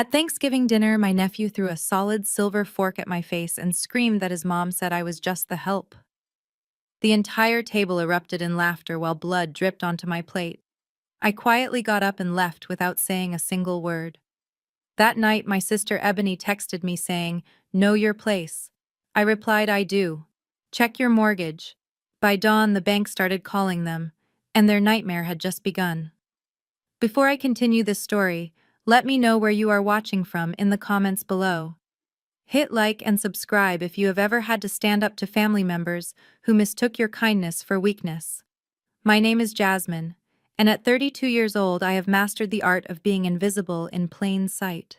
At Thanksgiving dinner, my nephew threw a solid silver fork at my face and screamed that his mom said I was just the help. The entire table erupted in laughter while blood dripped onto my plate. I quietly got up and left without saying a single word. That night, my sister Ebony texted me saying, "Know your place." I replied, "I do. Check your mortgage." By dawn, the bank started calling them, and their nightmare had just begun. Before I continue this story, let me know where you are watching from in the comments below. Hit like and subscribe if you have ever had to stand up to family members who mistook your kindness for weakness. My name is Jasmine, and at 32 years old I have mastered the art of being invisible in plain sight.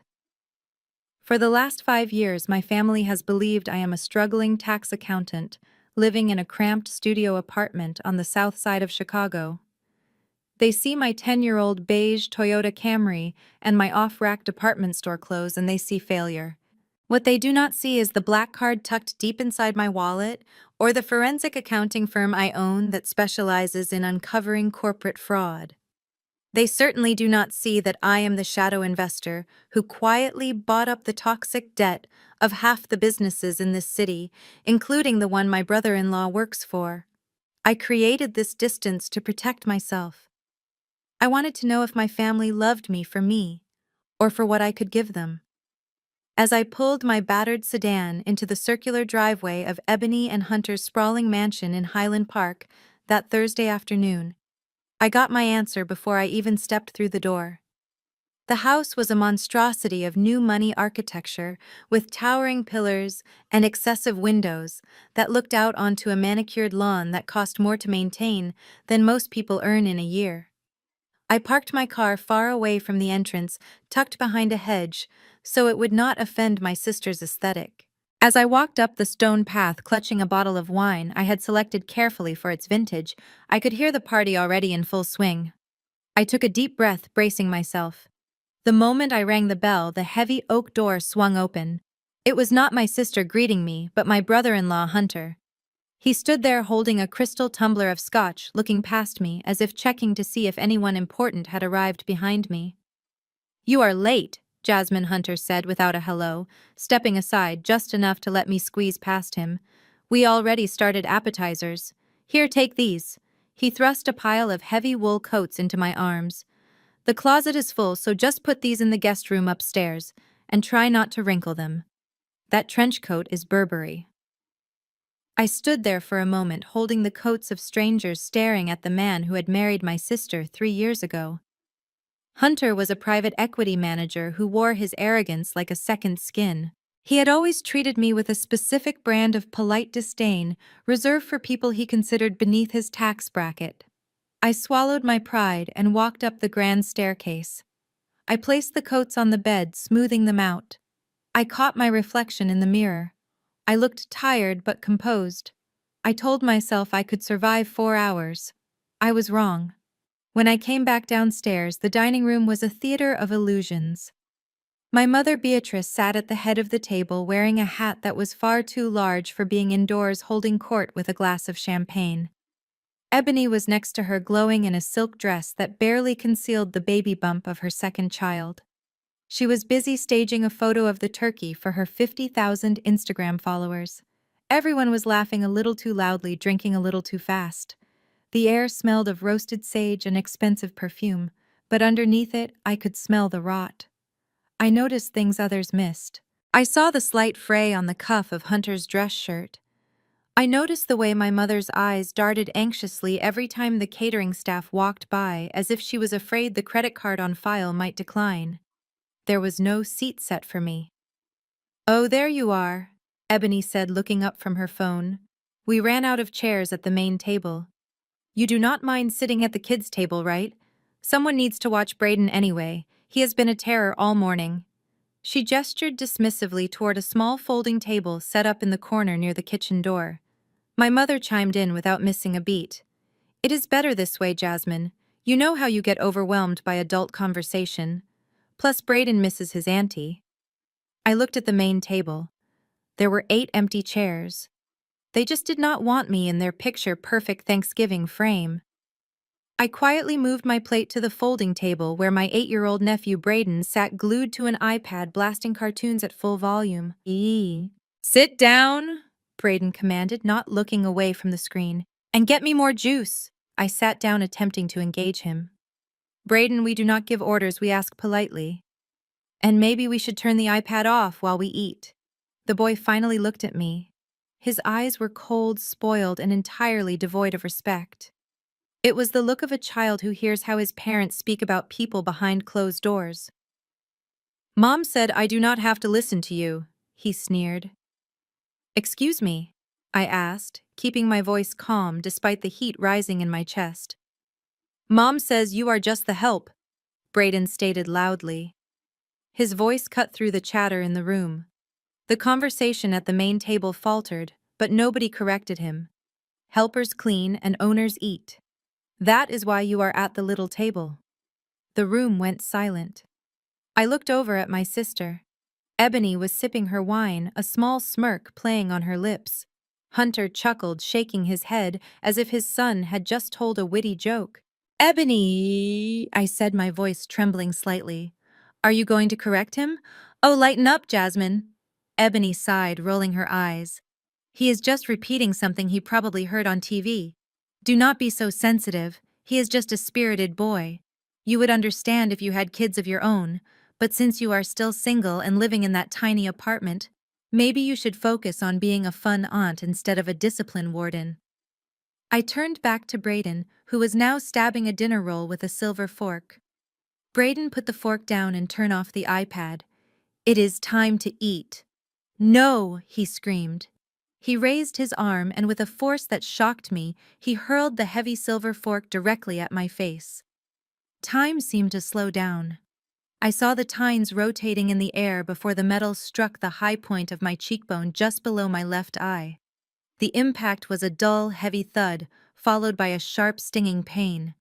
For the last 5 years, my family has believed I am a struggling tax accountant living in a cramped studio apartment on the south side of Chicago. They see my 10-year-old beige Toyota Camry and my off-rack department store clothes and they see failure. What they do not see is the black card tucked deep inside my wallet or the forensic accounting firm I own that specializes in uncovering corporate fraud. They certainly do not see that I am the shadow investor who quietly bought up the toxic debt of half the businesses in this city, including the one my brother-in-law works for. I created this distance to protect myself. I wanted to know if my family loved me for me, or for what I could give them. As I pulled my battered sedan into the circular driveway of Ebony and Hunter's sprawling mansion in Highland Park that Thursday afternoon, I got my answer before I even stepped through the door. The house was a monstrosity of new money architecture with towering pillars and excessive windows that looked out onto a manicured lawn that cost more to maintain than most people earn in a year. I parked my car far away from the entrance, tucked behind a hedge, so it would not offend my sister's aesthetic. As I walked up the stone path clutching a bottle of wine I had selected carefully for its vintage, I could hear the party already in full swing. I took a deep breath, bracing myself. The moment I rang the bell, the heavy oak door swung open. It was not my sister greeting me, but my brother-in-law, Hunter. He stood there holding a crystal tumbler of scotch, looking past me as if checking to see if anyone important had arrived behind me. "You are late," Jasmine Hunter said without a hello, stepping aside just enough to let me squeeze past him. "We already started appetizers. Here, take these." He thrust a pile of heavy wool coats into my arms. "The closet is full, so just put these in the guest room upstairs, and try not to wrinkle them. That trench coat is Burberry." I stood there for a moment, holding the coats of strangers, staring at the man who had married my sister 3 years ago. Hunter was a private equity manager who wore his arrogance like a second skin. He had always treated me with a specific brand of polite disdain, reserved for people he considered beneath his tax bracket. I swallowed my pride and walked up the grand staircase. I placed the coats on the bed, smoothing them out. I caught my reflection in the mirror. I looked tired but composed. I told myself I could survive 4 hours. I was wrong. When I came back downstairs, the dining room was a theater of illusions. My mother Beatrice sat at the head of the table wearing a hat that was far too large for being indoors holding court with a glass of champagne. Ebony was next to her, glowing in a silk dress that barely concealed the baby bump of her second child. She was busy staging a photo of the turkey for her 50,000 Instagram followers. Everyone was laughing a little too loudly, drinking a little too fast. The air smelled of roasted sage and expensive perfume, but underneath it, I could smell the rot. I noticed things others missed. I saw the slight fray on the cuff of Hunter's dress shirt. I noticed the way my mother's eyes darted anxiously every time the catering staff walked by, as if she was afraid the credit card on file might decline. There was no seat set for me. "Oh, there you are," Ebony said, looking up from her phone. "We ran out of chairs at the main table. You do not mind sitting at the kids' table, right? Someone needs to watch Brayden anyway. He has been a terror all morning." She gestured dismissively toward a small folding table set up in the corner near the kitchen door. My mother chimed in without missing a beat. "It is better this way, Jasmine. You know how you get overwhelmed by adult conversation. Plus, Brayden misses his auntie." I looked at the main table. There were 8 empty chairs. They just did not want me in their picture-perfect Thanksgiving frame. I quietly moved my plate to the folding table where my 8-year-old nephew Braden sat glued to an iPad blasting cartoons at full volume. Sit down, Braden commanded, not looking away from the screen. And get me more juice. I sat down, attempting to engage him. Braden, we do not give orders, we ask politely. And maybe we should turn the iPad off while we eat. The boy finally looked at me. His eyes were cold, spoiled, and entirely devoid of respect. It was the look of a child who hears how his parents speak about people behind closed doors. Mom said I do not have to listen to you, he sneered. Excuse me, I asked, keeping my voice calm despite the heat rising in my chest. Mom says you are just the help, Braden stated loudly. His voice cut through the chatter in the room. The conversation at the main table faltered, but nobody corrected him. Helpers clean and owners eat. That is why you are at the little table. The room went silent. I looked over at my sister. Ebony was sipping her wine, a small smirk playing on her lips. Hunter chuckled, shaking his head as if his son had just told a witty joke. Ebony, I said, my voice trembling slightly. Are you going to correct him? Oh, lighten up, Jasmine. Ebony sighed, rolling her eyes. He is just repeating something he probably heard on TV. Do not be so sensitive. He is just a spirited boy. You would understand if you had kids of your own, but since you are still single and living in that tiny apartment, maybe you should focus on being a fun aunt instead of a discipline warden. I turned back to Braden, who was now stabbing a dinner roll with a silver fork. Braden put the fork down and turned off the iPad. It is time to eat. No, he screamed. He raised his arm and with a force that shocked me, he hurled the heavy silver fork directly at my face. Time seemed to slow down. I saw the tines rotating in the air before the metal struck the high point of my cheekbone just below my left eye. The impact was a dull, heavy thud, followed by a sharp, stinging pain.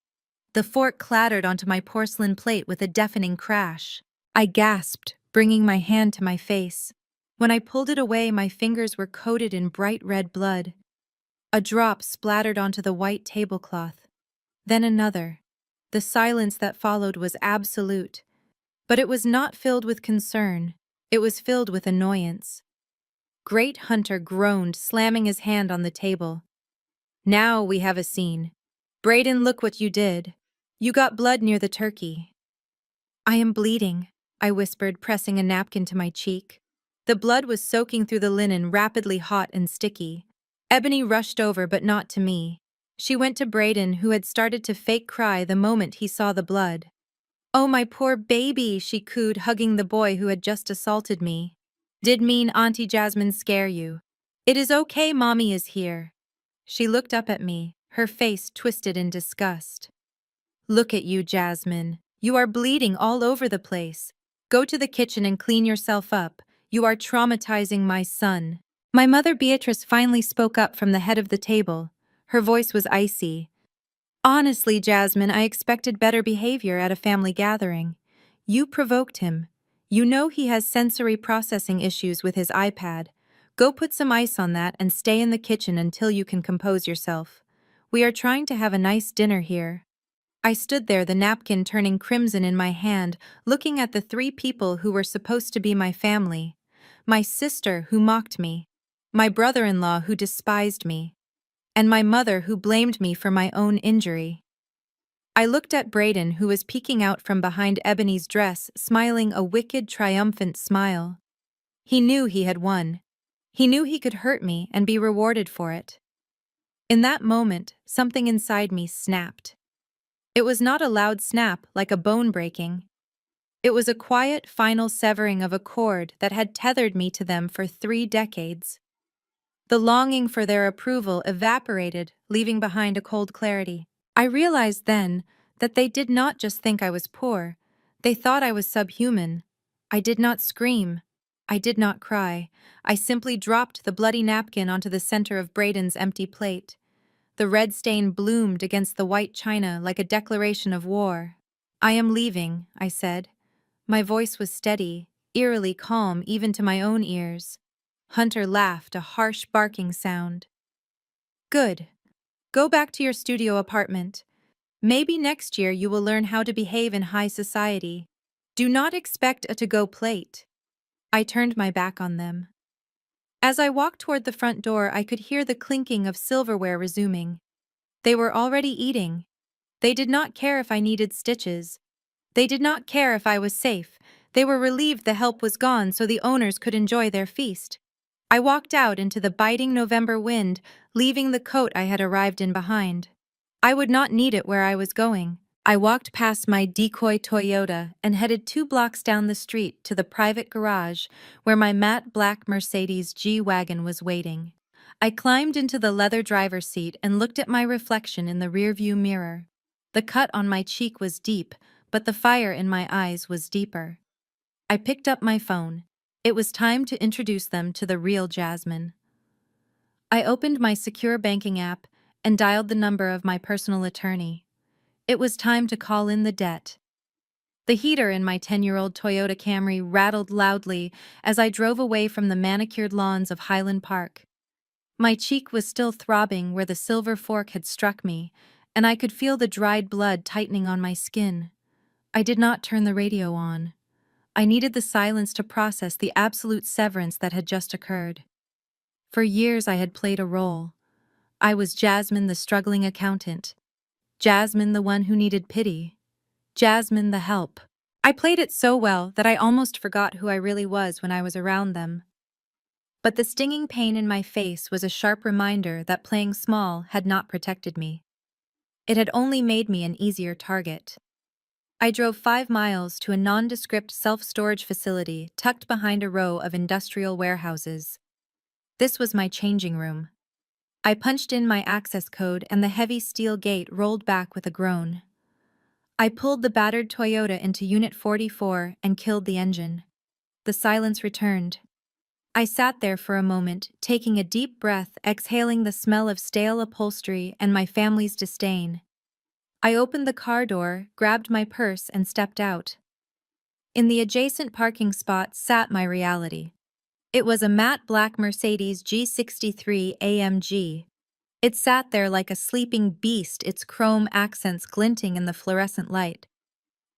The fork clattered onto my porcelain plate with a deafening crash. I gasped, bringing my hand to my face. When I pulled it away, my fingers were coated in bright red blood. A drop splattered onto the white tablecloth. Then another. The silence that followed was absolute. But it was not filled with concern. It was filled with annoyance. Great Hunter groaned, slamming his hand on the table. Now we have a scene. Braden, look what you did. You got blood near the turkey. I am bleeding, I whispered, pressing a napkin to my cheek. The blood was soaking through the linen, rapidly hot and sticky. Ebony rushed over, but not to me. She went to Braden, who had started to fake cry the moment he saw the blood. Oh, my poor baby, she cooed, hugging the boy who had just assaulted me. Did mean Auntie Jasmine scare you? It is okay, Mommy is here. She looked up at me, her face twisted in disgust. Look at you, Jasmine. You are bleeding all over the place. Go to the kitchen and clean yourself up. You are traumatizing my son. My mother Beatrice finally spoke up from the head of the table. Her voice was icy. Honestly, Jasmine, I expected better behavior at a family gathering. You provoked him. You know he has sensory processing issues with his iPad. Go put some ice on that and stay in the kitchen until you can compose yourself. We are trying to have a nice dinner here. I stood there, the napkin turning crimson in my hand, looking at the 3 people who were supposed to be my family. My sister, who mocked me. My brother-in-law, who despised me. And my mother, who blamed me for my own injury. I looked at Braden, who was peeking out from behind Ebony's dress, smiling a wicked, triumphant smile. He knew he had won. He knew he could hurt me and be rewarded for it. In that moment, something inside me snapped. It was not a loud snap like a bone breaking. It was a quiet, final severing of a cord that had tethered me to them for 3 decades. The longing for their approval evaporated, leaving behind a cold clarity. I realized then that they did not just think I was poor. They thought I was subhuman. I did not scream. I did not cry. I simply dropped the bloody napkin onto the center of Braden's empty plate. The red stain bloomed against the white china like a declaration of war. I am leaving, I said. My voice was steady, eerily calm even to my own ears. Hunter laughed, a harsh barking sound. Good. Go back to your studio apartment. Maybe next year you will learn how to behave in high society. Do not expect a to-go plate. I turned my back on them. As I walked toward the front door, I could hear the clinking of silverware resuming. They were already eating. They did not care if I needed stitches. They did not care if I was safe. They were relieved the help was gone so the owners could enjoy their feast. I walked out into the biting November wind, leaving the coat I had arrived in behind. I would not need it where I was going. I walked past my decoy Toyota and headed 2 blocks down the street to the private garage where my matte black Mercedes G-Wagon was waiting. I climbed into the leather driver's seat and looked at my reflection in the rearview mirror. The cut on my cheek was deep, but the fire in my eyes was deeper. I picked up my phone. It was time to introduce them to the real Jasmine. I opened my secure banking app and dialed the number of my personal attorney. It was time to call in the debt. The heater in my 10-year-old Toyota Camry rattled loudly as I drove away from the manicured lawns of Highland Park. My cheek was still throbbing where the silver fork had struck me, and I could feel the dried blood tightening on my skin. I did not turn the radio on. I needed the silence to process the absolute severance that had just occurred. For years I had played a role. I was Jasmine the struggling accountant. Jasmine the one who needed pity. Jasmine the help. I played it so well that I almost forgot who I really was when I was around them. But the stinging pain in my face was a sharp reminder that playing small had not protected me. It had only made me an easier target. I drove 5 miles to a nondescript self-storage facility tucked behind a row of industrial warehouses. This was my changing room. I punched in my access code and the heavy steel gate rolled back with a groan. I pulled the battered Toyota into Unit 44 and killed the engine. The silence returned. I sat there for a moment, taking a deep breath, exhaling the smell of stale upholstery and my family's disdain. I opened the car door, grabbed my purse, and stepped out. In the adjacent parking spot sat my reality. It was a matte black Mercedes G63 AMG. It sat there like a sleeping beast, its chrome accents glinting in the fluorescent light.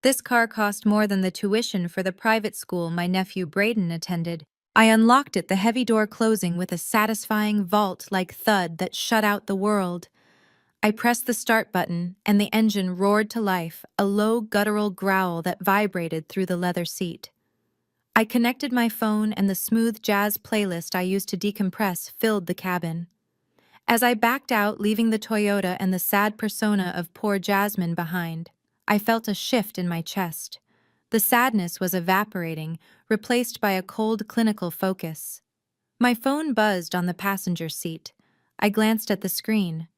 This car cost more than the tuition for the private school my nephew Braden attended. I unlocked it, the heavy door closing with a satisfying vault-like thud that shut out the world. I pressed the start button, and the engine roared to life, a low guttural growl that vibrated through the leather seat. I connected my phone, and the smooth jazz playlist I used to decompress filled the cabin. As I backed out, leaving the Toyota and the sad persona of poor Jasmine behind, I felt a shift in my chest. The sadness was evaporating, replaced by a cold, clinical focus. My phone buzzed on the passenger seat. I glanced at the screen.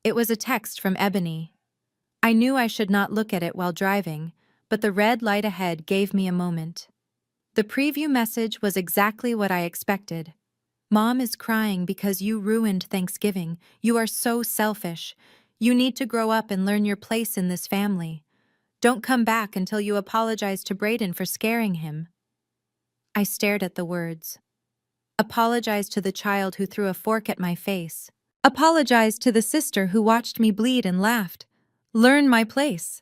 It was a text from Ebony. I knew I should not look at it while driving, but the red light ahead gave me a moment. The preview message was exactly what I expected. Mom is crying because you ruined Thanksgiving. You are so selfish. You need to grow up and learn your place in this family. Don't come back until you apologize to Braden for scaring him. I stared at the words. Apologize to the child who threw a fork at my face. Apologize to the sister who watched me bleed and laughed. Learn my place.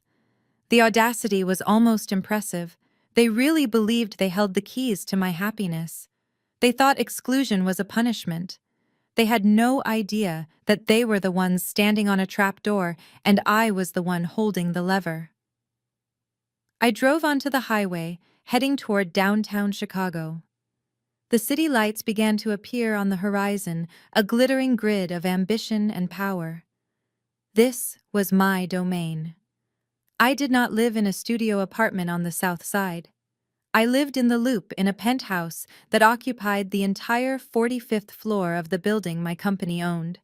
The audacity was almost impressive. They really believed they held the keys to my happiness. They thought exclusion was a punishment. They had no idea that they were the ones standing on a trap door and I was the one holding the lever. I drove onto the highway, heading toward downtown Chicago. The city lights began to appear on the horizon, a glittering grid of ambition and power. This was my domain. I did not live in a studio apartment on the South Side. I lived in the Loop in a penthouse that occupied the entire 45th floor of the building my company owned.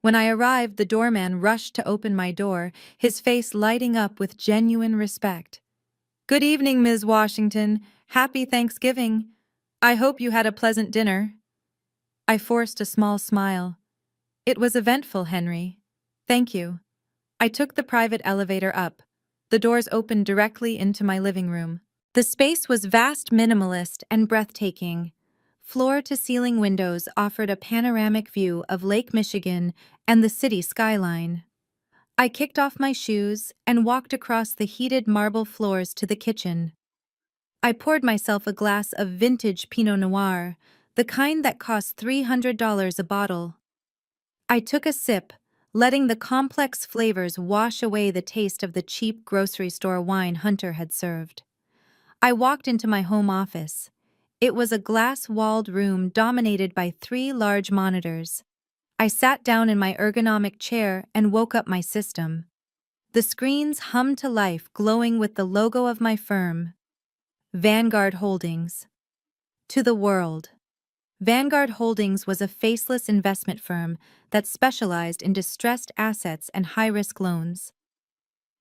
When I arrived, the doorman rushed to open my door, his face lighting up with genuine respect. "Good evening, Ms. Washington. Happy Thanksgiving. I hope you had a pleasant dinner." I forced a small smile. "It was eventful, Henry. Thank you." I took the private elevator up. The doors opened directly into my living room. The space was vast, minimalist, and breathtaking. Floor-to-ceiling windows offered a panoramic view of Lake Michigan and the city skyline. I kicked off my shoes and walked across the heated marble floors to the kitchen. I poured myself a glass of vintage Pinot Noir, the kind that costs $300 a bottle. I took a sip, letting the complex flavors wash away the taste of the cheap grocery store wine Hunter had served. I walked into my home office. It was a glass-walled room dominated by 3 large monitors. I sat down in my ergonomic chair and woke up my system. The screens hummed to life, glowing with the logo of my firm, Vanguard Holdings. To the world. Vanguard Holdings was a faceless investment firm that specialized in distressed assets and high-risk loans.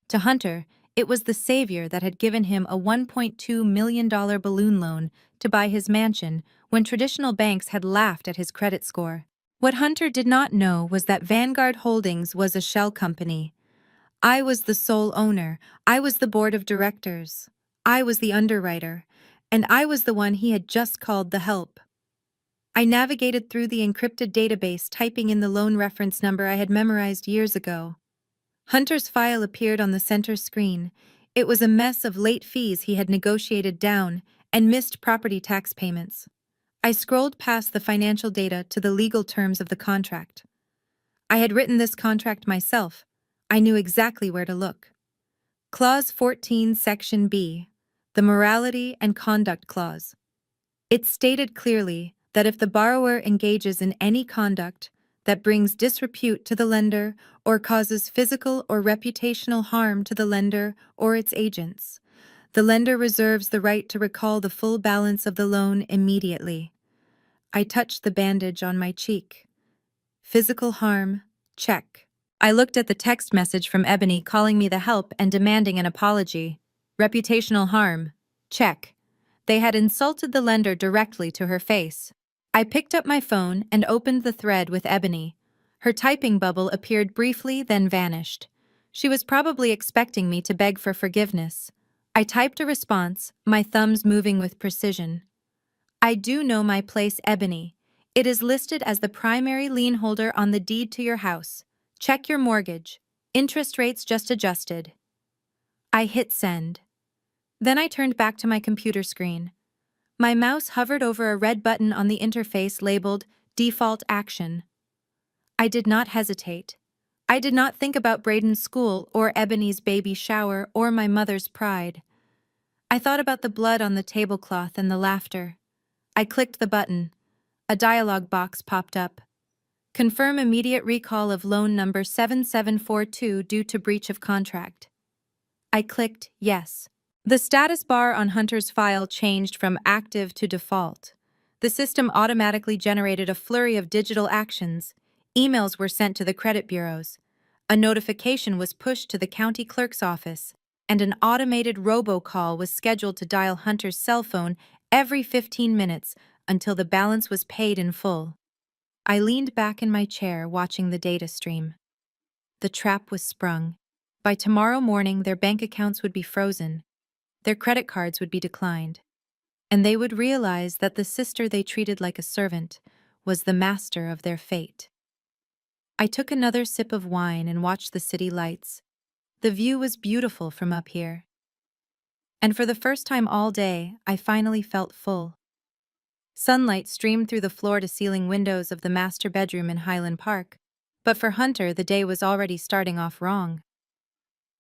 To Hunter, it was the savior that had given him a $1.2 million balloon loan to buy his mansion when traditional banks had laughed at his credit score. What Hunter did not know was that Vanguard Holdings was a shell company. I was the sole owner, I was the board of directors, I was the underwriter, and I was the one he had just called the help. I navigated through the encrypted database, typing in the loan reference number I had memorized years ago. Hunter's file appeared on the center screen. It was a mess of late fees he had negotiated down and missed property tax payments. I scrolled past the financial data to the legal terms of the contract. I had written this contract myself. I knew exactly where to look. Clause 14, Section B, the Morality and Conduct Clause. It stated clearly that if the borrower engages in any conduct that brings disrepute to the lender or causes physical or reputational harm to the lender or its agents, the lender reserves the right to recall the full balance of the loan immediately. I touched the bandage on my cheek. Physical harm, check. I looked at the text message from Ebony calling me the help and demanding an apology. Reputational harm, check. They had insulted the lender directly to her face. I picked up my phone and opened the thread with Ebony. Her typing bubble appeared briefly, then vanished. She was probably expecting me to beg for forgiveness. I typed a response, my thumbs moving with precision. I do know my place, Ebony. It is listed as the primary lien holder on the deed to your house. Check your mortgage. Interest rates just adjusted. I hit send. Then I turned back to my computer screen. My mouse hovered over a red button on the interface labeled Default Action. I did not hesitate. I did not think about Braden's school or Ebony's baby shower or my mother's pride. I thought about the blood on the tablecloth and the laughter. I clicked the button. A dialog box popped up. Confirm immediate recall of loan number 7742 due to breach of contract. I clicked yes. The status bar on Hunter's file changed from active to default. The system automatically generated a flurry of digital actions. Emails were sent to the credit bureaus. A notification was pushed to the county clerk's office, and an automated robocall was scheduled to dial Hunter's cell phone every 15 minutes until the balance was paid in full. I leaned back in my chair watching the data stream. The trap was sprung. By tomorrow morning, their bank accounts would be frozen. Their credit cards would be declined. And they would realize that the sister they treated like a servant was the master of their fate. I took another sip of wine and watched the city lights. The view was beautiful from up here. And for the first time all day, I finally felt full. Sunlight streamed through the floor-to-ceiling windows of the master bedroom in Highland Park, but for Hunter the day was already starting off wrong.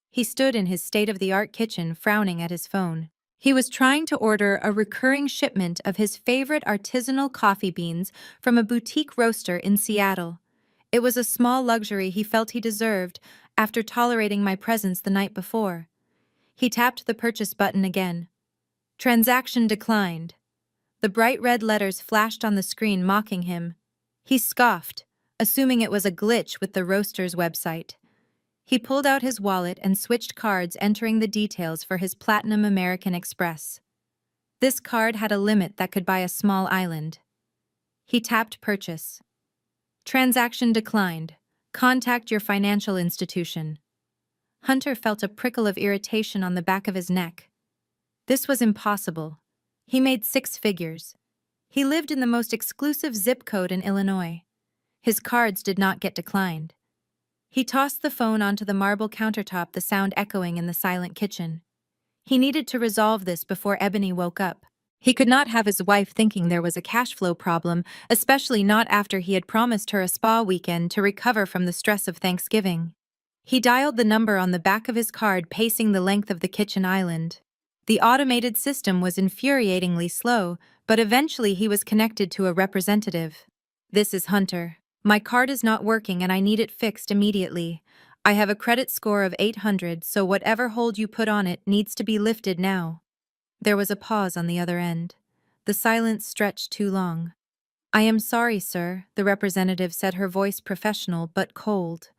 He stood in his state-of-the-art kitchen frowning at his phone. He was trying to order a recurring shipment of his favorite artisanal coffee beans from a boutique roaster in Seattle. It was a small luxury he felt he deserved after tolerating my presence the night before. He tapped the purchase button again. Transaction declined. The bright red letters flashed on the screen mocking him. He scoffed, assuming it was a glitch with the roaster's website. He pulled out his wallet and switched cards, entering the details for his Platinum American Express. This card had a limit that could buy a small island. He tapped purchase. Transaction declined. Contact your financial institution. Hunter felt a prickle of irritation on the back of his neck. This was impossible. He made 6 figures. He lived in the most exclusive zip code in Illinois. His cards did not get declined. He tossed the phone onto the marble countertop, the sound echoing in the silent kitchen. He needed to resolve this before Ebony woke up. He could not have his wife thinking there was a cash flow problem, especially not after he had promised her a spa weekend to recover from the stress of Thanksgiving. He dialed the number on the back of his card, pacing the length of the kitchen island. The automated system was infuriatingly slow, but eventually he was connected to a representative. "This is Hunter. My card is not working and I need it fixed immediately. I have a credit score of 800, so whatever hold you put on it needs to be lifted now." There was a pause on the other end. The silence stretched too long. "I am sorry, sir," the representative said, her voice professional but cold.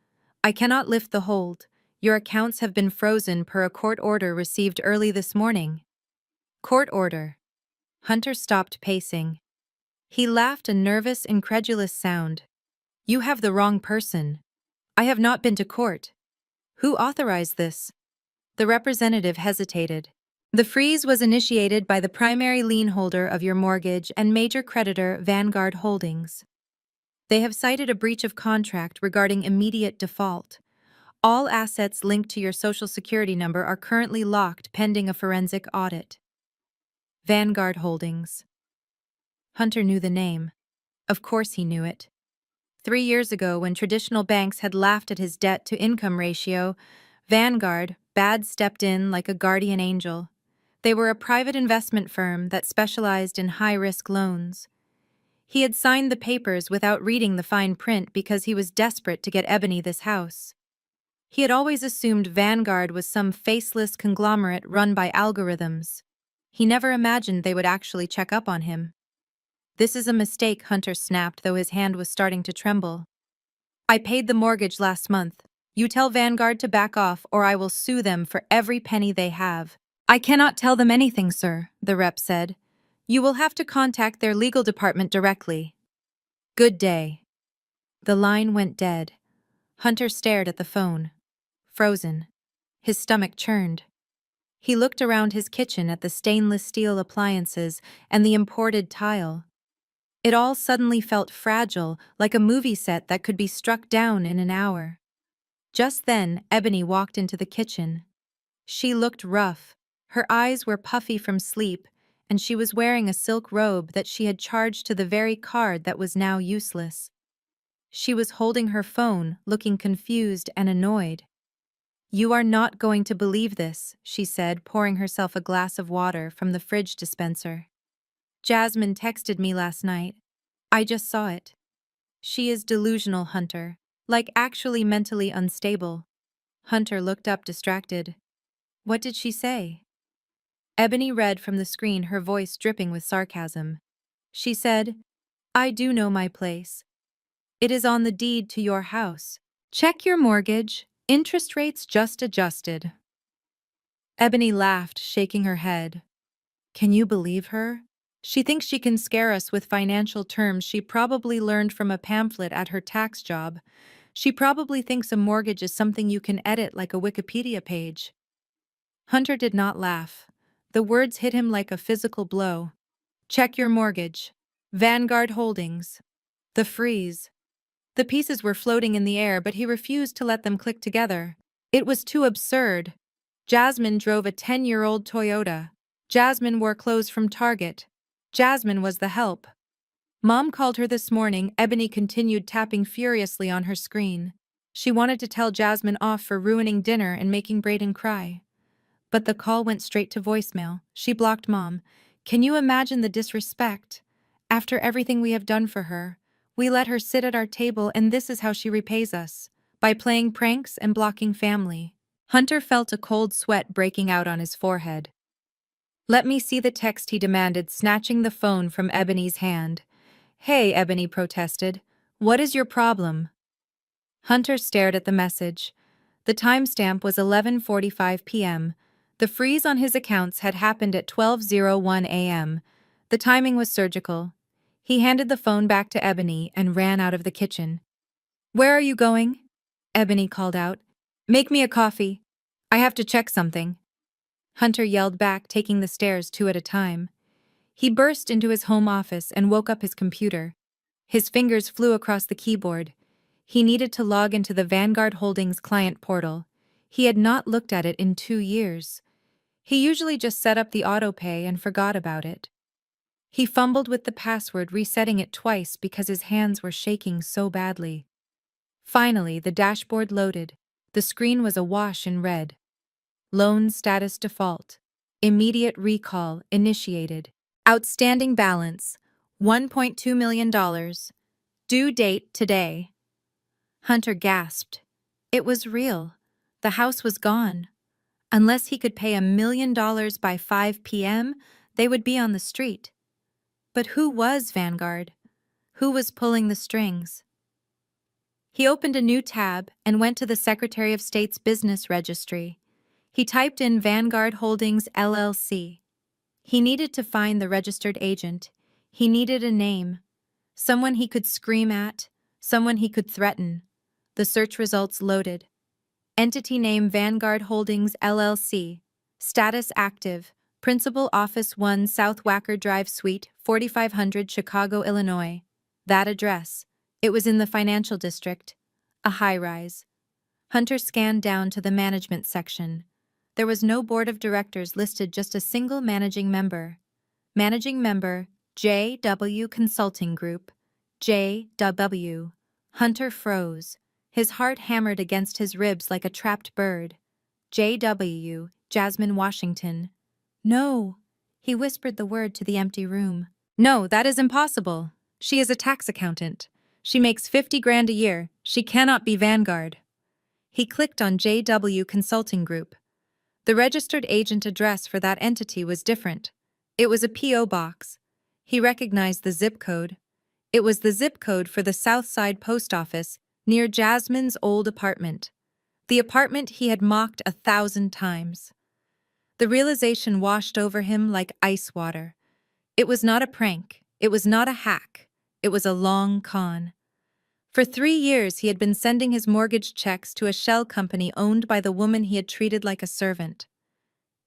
"I cannot lift the hold. Your accounts have been frozen per a court order received early this morning." "Court order?" Hunter stopped pacing. He laughed, a nervous, incredulous sound. "You have the wrong person. I have not been to court. Who authorized this?" The representative hesitated. "The freeze was initiated by the primary lien holder of your mortgage and major creditor, Vanguard Holdings. They have cited a breach of contract regarding immediate default. All assets linked to your Social Security number are currently locked pending a forensic audit." Vanguard Holdings. Hunter knew the name. Of course he knew it. 3 years ago, when traditional banks had laughed at his debt-to-income ratio, Vanguard, Bad, stepped in like a guardian angel. They were a private investment firm that specialized in high-risk loans. He had signed the papers without reading the fine print because he was desperate to get Ebony this house. He had always assumed Vanguard was some faceless conglomerate run by algorithms. He never imagined they would actually check up on him. "This is a mistake," Hunter snapped, though his hand was starting to tremble. "I paid the mortgage last month. You tell Vanguard to back off or I will sue them for every penny they have." "I cannot tell them anything, sir," the rep said. "You will have to contact their legal department directly." "Good day." The line went dead. Hunter stared at the phone. Frozen. His stomach churned. He looked around his kitchen at the stainless steel appliances and the imported tile. It all suddenly felt fragile, like a movie set that could be struck down in an hour. Just then, Ebony walked into the kitchen. She looked rough. Her eyes were puffy from sleep, and she was wearing a silk robe that she had charged to the very card that was now useless. She was holding her phone, looking confused and annoyed. "You are not going to believe this," she said, pouring herself a glass of water from the fridge dispenser. "Jasmine texted me last night. I just saw it. She is delusional, Hunter. Like actually mentally unstable." Hunter looked up, distracted. "What did she say?" Ebony read from the screen, her voice dripping with sarcasm. She said, "I do know my place. It is on the deed to your house. Check your mortgage. Interest rates just adjusted." Ebony laughed, shaking her head. Can you believe her? She thinks she can scare us with financial terms she probably learned from a pamphlet at her tax job. She probably thinks a mortgage is something you can edit like a Wikipedia page. Hunter did not laugh. The words hit him like a physical blow. Check your mortgage. Vanguard Holdings. The freeze. The pieces were floating in the air, but he refused to let them click together. It was too absurd. Jasmine drove a 10-year-old Toyota. Jasmine wore clothes from Target. Jasmine was the help. Mom called her this morning. Ebony continued, tapping furiously on her screen. She wanted to tell Jasmine off for ruining dinner and making Brayden cry. But the call went straight to voicemail. She blocked Mom. Can you imagine the disrespect? After everything we have done for her, we let her sit at our table, and this is how she repays us, by playing pranks and blocking family. Hunter felt a cold sweat breaking out on his forehead. "Let me see the text," he demanded, snatching the phone from Ebony's hand. "Hey," Ebony protested. "What is your problem?" Hunter stared at the message. The timestamp was 11:45 p.m. The freeze on his accounts had happened at 12:01 a.m. The timing was surgical. He handed the phone back to Ebony and ran out of the kitchen. "Where are you going?" Ebony called out. "Make me a coffee. I have to check something." Hunter yelled back, taking the stairs 2 at a time. He burst into his home office and woke up his computer. His fingers flew across the keyboard. He needed to log into the Vanguard Holdings client portal. He had not looked at it in 2 years. He usually just set up the autopay and forgot about it. He fumbled with the password, resetting it twice because his hands were shaking so badly. Finally, the dashboard loaded. The screen was awash in red. Loan status default. Immediate recall initiated. Outstanding balance, $1.2 million. Due date today. Hunter gasped. It was real. The house was gone. Unless he could pay $1 million by 5 p.m., they would be on the street. But who was Vanguard? Who was pulling the strings? He opened a new tab and went to the Secretary of State's business registry. He typed in Vanguard Holdings LLC. He needed to find the registered agent. He needed a name. Someone he could scream at. Someone he could threaten. The search results loaded. Entity name Vanguard Holdings LLC. Status active. Principal Office 1 South Wacker Drive Suite, 4500 Chicago, Illinois. That address. It was in the financial district. A high-rise. Hunter scanned down to the management section. There was no board of directors listed, just a single managing member. Managing member, J.W. Consulting Group. J.W. Hunter froze. His heart hammered against his ribs like a trapped bird. J.W. Jasmine Washington. No. He whispered the word to the empty room. No, that is impossible. She is a tax accountant. She makes 50 grand a year. She cannot be Vanguard. He clicked on J.W. Consulting Group. The registered agent address for that entity was different. It was a P.O. box. He recognized the zip code. It was the zip code for the South Side Post Office, near Jasmine's old apartment. The apartment he had mocked 1,000 times. The realization washed over him like ice water. It was not a prank. It was not a hack. It was a long con. For 3 years he had been sending his mortgage checks to a shell company owned by the woman he had treated like a servant.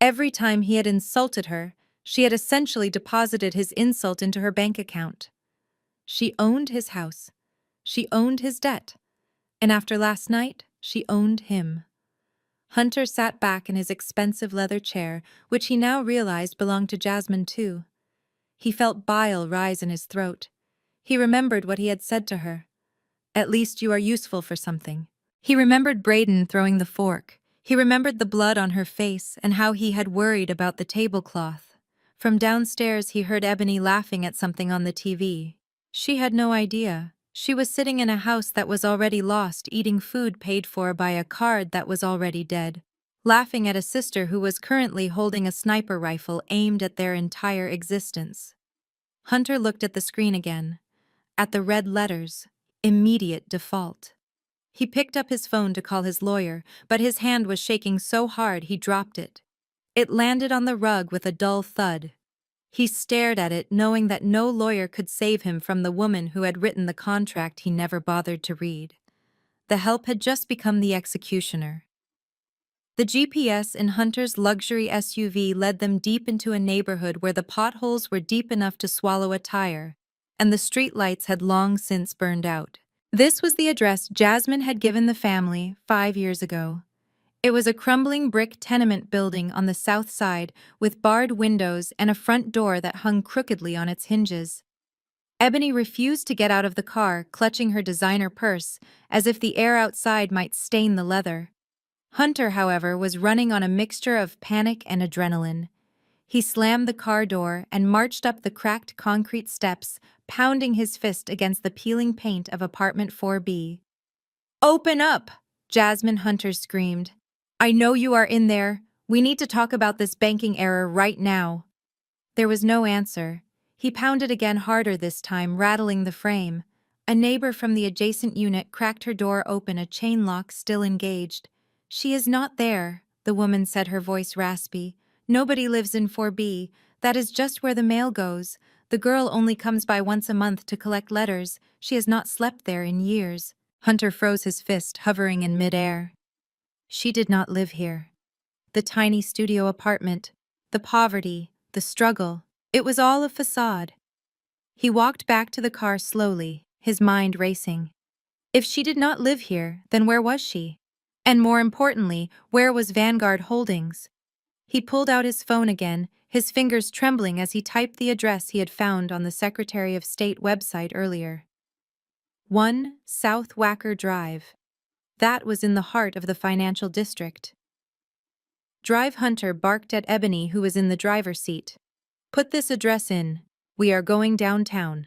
Every time he had insulted her, she had essentially deposited his insult into her bank account. She owned his house. She owned his debt. And after last night, she owned him. Hunter sat back in his expensive leather chair, which he now realized belonged to Jasmine too. He felt bile rise in his throat. He remembered what he had said to her. At least you are useful for something. He remembered Braden throwing the fork. He remembered the blood on her face and how he had worried about the tablecloth. From downstairs he heard Ebony laughing at something on the TV. She had no idea. She was sitting in a house that was already lost, eating food paid for by a card that was already dead, laughing at a sister who was currently holding a sniper rifle aimed at their entire existence. Hunter looked at the screen again, at the red letters. Immediate default. He picked up his phone to call his lawyer, but his hand was shaking so hard he dropped it. It landed on the rug with a dull thud. He stared at it, knowing that no lawyer could save him from the woman who had written the contract he never bothered to read. The help had just become the executioner. The GPS in Hunter's luxury SUV led them deep into a neighborhood where the potholes were deep enough to swallow a tire, and the streetlights had long since burned out. This was the address Jasmine had given the family 5 years ago. It was a crumbling brick tenement building on the south side with barred windows and a front door that hung crookedly on its hinges. Ebony refused to get out of the car, clutching her designer purse, as if the air outside might stain the leather. Hunter, however, was running on a mixture of panic and adrenaline. He slammed the car door and marched up the cracked concrete steps, pounding his fist against the peeling paint of apartment 4B. "Open up!" Jasmine Hunter screamed. "I know you are in there. We need to talk about this banking error right now." There was no answer. He pounded again, harder this time, rattling the frame. A neighbor from the adjacent unit cracked her door open, a chain lock still engaged. "She is not there," the woman said, her voice raspy. "Nobody lives in 4B. That is just where the mail goes. The girl only comes by once a month to collect letters. She has not slept there in years." Hunter froze his fist, hovering in midair. She did not live here. The tiny studio apartment, the poverty, the struggle, it was all a facade. He walked back to the car slowly, his mind racing. If she did not live here, then where was she? And more importantly, where was Vanguard Holdings? He pulled out his phone again, his fingers trembling as he typed the address he had found on the Secretary of State website earlier. 1 South Wacker Drive. That was in the heart of the financial district. Drive Hunter barked at Ebony, who was in the driver's seat. Put this address in. We are going downtown.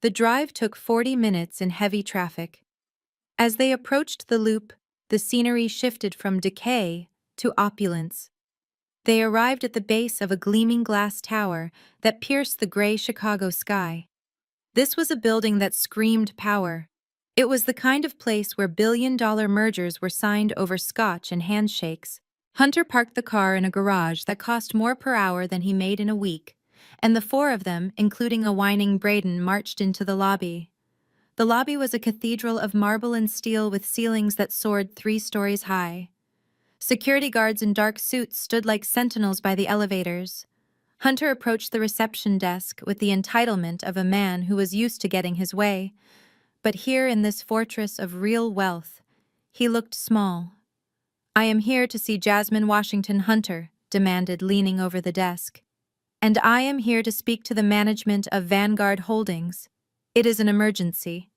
The drive took 40 minutes in heavy traffic. As they approached the loop, the scenery shifted from decay to opulence. They arrived at the base of a gleaming glass tower that pierced the gray Chicago sky. This was a building that screamed power. It was the kind of place where billion-dollar mergers were signed over scotch and handshakes. Hunter parked the car in a garage that cost more per hour than he made in a week, and the four of them, including a whining Braden, marched into the lobby. The lobby was a cathedral of marble and steel with ceilings that soared 3 stories high. Security guards in dark suits stood like sentinels by the elevators. Hunter approached the reception desk with the entitlement of a man who was used to getting his way. But here in this fortress of real wealth, he looked small. "I am here to see Jasmine Washington," Hunter demanded, leaning over the desk. "And I am here to speak to the management of Vanguard Holdings. It is an emergency."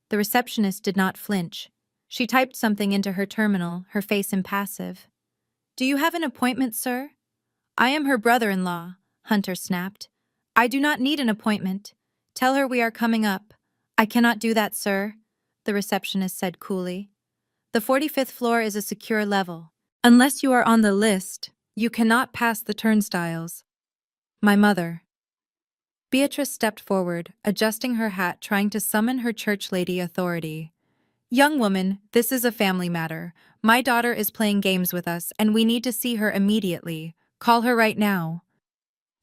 The receptionist did not flinch. She typed something into her terminal, her face impassive. "Do you have an appointment, sir?" "I am her brother-in-law," Hunter snapped. "I do not need an appointment. Tell her we are coming up." "I cannot do that, sir," the receptionist said coolly. "The 45th floor is a secure level. Unless you are on the list, you cannot pass the turnstiles." "My mother." Beatrice stepped forward, adjusting her hat, trying to summon her church lady authority. "Young woman, this is a family matter. My daughter is playing games with us, and we need to see her immediately. Call her right now."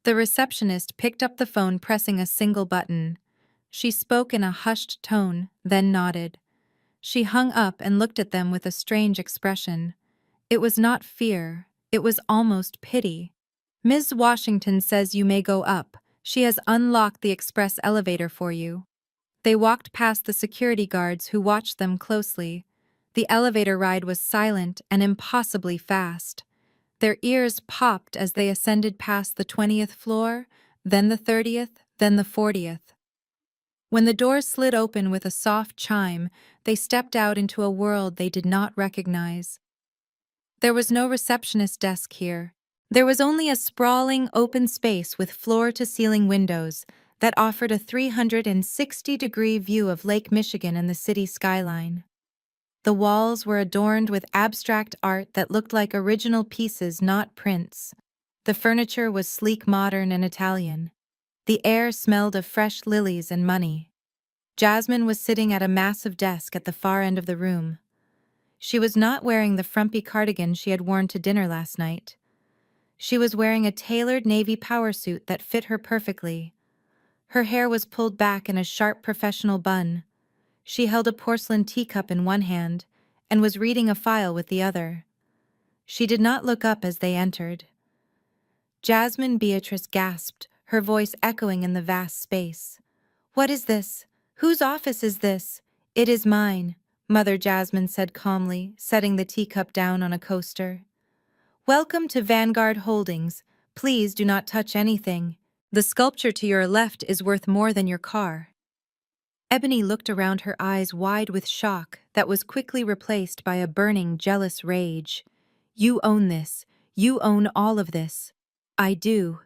The receptionist picked up the phone, pressing a single button. She spoke in a hushed tone, then nodded. She hung up and looked at them with a strange expression. It was not fear, it was almost pity. "Ms. Washington says you may go up. She has unlocked the express elevator for you." They walked past the security guards, who watched them closely. The elevator ride was silent and impossibly fast. Their ears popped as they ascended past the 20th floor, then the 30th, then the 40th. When the doors slid open with a soft chime, they stepped out into a world they did not recognize. There was no receptionist desk here. There was only a sprawling, open space with floor-to-ceiling windows that offered a 360-degree view of Lake Michigan and the city skyline. The walls were adorned with abstract art that looked like original pieces, not prints. The furniture was sleek, modern, and Italian. The air smelled of fresh lilies and money. Jasmine was sitting at a massive desk at the far end of the room. She was not wearing the frumpy cardigan she had worn to dinner last night. She was wearing a tailored navy power suit that fit her perfectly. Her hair was pulled back in a sharp professional bun. She held a porcelain teacup in one hand and was reading a file with the other. She did not look up as they entered. "Jasmine," Beatrice gasped, her voice echoing in the vast space. "What is this? Whose office is this?" "It is mine," Mother Jasmine said calmly, setting the teacup down on a coaster. "Welcome to Vanguard Holdings. Please do not touch anything. The sculpture to your left is worth more than your car." Ebony looked around, her eyes wide with shock that was quickly replaced by a burning, jealous rage. "You own this. You own all of this." "I do,"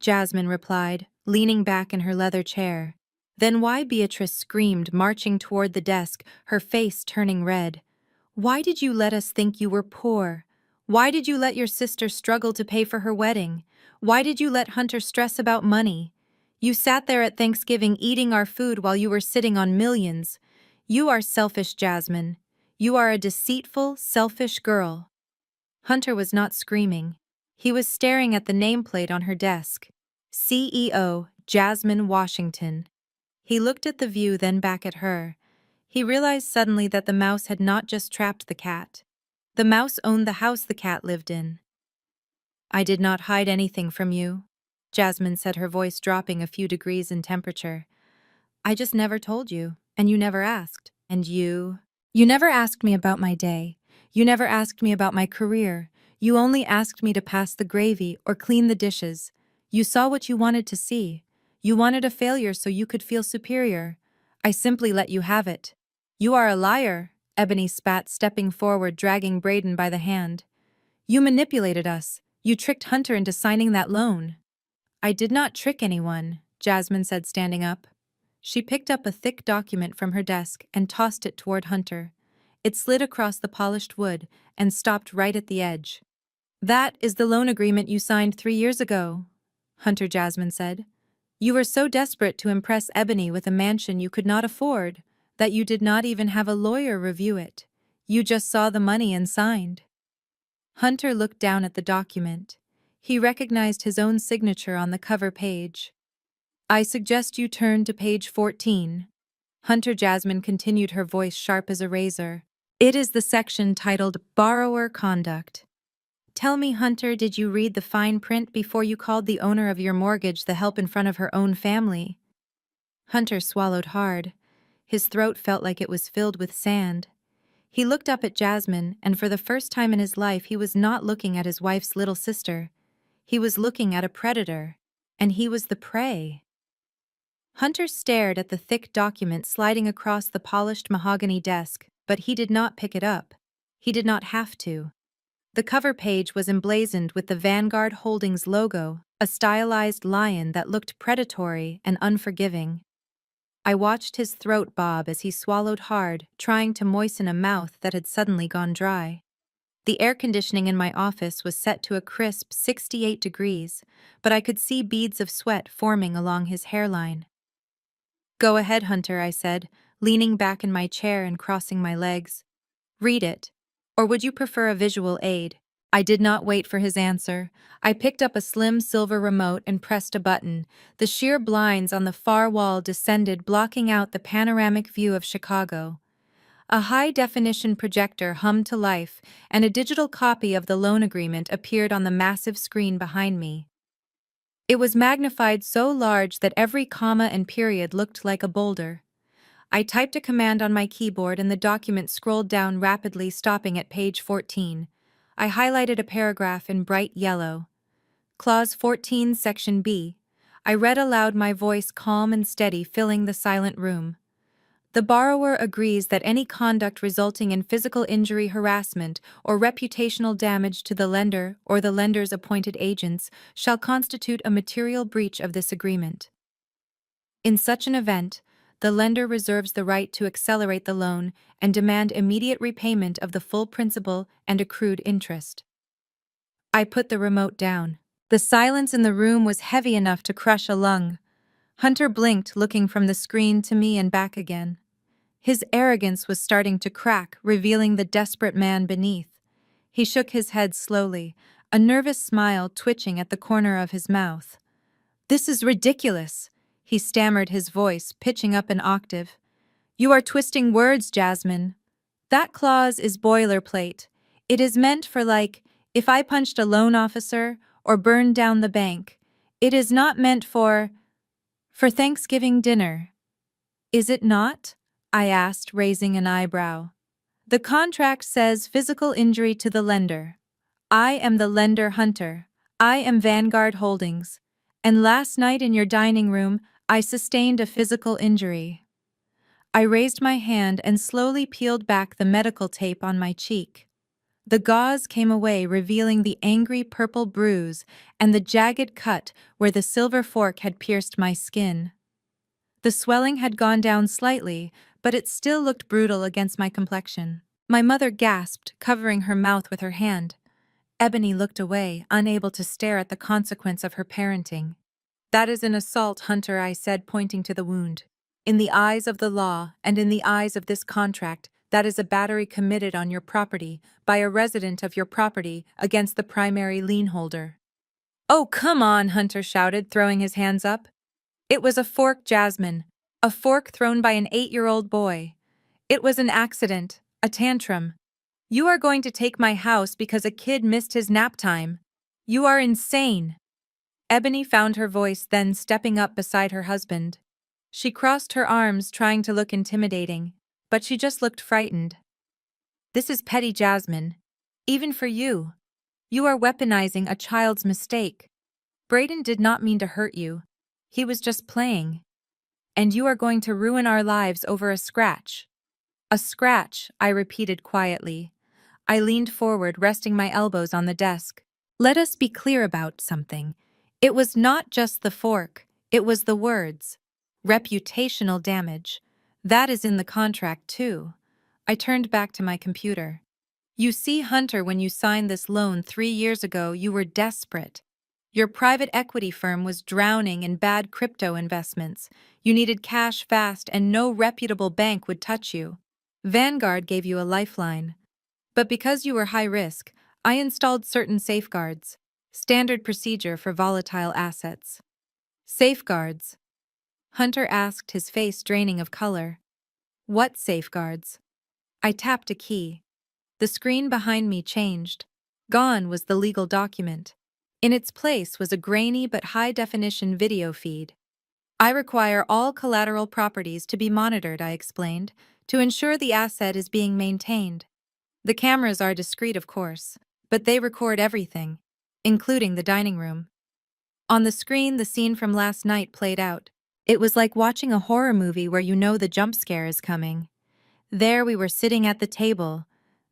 Jasmine replied, leaning back in her leather chair. "Then why?" Beatrice screamed, marching toward the desk, her face turning red. "Why did you let us think you were poor? Why did you let your sister struggle to pay for her wedding? Why did you let Hunter stress about money? You sat there at Thanksgiving eating our food while you were sitting on millions. You are selfish, Jasmine. You are a deceitful, selfish girl." Hunter was not screaming. He was staring at the nameplate on her desk. CEO, Jasmine Washington. He looked at the view, then back at her. He realized suddenly that the mouse had not just trapped the cat. The mouse owned the house the cat lived in. "I did not hide anything from you," Jasmine said, her voice dropping a few degrees in temperature. "I just never told you." And you never asked. And you? You never asked me about my day. You never asked me about my career. You only asked me to pass the gravy or clean the dishes. You saw what you wanted to see. You wanted a failure so you could feel superior. I simply let you have it. You are a liar, Ebony spat, stepping forward, dragging Braden by the hand. You manipulated us. You tricked Hunter into signing that loan. I did not trick anyone, Jasmine said, standing up. She picked up a thick document from her desk and tossed it toward Hunter. It slid across the polished wood and stopped right at the edge. That is the loan agreement you signed 3 years ago, Hunter, Jasmine said. You were so desperate to impress Ebony with a mansion you could not afford that you did not even have a lawyer review it. You just saw the money and signed. Hunter looked down at the document. He recognized his own signature on the cover page. I suggest you turn to page 14. Hunter, Jasmine continued, her voice sharp as a razor. It is the section titled Borrower Conduct. Tell me, Hunter, did you read the fine print before you called the owner of your mortgage the help in front of her own family? Hunter swallowed hard. His throat felt like it was filled with sand. He looked up at Jasmine, and for the first time in his life he was not looking at his wife's little sister. He was looking at a predator, and he was the prey. Hunter stared at the thick document sliding across the polished mahogany desk, but he did not pick it up. He did not have to. The cover page was emblazoned with the Vanguard Holdings logo, a stylized lion that looked predatory and unforgiving. I watched his throat bob as he swallowed hard, trying to moisten a mouth that had suddenly gone dry. The air conditioning in my office was set to a crisp 68 degrees, but I could see beads of sweat forming along his hairline. Go ahead, Hunter, I said, leaning back in my chair and crossing my legs. Read it. Or would you prefer a visual aid? I did not wait for his answer. I picked up a slim silver remote and pressed a button. The sheer blinds on the far wall descended, blocking out the panoramic view of Chicago. A high-definition projector hummed to life, and a digital copy of the loan agreement appeared on the massive screen behind me. It was magnified so large that every comma and period looked like a boulder. I typed a command on my keyboard and the document scrolled down rapidly, stopping at page 14. I highlighted a paragraph in bright yellow. Clause 14, Section B. I read aloud, my voice calm and steady, filling the silent room. The borrower agrees that any conduct resulting in physical injury, harassment, or reputational damage to the lender or the lender's appointed agents shall constitute a material breach of this agreement. In such an event, the lender reserves the right to accelerate the loan and demand immediate repayment of the full principal and accrued interest. I put the remote down. The silence in the room was heavy enough to crush a lung. Hunter blinked, looking from the screen to me and back again. His arrogance was starting to crack, revealing the desperate man beneath. He shook his head slowly, a nervous smile twitching at the corner of his mouth. This is ridiculous, he stammered, his voice pitching up an octave. You are twisting words, Jasmine. That clause is boilerplate. It is meant for, like, if I punched a loan officer or burned down the bank. It is not meant for Thanksgiving dinner. Is it not? I asked, raising an eyebrow. The contract says physical injury to the lender. I am the lender, Hunter. I am Vanguard Holdings. And last night in your dining room, I sustained a physical injury. I raised my hand and slowly peeled back the medical tape on my cheek. The gauze came away, revealing the angry purple bruise and the jagged cut where the silver fork had pierced my skin. The swelling had gone down slightly, but it still looked brutal against my complexion. My mother gasped, covering her mouth with her hand. Ebony looked away, unable to stare at the consequence of her parenting. That is an assault, Hunter, I said, pointing to the wound. In the eyes of the law, and in the eyes of this contract, that is a battery committed on your property by a resident of your property against the primary lien holder. Oh, come on, Hunter shouted, throwing his hands up. It was a fork, Jasmine. A fork thrown by an 8-year-old boy. It was an accident, a tantrum. You are going to take my house because a kid missed his nap time. You are insane. Ebony found her voice then, stepping up beside her husband. She crossed her arms, trying to look intimidating, but she just looked frightened. This is petty, Jasmine. Even for you. You are weaponizing a child's mistake. Brayden did not mean to hurt you. He was just playing. And you are going to ruin our lives over a scratch. A scratch, I repeated quietly. I leaned forward, resting my elbows on the desk. Let us be clear about something. It was not just the fork, it was the words. Reputational damage. That is in the contract, too. I turned back to my computer. You see, Hunter, when you signed this loan 3 years ago, you were desperate. Your private equity firm was drowning in bad crypto investments. You needed cash fast, and no reputable bank would touch you. Vanguard gave you a lifeline. But because you were high risk, I installed certain safeguards. Standard procedure for volatile assets. Safeguards? Hunter asked, his face draining of color. What safeguards? I tapped a key. The screen behind me changed. Gone was the legal document. In its place was a grainy but high-definition video feed. I require all collateral properties to be monitored, I explained, to ensure the asset is being maintained. The cameras are discreet, of course, but they record everything, including the dining room. On the screen, the scene from last night played out. It was like watching a horror movie where you know the jump scare is coming. There we were sitting at the table.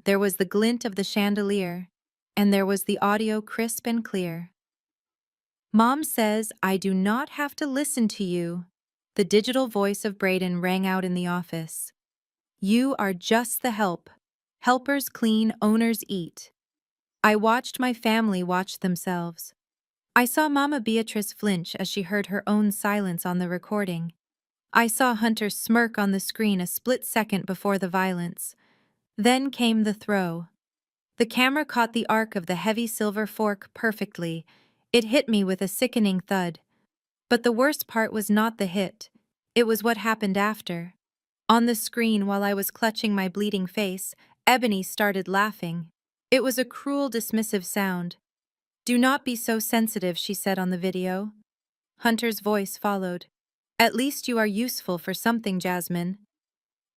There was the glint of the chandelier, and there was the audio crisp and clear. Mom says I do not have to listen to you. The digital voice of Brayden rang out in the office. You are just the help. Helpers clean, owners eat. I watched my family watch themselves. I saw Mama Beatrice flinch as she heard her own silence on the recording. I saw Hunter smirk on the screen a split second before the violence. Then came the throw. The camera caught the arc of the heavy silver fork perfectly. It hit me with a sickening thud. But the worst part was not the hit. It was what happened after. On the screen, while I was clutching my bleeding face, Ebony started laughing. It was a cruel, dismissive sound. Do not be so sensitive, she said on the video. Hunter's voice followed. At least you are useful for something, Jasmine.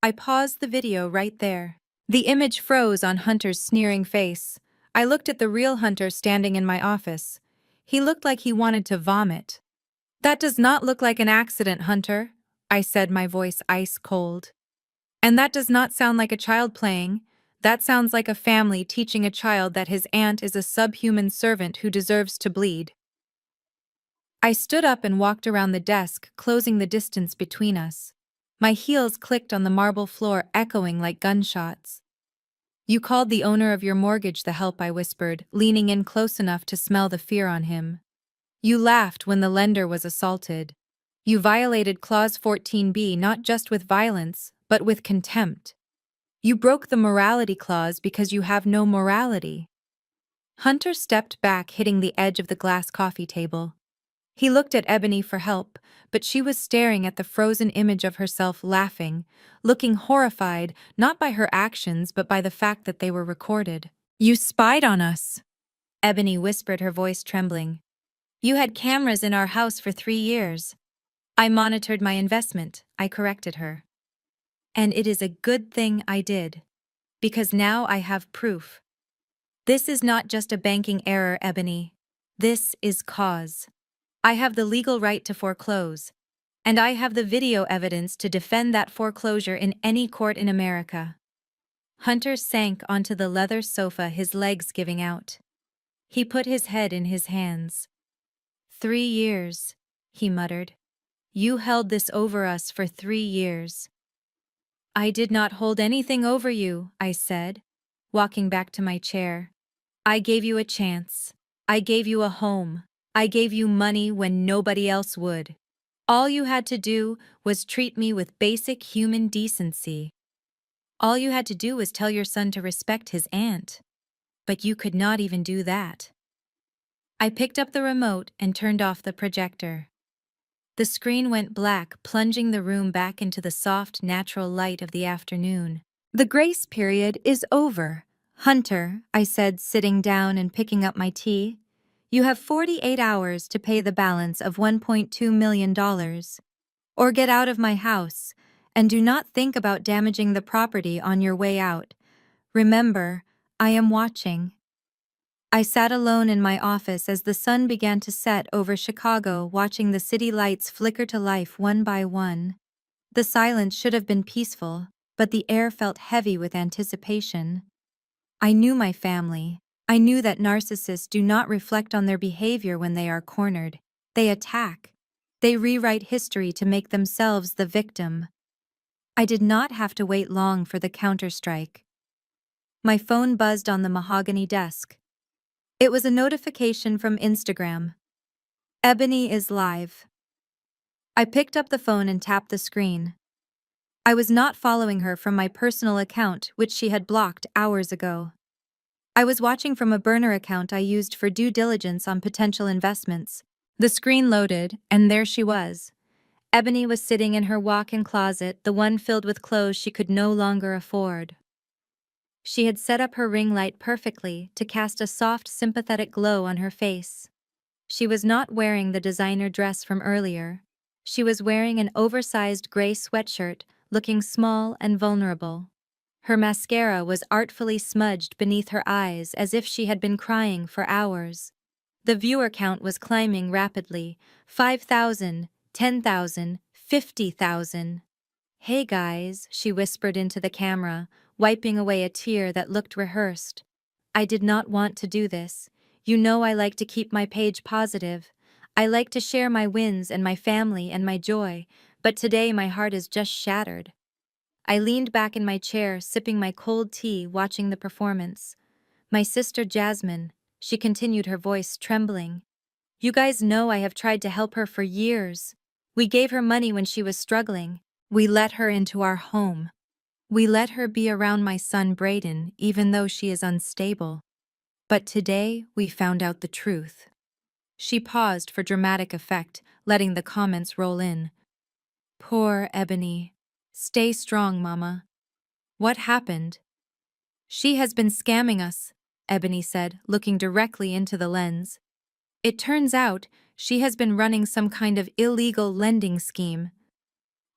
I paused the video right there. The image froze on Hunter's sneering face. I looked at the real Hunter standing in my office. He looked like he wanted to vomit. That does not look like an accident, Hunter, I said, my voice ice cold. And that does not sound like a child playing. That sounds like a family teaching a child that his aunt is a subhuman servant who deserves to bleed. I stood up and walked around the desk, closing the distance between us. My heels clicked on the marble floor, echoing like gunshots. You called the owner of your mortgage the help, I whispered, leaning in close enough to smell the fear on him. You laughed when the lender was assaulted. You violated Clause 14b not just with violence, but with contempt. You broke the morality clause because you have no morality. Hunter stepped back, hitting the edge of the glass coffee table. He looked at Ebony for help, but she was staring at the frozen image of herself, laughing, looking horrified, not by her actions but by the fact that they were recorded. You spied on us, Ebony whispered, her voice trembling. You had cameras in our house for 3 years. I monitored my investment, I corrected her. And it is a good thing I did. Because now I have proof. This is not just a banking error, Ebony. This is cause. I have the legal right to foreclose. And I have the video evidence to defend that foreclosure in any court in America. Hunter sank onto the leather sofa, his legs giving out. He put his head in his hands. 3 years, he muttered. You held this over us for 3 years. I did not hold anything over you, I said, walking back to my chair. I gave you a chance. I gave you a home. I gave you money when nobody else would. All you had to do was treat me with basic human decency. All you had to do was tell your son to respect his aunt. But you could not even do that. I picked up the remote and turned off the projector. The screen went black, plunging the room back into the soft, natural light of the afternoon. The grace period is over. Hunter, I said, sitting down and picking up my tea. You have 48 hours to pay the balance of $1.2 million. Or get out of my house, and do not think about damaging the property on your way out. Remember, I am watching. I sat alone in my office as the sun began to set over Chicago, watching the city lights flicker to life one by one. The silence should have been peaceful, but the air felt heavy with anticipation. I knew my family. I knew that narcissists do not reflect on their behavior when they are cornered. They attack. They rewrite history to make themselves the victim. I did not have to wait long for the counterstrike. My phone buzzed on the mahogany desk. It was a notification from Instagram. Ebony is live. I picked up the phone and tapped the screen. I was not following her from my personal account, which she had blocked hours ago. I was watching from a burner account I used for due diligence on potential investments. The screen loaded, and there she was. Ebony was sitting in her walk-in closet, the one filled with clothes she could no longer afford. She had set up her ring light perfectly to cast a soft, sympathetic glow on her face. She was not wearing the designer dress from earlier. She was wearing an oversized gray sweatshirt, looking small and vulnerable. Her mascara was artfully smudged beneath her eyes as if she had been crying for hours. The viewer count was climbing rapidly. 5,000, 10,000, 50,000. "Hey guys," she whispered into the camera, wiping away a tear that looked rehearsed. "I did not want to do this. You know I like to keep my page positive. I like to share my wins and my family and my joy, but today my heart is just shattered." I leaned back in my chair, sipping my cold tea, watching the performance. "My sister Jasmine," she continued, her voice trembling. "You guys know I have tried to help her for years. We gave her money when she was struggling. We let her into our home. We let her be around my son Brayden, even though she is unstable. But today, we found out the truth." She paused for dramatic effect, letting the comments roll in. "Poor Ebony. Stay strong, Mama. What happened?" "She has been scamming us," Ebony said, looking directly into the lens. "It turns out, she has been running some kind of illegal lending scheme.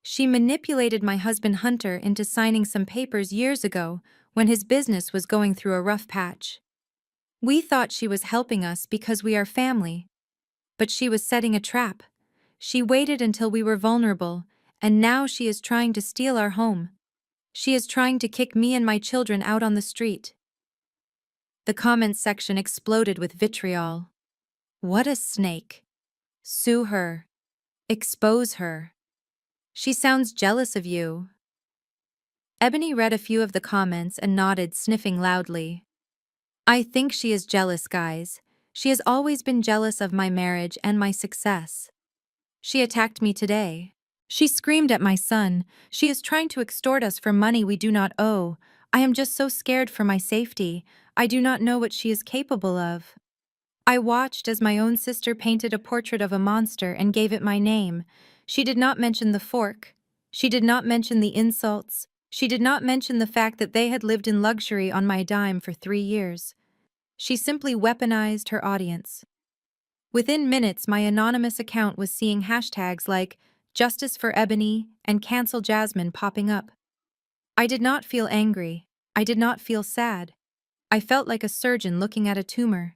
She manipulated my husband Hunter into signing some papers years ago when his business was going through a rough patch. We thought she was helping us because we are family. But she was setting a trap. She waited until we were vulnerable, and now she is trying to steal our home. She is trying to kick me and my children out on the street." The comments section exploded with vitriol. "What a snake. Sue her. Expose her. She sounds jealous of you." Ebony read a few of the comments and nodded, sniffing loudly. "I think she is jealous, guys. She has always been jealous of my marriage and my success. She attacked me today. She screamed at my son. She is trying to extort us for money we do not owe. I am just so scared for my safety. I do not know what she is capable of." I watched as my own sister painted a portrait of a monster and gave it my name. She did not mention the fork. She did not mention the insults. She did not mention the fact that they had lived in luxury on my dime for 3 years. She simply weaponized her audience. Within minutes, my anonymous account was seeing hashtags like "Justice for Ebony" and "Cancel Jasmine" popping up. I did not feel angry. I did not feel sad. I felt like a surgeon looking at a tumor.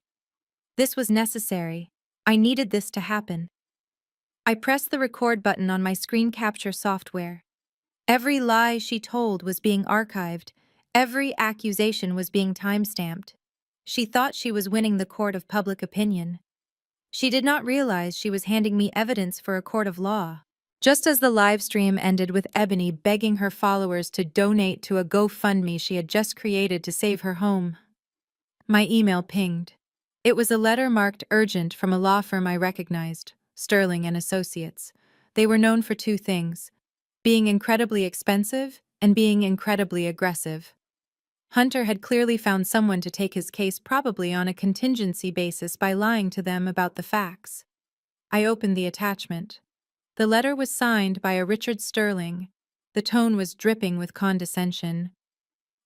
This was necessary. I needed this to happen. I pressed the record button on my screen capture software. Every lie she told was being archived. Every accusation was being timestamped. She thought she was winning the court of public opinion. She did not realize she was handing me evidence for a court of law. Just as the live stream ended with Ebony begging her followers to donate to a GoFundMe she had just created to save her home, my email pinged. It was a letter marked urgent from a law firm I recognized, Sterling and Associates. They were known for two things: being incredibly expensive and being incredibly aggressive. Hunter had clearly found someone to take his case, probably on a contingency basis, by lying to them about the facts. I opened the attachment. The letter was signed by a Richard Sterling. The tone was dripping with condescension.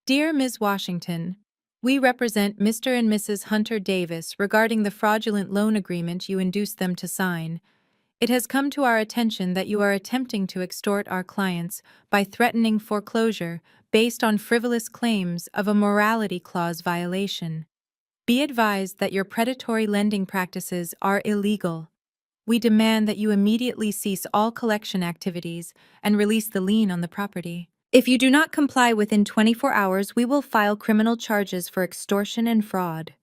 "Dear Ms. Washington, we represent Mr. and Mrs. Hunter Davis regarding the fraudulent loan agreement you induced them to sign. It has come to our attention that you are attempting to extort our clients by threatening foreclosure based on frivolous claims of a morality clause violation. Be advised that your predatory lending practices are illegal. We demand that you immediately cease all collection activities and release the lien on the property. If you do not comply within 24 hours, we will file criminal charges for extortion and fraud.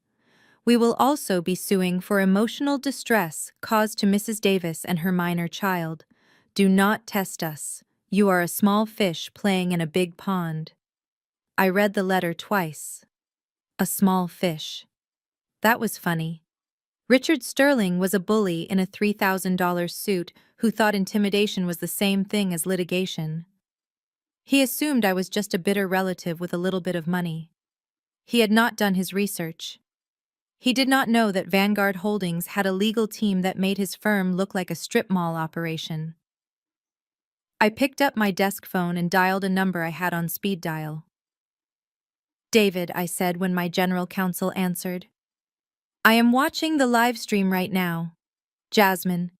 We will also be suing for emotional distress caused to Mrs. Davis and her minor child. Do not test us. You are a small fish playing in a big pond. I read the letter twice. A small fish. That was funny. Richard Sterling was a bully in a $3,000 suit who thought intimidation was the same thing as litigation. He assumed I was just a bitter relative with a little bit of money. He had not done his research. He did not know that Vanguard Holdings had a legal team that made his firm look like a strip mall operation. I picked up my desk phone and dialed a number I had on speed dial. "David," I said when my general counsel answered. "I am watching the live stream right now." "Jasmine,"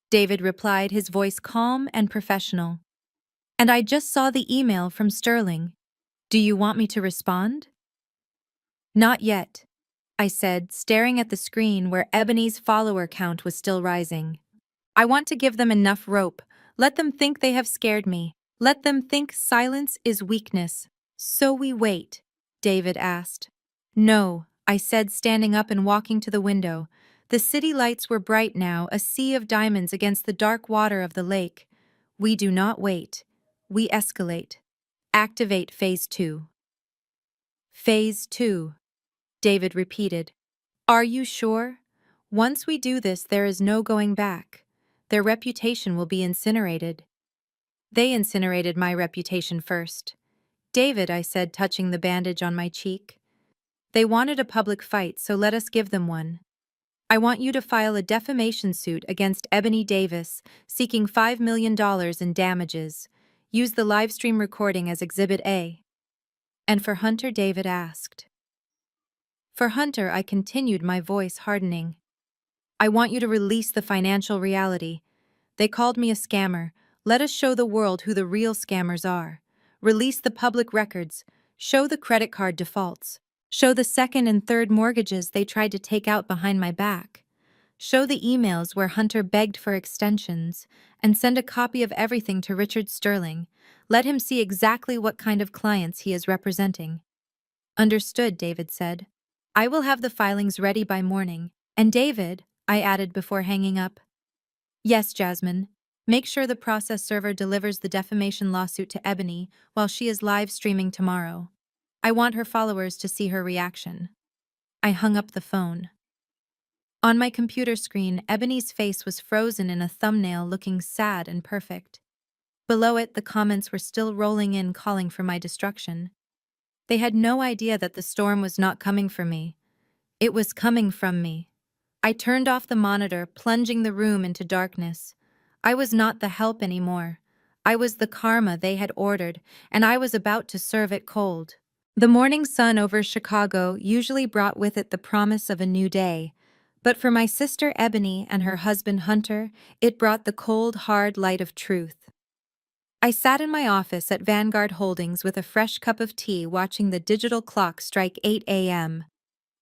David replied, his voice calm and professional. "And I just saw the email from Sterling. Do you want me to respond?" "Not yet," I said, staring at the screen where Ebony's follower count was still rising. "I want to give them enough rope. Let them think they have scared me. Let them think silence is weakness." "So we wait?" David asked. "No," I said, standing up and walking to the window. The city lights were bright now, a sea of diamonds against the dark water of the lake. "We do not wait. We escalate. Activate Phase 2. "Phase 2, David repeated. "Are you sure? Once we do this, there is no going back. Their reputation will be incinerated." "They incinerated my reputation first." "David," I said, touching the bandage on my cheek. "They wanted a public fight, so let us give them one. I want you to file a defamation suit against Ebony Davis, seeking $5 million in damages. Use the livestream recording as Exhibit A." "And for Hunter?" David asked. "For Hunter," I continued, my voice hardening. "I want you to release the financial reality. They called me a scammer. Let us show the world who the real scammers are. Release the public records. Show the credit card defaults. Show the second and third mortgages they tried to take out behind my back. Show the emails where Hunter begged for extensions, and send a copy of everything to Richard Sterling. Let him see exactly what kind of clients he is representing." "Understood," David said. "I will have the filings ready by morning. And David," I added before hanging up. "Yes, Jasmine. Make sure the process server delivers the defamation lawsuit to Ebony while she is live streaming tomorrow. I want her followers to see her reaction." I hung up the phone. On my computer screen, Ebony's face was frozen in a thumbnail, looking sad and perfect. Below it, the comments were still rolling in, calling for my destruction. They had no idea that the storm was not coming for me. It was coming from me. I turned off the monitor, plunging the room into darkness. I was not the help anymore. I was the karma they had ordered, and I was about to serve it cold. The morning sun over Chicago usually brought with it the promise of a new day, but for my sister Ebony and her husband Hunter, it brought the cold, hard light of truth. I sat in my office at Vanguard Holdings with a fresh cup of tea, watching the digital clock strike 8 a.m.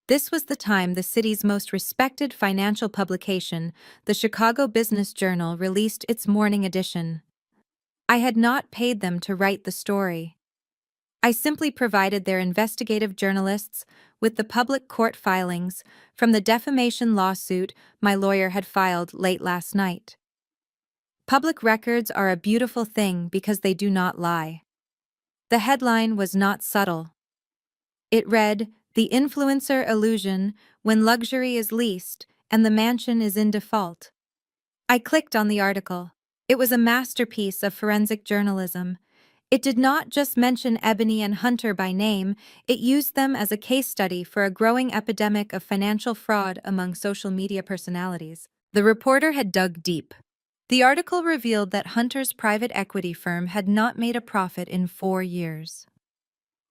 This was the time the city's most respected financial publication, the Chicago Business Journal, released its morning edition. I had not paid them to write the story. I simply provided their investigative journalists with the public court filings from the defamation lawsuit my lawyer had filed late last night. Public records are a beautiful thing because they do not lie. The headline was not subtle. It read, "The influencer illusion when luxury is leased and the mansion is in default." I clicked on the article. It was a masterpiece of forensic journalism. It did not just mention Ebony and Hunter by name, it used them as a case study for a growing epidemic of financial fraud among social media personalities. The reporter had dug deep. The article revealed that Hunter's private equity firm had not made a profit in 4 years.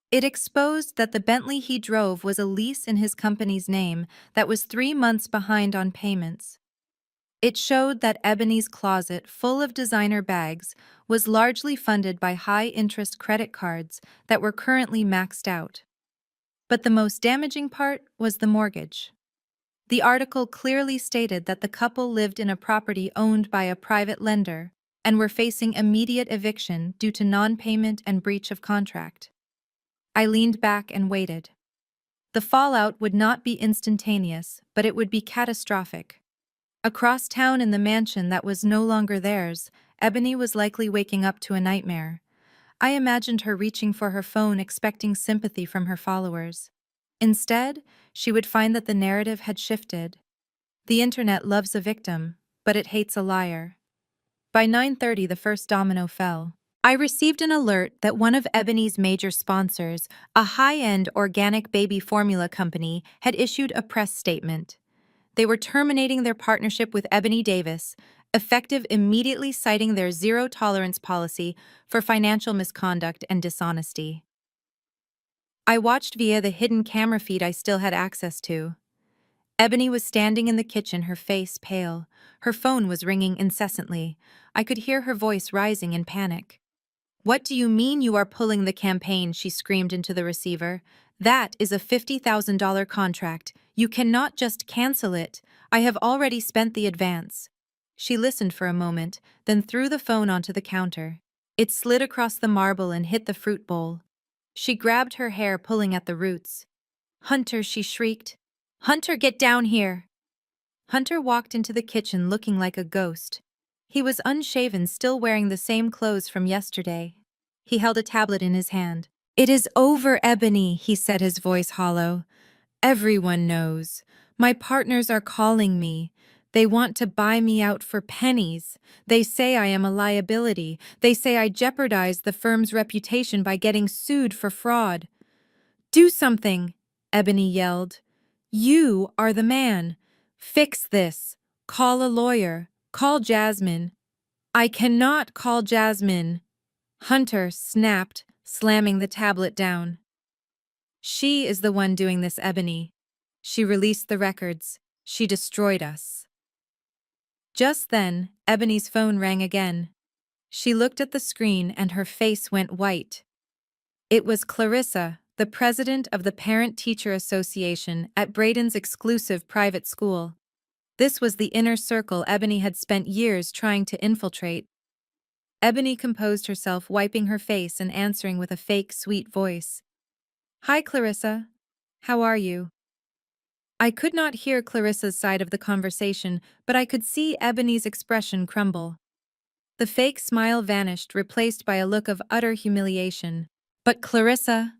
It exposed that the Bentley he drove was a lease in his company's name that was 3 months behind on payments. It showed that Ebony's closet, full of designer bags, was largely funded by high-interest credit cards that were currently maxed out. But the most damaging part was the mortgage. The article clearly stated that the couple lived in a property owned by a private lender and were facing immediate eviction due to non-payment and breach of contract. I leaned back and waited. The fallout would not be instantaneous, but it would be catastrophic. Across town in the mansion that was no longer theirs, Ebony was likely waking up to a nightmare. I imagined her reaching for her phone expecting sympathy from her followers. Instead, she would find that the narrative had shifted. The internet loves a victim, but it hates a liar. By 9:30, the first domino fell. I received an alert that one of Ebony's major sponsors, a high-end organic baby formula company, had issued a press statement. They were terminating their partnership with Ebony Davis, effective immediately, citing their zero-tolerance policy for financial misconduct and dishonesty. I watched via the hidden camera feed I still had access to. Ebony was standing in the kitchen, her face pale. Her phone was ringing incessantly. I could hear her voice rising in panic. "What do you mean you are pulling the campaign?" she screamed into the receiver. "That is a $50,000 contract. You cannot just cancel it. I have already spent the advance." She listened for a moment, then threw the phone onto the counter. It slid across the marble and hit the fruit bowl. She grabbed her hair, pulling at the roots. "Hunter," she shrieked. "Hunter, get down here!" Hunter walked into the kitchen looking like a ghost. He was unshaven, still wearing the same clothes from yesterday. He held a tablet in his hand. "It is over, Ebony," he said, his voice hollow. "Everyone knows. My partners are calling me. They want to buy me out for pennies. They say I am a liability. They say I jeopardize the firm's reputation by getting sued for fraud." "Do something," Ebony yelled. "You are the man. Fix this. Call a lawyer. Call Jasmine." "I cannot call Jasmine," Hunter snapped, slamming the tablet down. "She is the one doing this, Ebony. She released the records. She destroyed us." Just then, Ebony's phone rang again. She looked at the screen and her face went white. It was Clarissa, the president of the Parent-Teacher Association at Braden's exclusive private school. This was the inner circle Ebony had spent years trying to infiltrate. Ebony composed herself, wiping her face and answering with a fake, sweet voice. "Hi, Clarissa. How are you?" I could not hear Clarissa's side of the conversation, but I could see Ebony's expression crumble. The fake smile vanished, replaced by a look of utter humiliation. "But Clarissa,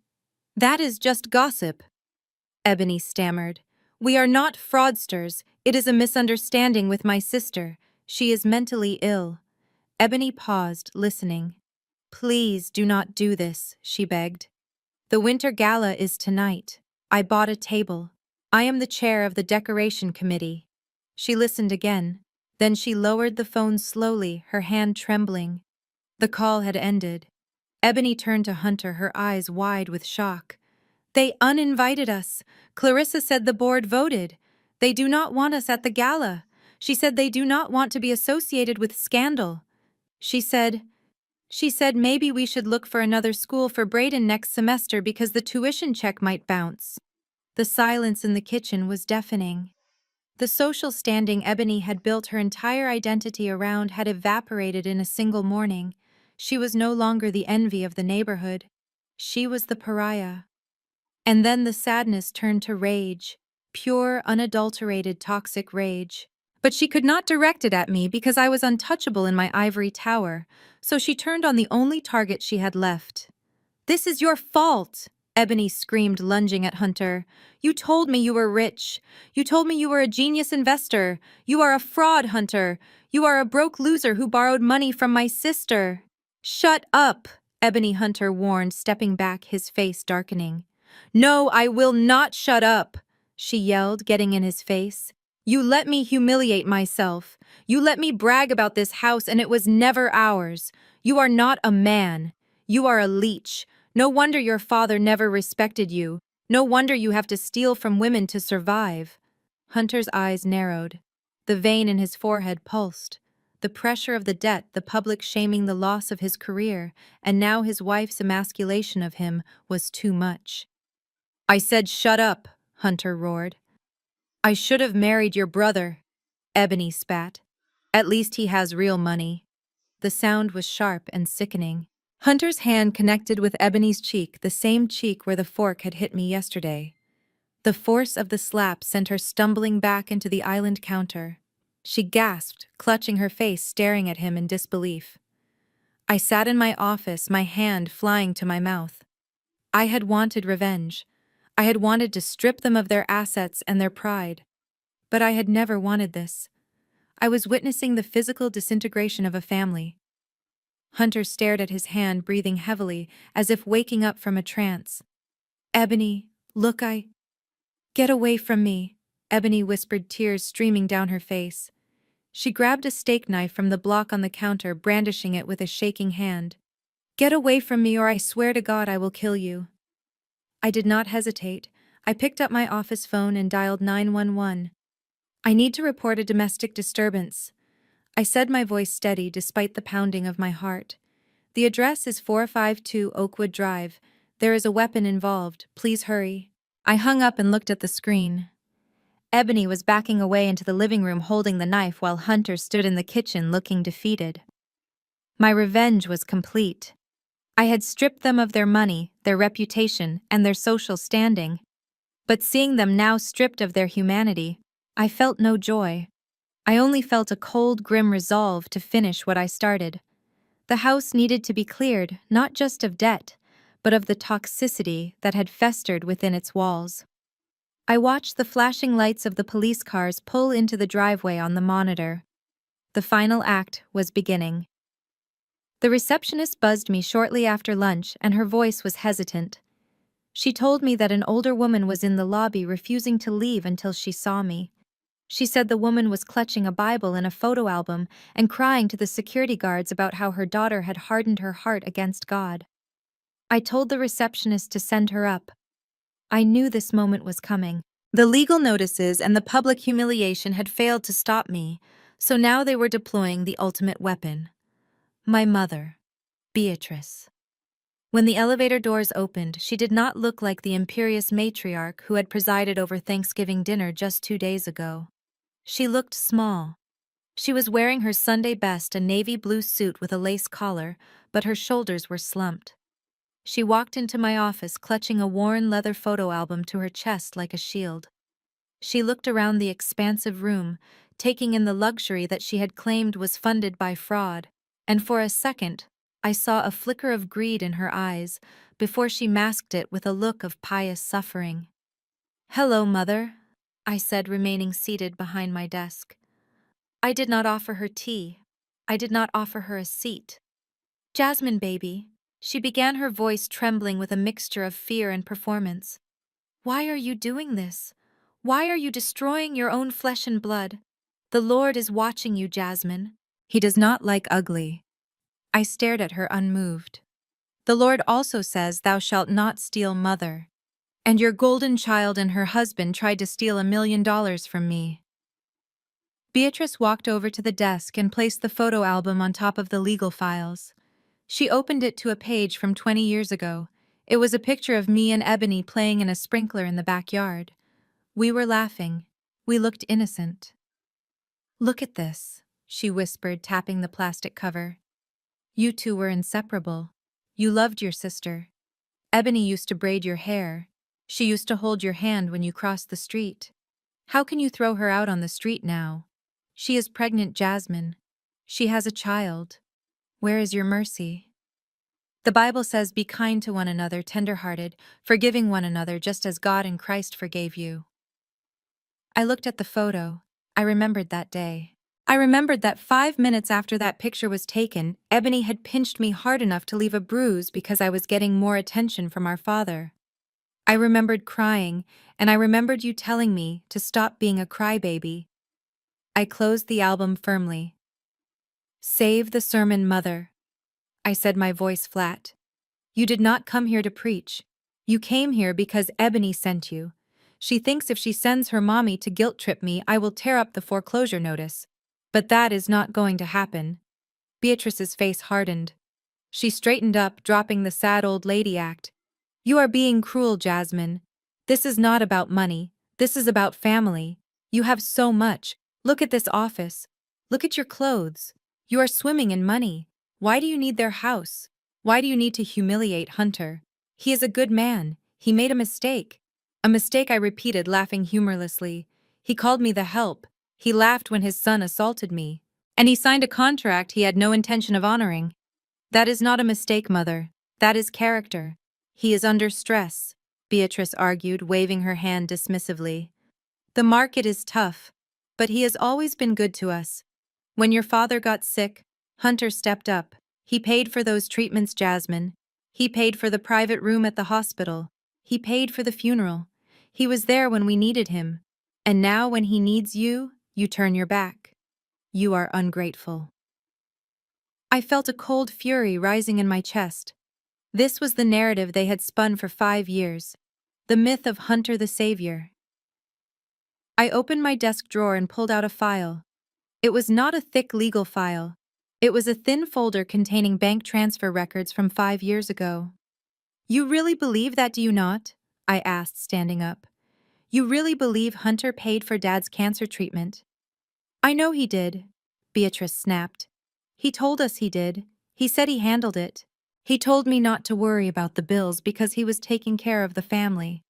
that is just gossip," Ebony stammered. "We are not fraudsters. It is a misunderstanding with my sister. She is mentally ill." Ebony paused, listening. "Please do not do this," she begged. "The winter gala is tonight. I bought a table. I am the chair of the decoration committee." She listened again. Then she lowered the phone slowly, her hand trembling. The call had ended. Ebony turned to Hunter, her eyes wide with shock. "They uninvited us. Clarissa said the board voted. They do not want us at the gala. She said they do not want to be associated with scandal. She said maybe we should look for another school for Braden next semester because the tuition check might bounce." The silence in the kitchen was deafening. The social standing Ebony had built her entire identity around had evaporated in a single morning. She was no longer the envy of the neighborhood. She was the pariah. And then the sadness turned to rage, pure, unadulterated, toxic rage. But she could not direct it at me because I was untouchable in my ivory tower, so she turned on the only target she had left. "This is your fault," Ebony screamed, lunging at Hunter. "You told me you were rich. You told me you were a genius investor. You are a fraud, Hunter. You are a broke loser who borrowed money from my sister." "Shut up," Ebony Hunter warned, stepping back, his face darkening. "No, I will not shut up," she yelled, getting in his face. "You let me humiliate myself. You let me brag about this house and it was never ours. You are not a man. You are a leech. No wonder your father never respected you. No wonder you have to steal from women to survive." Hunter's eyes narrowed. The vein in his forehead pulsed. The pressure of the debt, the public shaming, the loss of his career, and now his wife's emasculation of him was too much. "I said shut up," Hunter roared. "I should have married your brother," Ebony spat. "At least he has real money." The sound was sharp and sickening. Hunter's hand connected with Ebony's cheek, the same cheek where the fork had hit me yesterday. The force of the slap sent her stumbling back into the island counter. She gasped, clutching her face, staring at him in disbelief. I sat in my office, my hand flying to my mouth. I had wanted revenge. I had wanted to strip them of their assets and their pride. But I had never wanted this. I was witnessing the physical disintegration of a family. Hunter stared at his hand, breathing heavily, as if waking up from a trance. "Ebony, look, Get away from me," Ebony whispered, tears streaming down her face. She grabbed a steak knife from the block on the counter, brandishing it with a shaking hand. "Get away from me, or I swear to God I will kill you." I did not hesitate. I picked up my office phone and dialed 911. "I need to report a domestic disturbance," I said, my voice steady despite the pounding of my heart. "The address is 452 Oakwood Drive. There is a weapon involved. Please hurry." I hung up and looked at the screen. Ebony was backing away into the living room holding the knife while Hunter stood in the kitchen looking defeated. My revenge was complete. I had stripped them of their money, their reputation, and their social standing. But seeing them now stripped of their humanity, I felt no joy. I only felt a cold, grim resolve to finish what I started. The house needed to be cleared, not just of debt, but of the toxicity that had festered within its walls. I watched the flashing lights of the police cars pull into the driveway on the monitor. The final act was beginning. The receptionist buzzed me shortly after lunch, and her voice was hesitant. She told me that an older woman was in the lobby refusing to leave until she saw me. She said the woman was clutching a Bible and a photo album and crying to the security guards about how her daughter had hardened her heart against God. I told the receptionist to send her up. I knew this moment was coming. The legal notices and the public humiliation had failed to stop me, so now they were deploying the ultimate weapon. My mother, Beatrice. When the elevator doors opened, she did not look like the imperious matriarch who had presided over Thanksgiving dinner just 2 days ago. She looked small. She was wearing her Sunday best, a navy blue suit with a lace collar, but her shoulders were slumped. She walked into my office clutching a worn leather photo album to her chest like a shield. She looked around the expansive room, taking in the luxury that she had claimed was funded by fraud, and for a second, I saw a flicker of greed in her eyes before she masked it with a look of pious suffering. "Hello, Mother," I said, remaining seated behind my desk. I did not offer her tea. I did not offer her a seat. "Jasmine, baby," she began, her voice trembling with a mixture of fear and performance. "Why are you doing this? Why are you destroying your own flesh and blood? The Lord is watching you, Jasmine. He does not like ugly." I stared at her unmoved. "The Lord also says, 'Thou shalt not steal,' Mother. And your golden child and her husband tried to steal $1 million from me." Beatrice walked over to the desk and placed the photo album on top of the legal files. She opened it to a page from 20 years ago. It was a picture of me and Ebony playing in a sprinkler in the backyard. We were laughing. We looked innocent. "Look at this," she whispered, tapping the plastic cover. "You two were inseparable. You loved your sister. Ebony used to braid your hair. She used to hold your hand when you crossed the street. How can you throw her out on the street now? She is pregnant, Jasmine. She has a child. Where is your mercy? The Bible says, 'Be kind to one another, tender-hearted, forgiving one another just as God in Christ forgave you.'" I looked at the photo. I remembered that day. I remembered that 5 minutes after that picture was taken, Ebony had pinched me hard enough to leave a bruise because I was getting more attention from our father. I remembered crying, and I remembered you telling me to stop being a crybaby. I closed the album firmly. "Save the sermon, Mother," I said, my voice flat. "You did not come here to preach. You came here because Ebony sent you. She thinks if she sends her mommy to guilt trip me, I will tear up the foreclosure notice. But that is not going to happen. Beatrice's face hardened. She straightened up, dropping the sad old lady act. You are being cruel, Jasmine. This is not about money. This is about family. You have so much. Look at this office. Look at your clothes. You are swimming in money. Why do you need their house? Why do you need to humiliate Hunter? He is a good man. He made a mistake. A mistake, I repeated, laughing humorlessly. He called me the help. He laughed when his son assaulted me. And he signed a contract he had no intention of honoring. That is not a mistake, Mother. That is character. He is under stress, Beatrice argued, waving her hand dismissively. The market is tough, but he has always been good to us. When your father got sick, Hunter stepped up. He paid for those treatments, Jasmine. He paid for the private room at the hospital. He paid for the funeral. He was there when we needed him. And now when he needs you, you turn your back. You are ungrateful. I felt a cold fury rising in my chest. This was the narrative they had spun for 5 years. The myth of Hunter the Savior. I opened my desk drawer and pulled out a file. It was not a thick legal file. It was a thin folder containing bank transfer records from 5 years ago. You really believe that, do you not? I asked, standing up. You really believe Hunter paid for Dad's cancer treatment? I know he did, Beatrice snapped. He told us he did. He said he handled it. He told me not to worry about the bills because he was taking care of the family.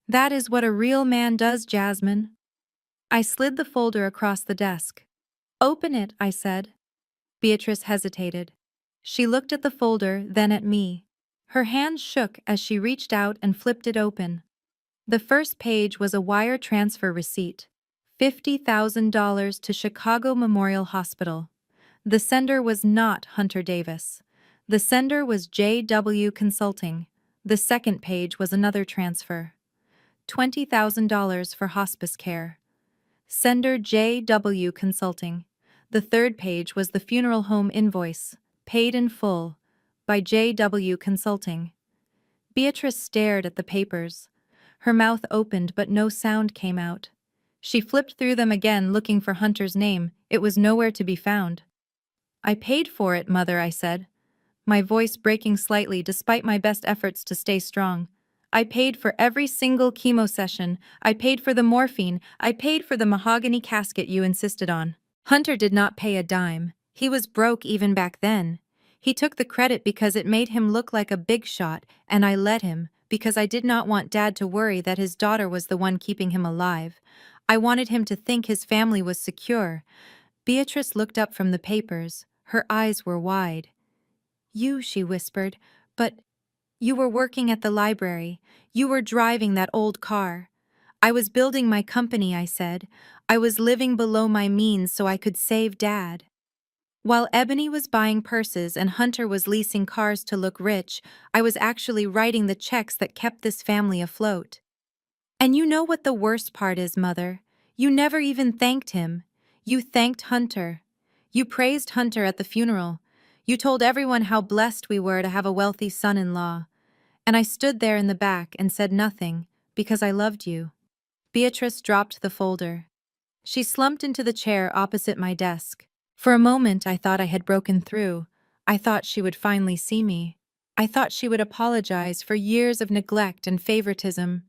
That is what a real man does, Jasmine. I slid the folder across the desk. Open it, I said. Beatrice hesitated. She looked at the folder, then at me. Her hands shook as she reached out and flipped it open. The first page was a wire transfer receipt. $50,000 to Chicago Memorial Hospital. The sender was not Hunter Davis. The sender was J.W. Consulting. The second page was another transfer. $20,000 for hospice care. Sender J.W. Consulting. The third page was the funeral home invoice, paid in full, by J.W. Consulting. Beatrice stared at the papers. Her mouth opened but no sound came out. She flipped through them again, looking for Hunter's name. It was nowhere to be found. I paid for it, Mother, I said, my voice breaking slightly despite my best efforts to stay strong. I paid for every single chemo session. I paid for the morphine. I paid for the mahogany casket you insisted on. Hunter did not pay a dime. He was broke even back then. He took the credit because it made him look like a big shot, and I let him, because I did not want Dad to worry that his daughter was the one keeping him alive. I wanted him to think his family was secure. Beatrice looked up from the papers. Her eyes were wide. You, she whispered, but you were working at the library. You were driving that old car. I was building my company, I said. I was living below my means so I could save Dad. While Ebony was buying purses and Hunter was leasing cars to look rich, I was actually writing the checks that kept this family afloat. And you know what the worst part is, Mother? You never even thanked him. You thanked Hunter. You praised Hunter at the funeral. You told everyone how blessed we were to have a wealthy son-in-law. And I stood there in the back and said nothing, because I loved you. Beatrice dropped the folder. She slumped into the chair opposite my desk. For a moment I thought I had broken through. I thought she would finally see me. I thought she would apologize for years of neglect and favoritism.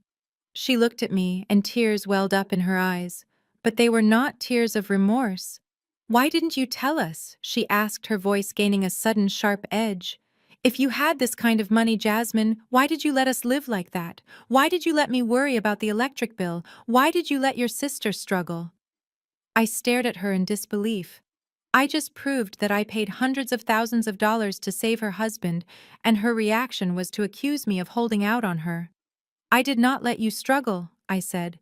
She looked at me, and tears welled up in her eyes. But they were not tears of remorse. Why didn't you tell us? She asked, her voice gaining a sudden sharp edge. If you had this kind of money, Jasmine, why did you let us live like that? Why did you let me worry about the electric bill? Why did you let your sister struggle? I stared at her in disbelief. I just proved that I paid hundreds of thousands of dollars to save her husband, and her reaction was to accuse me of holding out on her. I did not let you struggle, I said.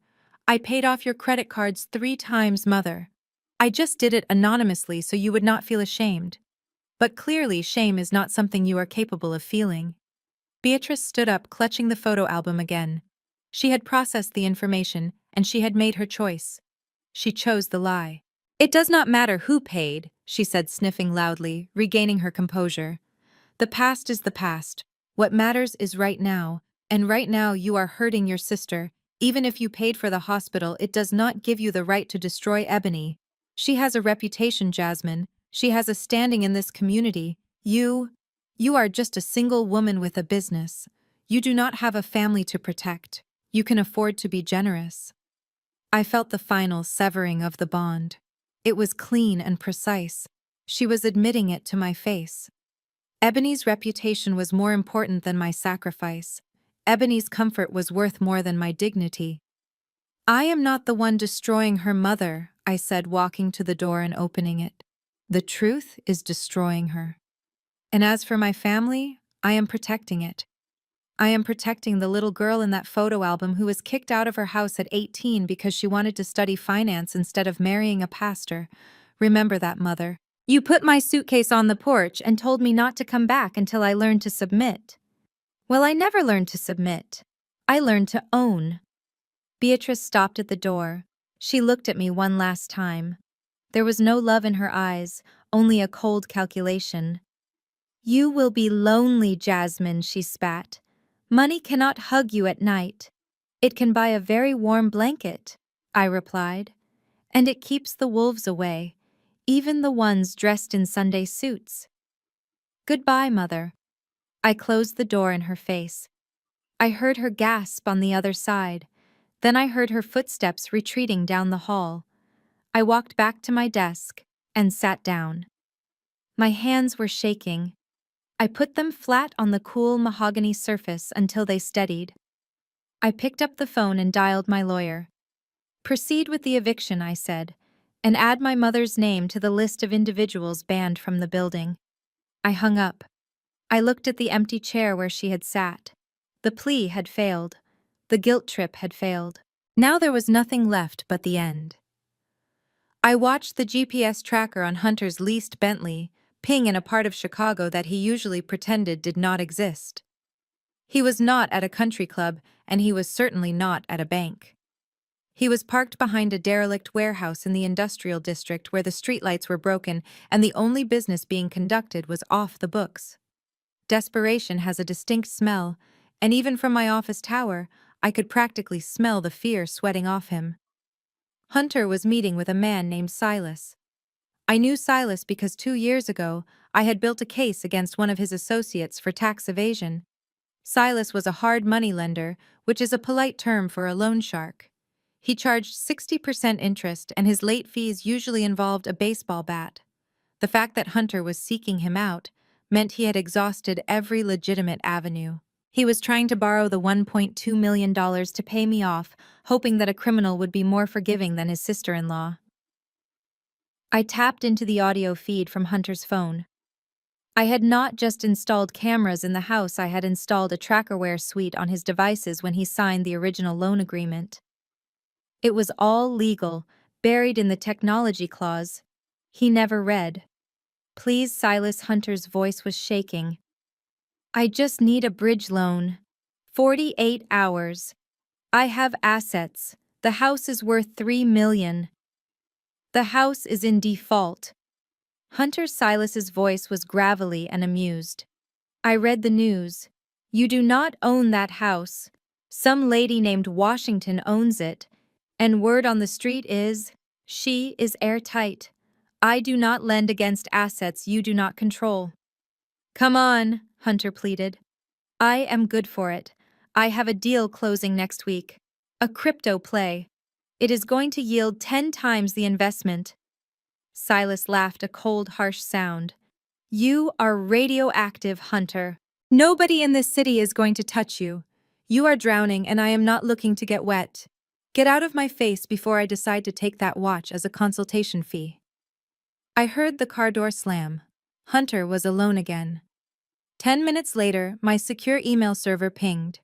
I paid off your credit cards 3 times, Mother. I just did it anonymously so you would not feel ashamed. But clearly shame is not something you are capable of feeling. Beatrice stood up, clutching the photo album again. She had processed the information, and she had made her choice. She chose the lie. It does not matter who paid, she said, sniffing loudly, regaining her composure. The past is the past. What matters is right now, and right now you are hurting your sister, Even if you paid for the hospital, it does not give you the right to destroy Ebony. She has a reputation, Jasmine. She has a standing in this community. You are just a single woman with a business. You do not have a family to protect. You can afford to be generous. I felt the final severing of the bond. It was clean and precise. She was admitting it to my face. Ebony's reputation was more important than my sacrifice. Ebony's comfort was worth more than my dignity. I am not the one destroying her mother, I said, walking to the door and opening it. The truth is destroying her. And as for my family, I am protecting it. I am protecting the little girl in that photo album who was kicked out of her house at 18 because she wanted to study finance instead of marrying a pastor. Remember that, mother. You put my suitcase on the porch and told me not to come back until I learned to submit. Well, I never learned to submit. I learned to own. Beatrice stopped at the door. She looked at me one last time. There was no love in her eyes, only a cold calculation. You will be lonely, Jasmine, she spat. Money cannot hug you at night. It can buy a very warm blanket, I replied. And it keeps the wolves away, even the ones dressed in Sunday suits. Goodbye, mother. I closed the door in her face. I heard her gasp on the other side. Then I heard her footsteps retreating down the hall. I walked back to my desk and sat down. My hands were shaking. I put them flat on the cool mahogany surface until they steadied. I picked up the phone and dialed my lawyer. Proceed with the eviction, I said, and add my mother's name to the list of individuals banned from the building. I hung up. I looked at the empty chair where she had sat. The plea had failed. The guilt trip had failed. Now there was nothing left but the end. I watched the GPS tracker on Hunter's leased Bentley ping in a part of Chicago that he usually pretended did not exist. He was not at a country club, and he was certainly not at a bank. He was parked behind a derelict warehouse in the industrial district where the streetlights were broken and the only business being conducted was off the books. Desperation has a distinct smell, and even from my office tower, I could practically smell the fear sweating off him. Hunter was meeting with a man named Silas. I knew Silas because 2 years ago, I had built a case against one of his associates for tax evasion. Silas was a hard money lender, which is a polite term for a loan shark. He charged 60% interest, and his late fees usually involved a baseball bat. The fact that Hunter was seeking him out meant he had exhausted every legitimate avenue. He was trying to borrow the $1.2 million to pay me off, hoping that a criminal would be more forgiving than his sister-in-law. I tapped into the audio feed from Hunter's phone. I had not just installed cameras in the house, I had installed a trackerware suite on his devices when he signed the original loan agreement. It was all legal, buried in the technology clause. He never read. Please, Silas. Hunter's voice was shaking. I just need a bridge loan. 48 hours. I have assets. The house is worth $3 million. The house is in default. Hunter Silas's voice was gravelly and amused. I read the news. You do not own that house. Some lady named Washington owns it, and word on the street is, she is airtight. I do not lend against assets you do not control. Come on, Hunter pleaded. I am good for it. I have a deal closing next week. A crypto play. It is going to yield 10 times the investment. Silas laughed, a cold, harsh sound. You are radioactive, Hunter. Nobody in this city is going to touch you. You are drowning, and I am not looking to get wet. Get out of my face before I decide to take that watch as a consultation fee. I heard the car door slam. Hunter was alone again. 10 minutes later, my secure email server pinged.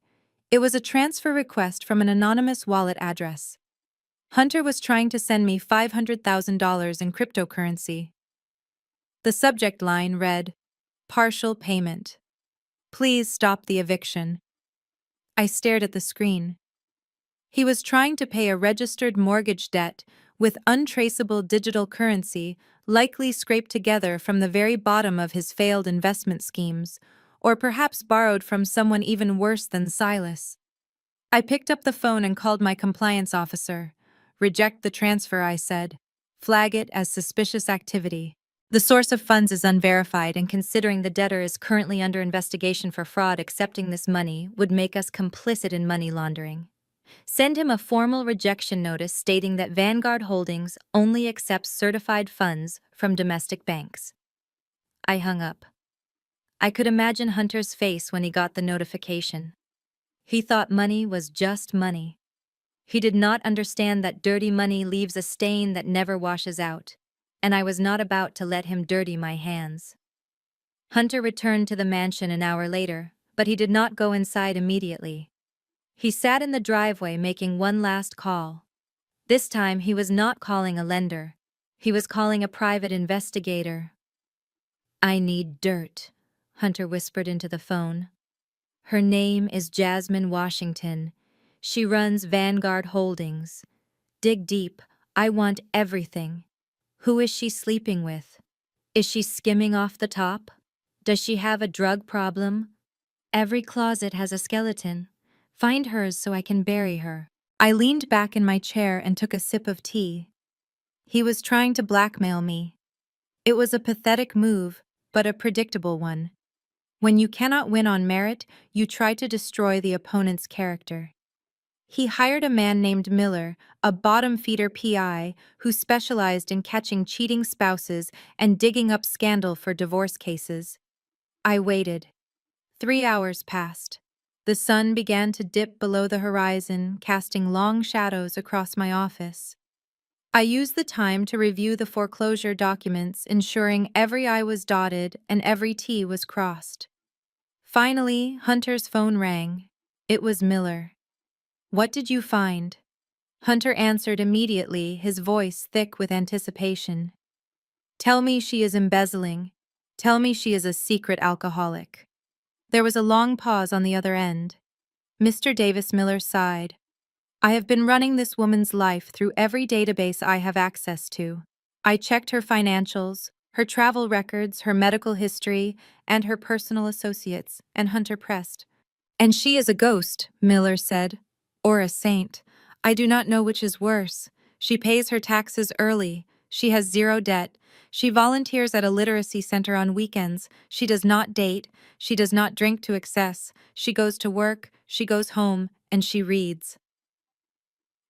It was a transfer request from an anonymous wallet address. Hunter was trying to send me $500,000 in cryptocurrency. The subject line read, "Partial payment. Please stop the eviction." I stared at the screen. He was trying to pay a registered mortgage debt with untraceable digital currency likely scraped together from the very bottom of his failed investment schemes, or perhaps borrowed from someone even worse than Silas. I picked up the phone and called my compliance officer. Reject the transfer, I said. Flag it as suspicious activity. The source of funds is unverified, and considering the debtor is currently under investigation for fraud, accepting this money would make us complicit in money laundering. Send him a formal rejection notice stating that Vanguard Holdings only accepts certified funds from domestic banks. I hung up. I could imagine Hunter's face when he got the notification. He thought money was just money. He did not understand that dirty money leaves a stain that never washes out, and I was not about to let him dirty my hands. Hunter returned to the mansion an hour later, but he did not go inside immediately. He sat in the driveway making one last call. This time he was not calling a lender. He was calling a private investigator. "I need dirt," Hunter whispered into the phone. "Her name is Jasmine Washington. She runs Vanguard Holdings. Dig deep. I want everything. Who is she sleeping with? Is she skimming off the top? Does she have a drug problem? Every closet has a skeleton. Find hers so I can bury her." I leaned back in my chair and took a sip of tea. He was trying to blackmail me. It was a pathetic move, but a predictable one. When you cannot win on merit, you try to destroy the opponent's character. He hired a man named Miller, a bottom-feeder PI who specialized in catching cheating spouses and digging up scandal for divorce cases. I waited. 3 hours passed. The sun began to dip below the horizon, casting long shadows across my office. I used the time to review the foreclosure documents, ensuring every I was dotted and every T was crossed. Finally, Hunter's phone rang. It was Miller. "What did you find?" Hunter answered immediately, his voice thick with anticipation. "Tell me she is embezzling. Tell me she is a secret alcoholic." There was a long pause on the other end. Mr. Davis Miller sighed. "I have been running this woman's life through every database I have access to. I checked her financials, her travel records, her medical history, and her personal associates," and Hunter pressed. "And she is a ghost," Miller said. "Or a saint. I do not know which is worse. She pays her taxes early. She has zero debt. She volunteers at a literacy center on weekends. She does not date. She does not drink to excess. She goes to work, she goes home, and she reads."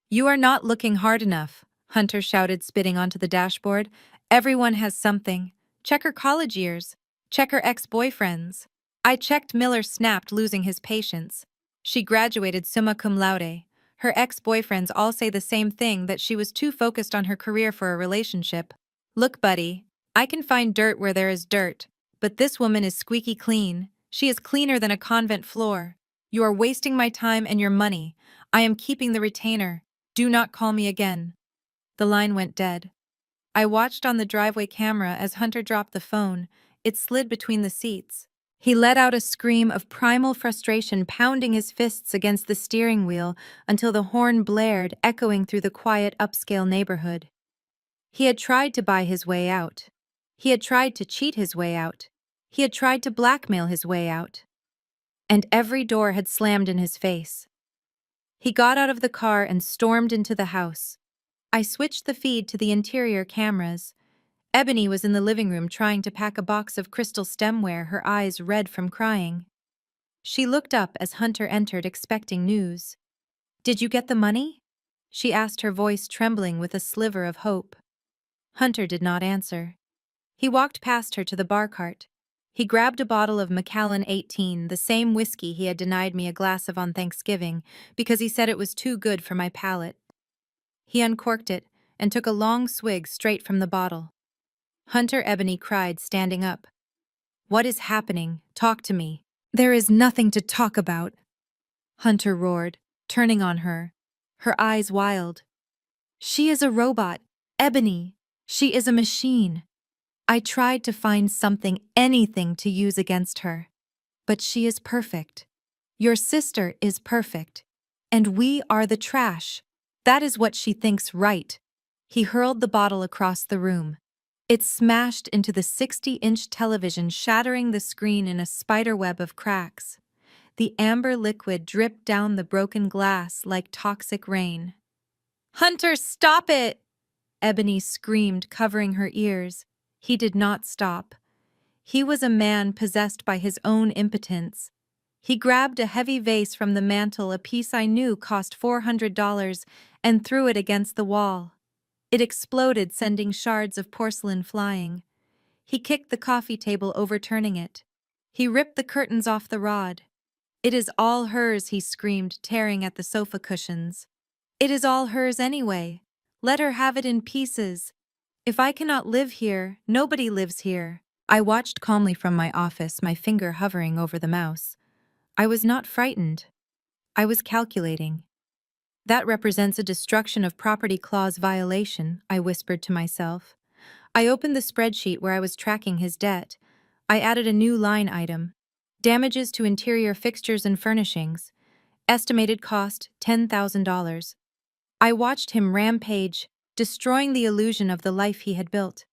"You are not looking hard enough," Hunter shouted, spitting onto the dashboard. "Everyone has something. Check her college years. Check her ex-boyfriends." I checked. Miller snapped, losing his patience. "She graduated summa cum laude. Her ex-boyfriends all say the same thing, that she was too focused on her career for a relationship. Look, buddy, I can find dirt where there is dirt, but this woman is squeaky clean. She is cleaner than a convent floor. You are wasting my time and your money. I am keeping the retainer. Do not call me again." The line went dead. I watched on the driveway camera as Hunter dropped the phone. It slid between the seats. He let out a scream of primal frustration, pounding his fists against the steering wheel until the horn blared, echoing through the quiet upscale neighborhood. He had tried to buy his way out. He had tried to cheat his way out. He had tried to blackmail his way out. And every door had slammed in his face. He got out of the car and stormed into the house. I switched the feed to the interior cameras. Ebony was in the living room trying to pack a box of crystal stemware, her eyes red from crying. She looked up as Hunter entered, expecting news. "Did you get the money?" she asked, her voice trembling with a sliver of hope. Hunter did not answer. He walked past her to the bar cart. He grabbed a bottle of Macallan 18, the same whiskey he had denied me a glass of on Thanksgiving, because he said it was too good for my palate. He uncorked it and took a long swig straight from the bottle. "Hunter," Ebony cried, standing up. "What is happening? Talk to me." "There is nothing to talk about," Hunter roared, turning on her, her eyes wild. "She is a robot, Ebony. She is a machine. I tried to find something, anything to use against her. But she is perfect. Your sister is perfect. And we are the trash. That is what she thinks, right?" He hurled the bottle across the room. It smashed into the 60-inch television, shattering the screen in a spiderweb of cracks. The amber liquid dripped down the broken glass like toxic rain. "Hunter, stop it!" Ebony screamed, covering her ears. He did not stop. He was a man possessed by his own impotence. He grabbed a heavy vase from the mantel, a piece I knew cost $400, and threw it against the wall. It exploded, sending shards of porcelain flying. He kicked the coffee table, overturning it. He ripped the curtains off the rod. "It is all hers," he screamed, tearing at the sofa cushions. "It is all hers anyway. Let her have it in pieces. If I cannot live here, nobody lives here." I watched calmly from my office, my finger hovering over the mouse. I was not frightened. I was calculating. "That represents a destruction of property clause violation," I whispered to myself. I opened the spreadsheet where I was tracking his debt. I added a new line item: damages to interior fixtures and furnishings. Estimated cost $10,000. I watched him rampage, destroying the illusion of the life he had built.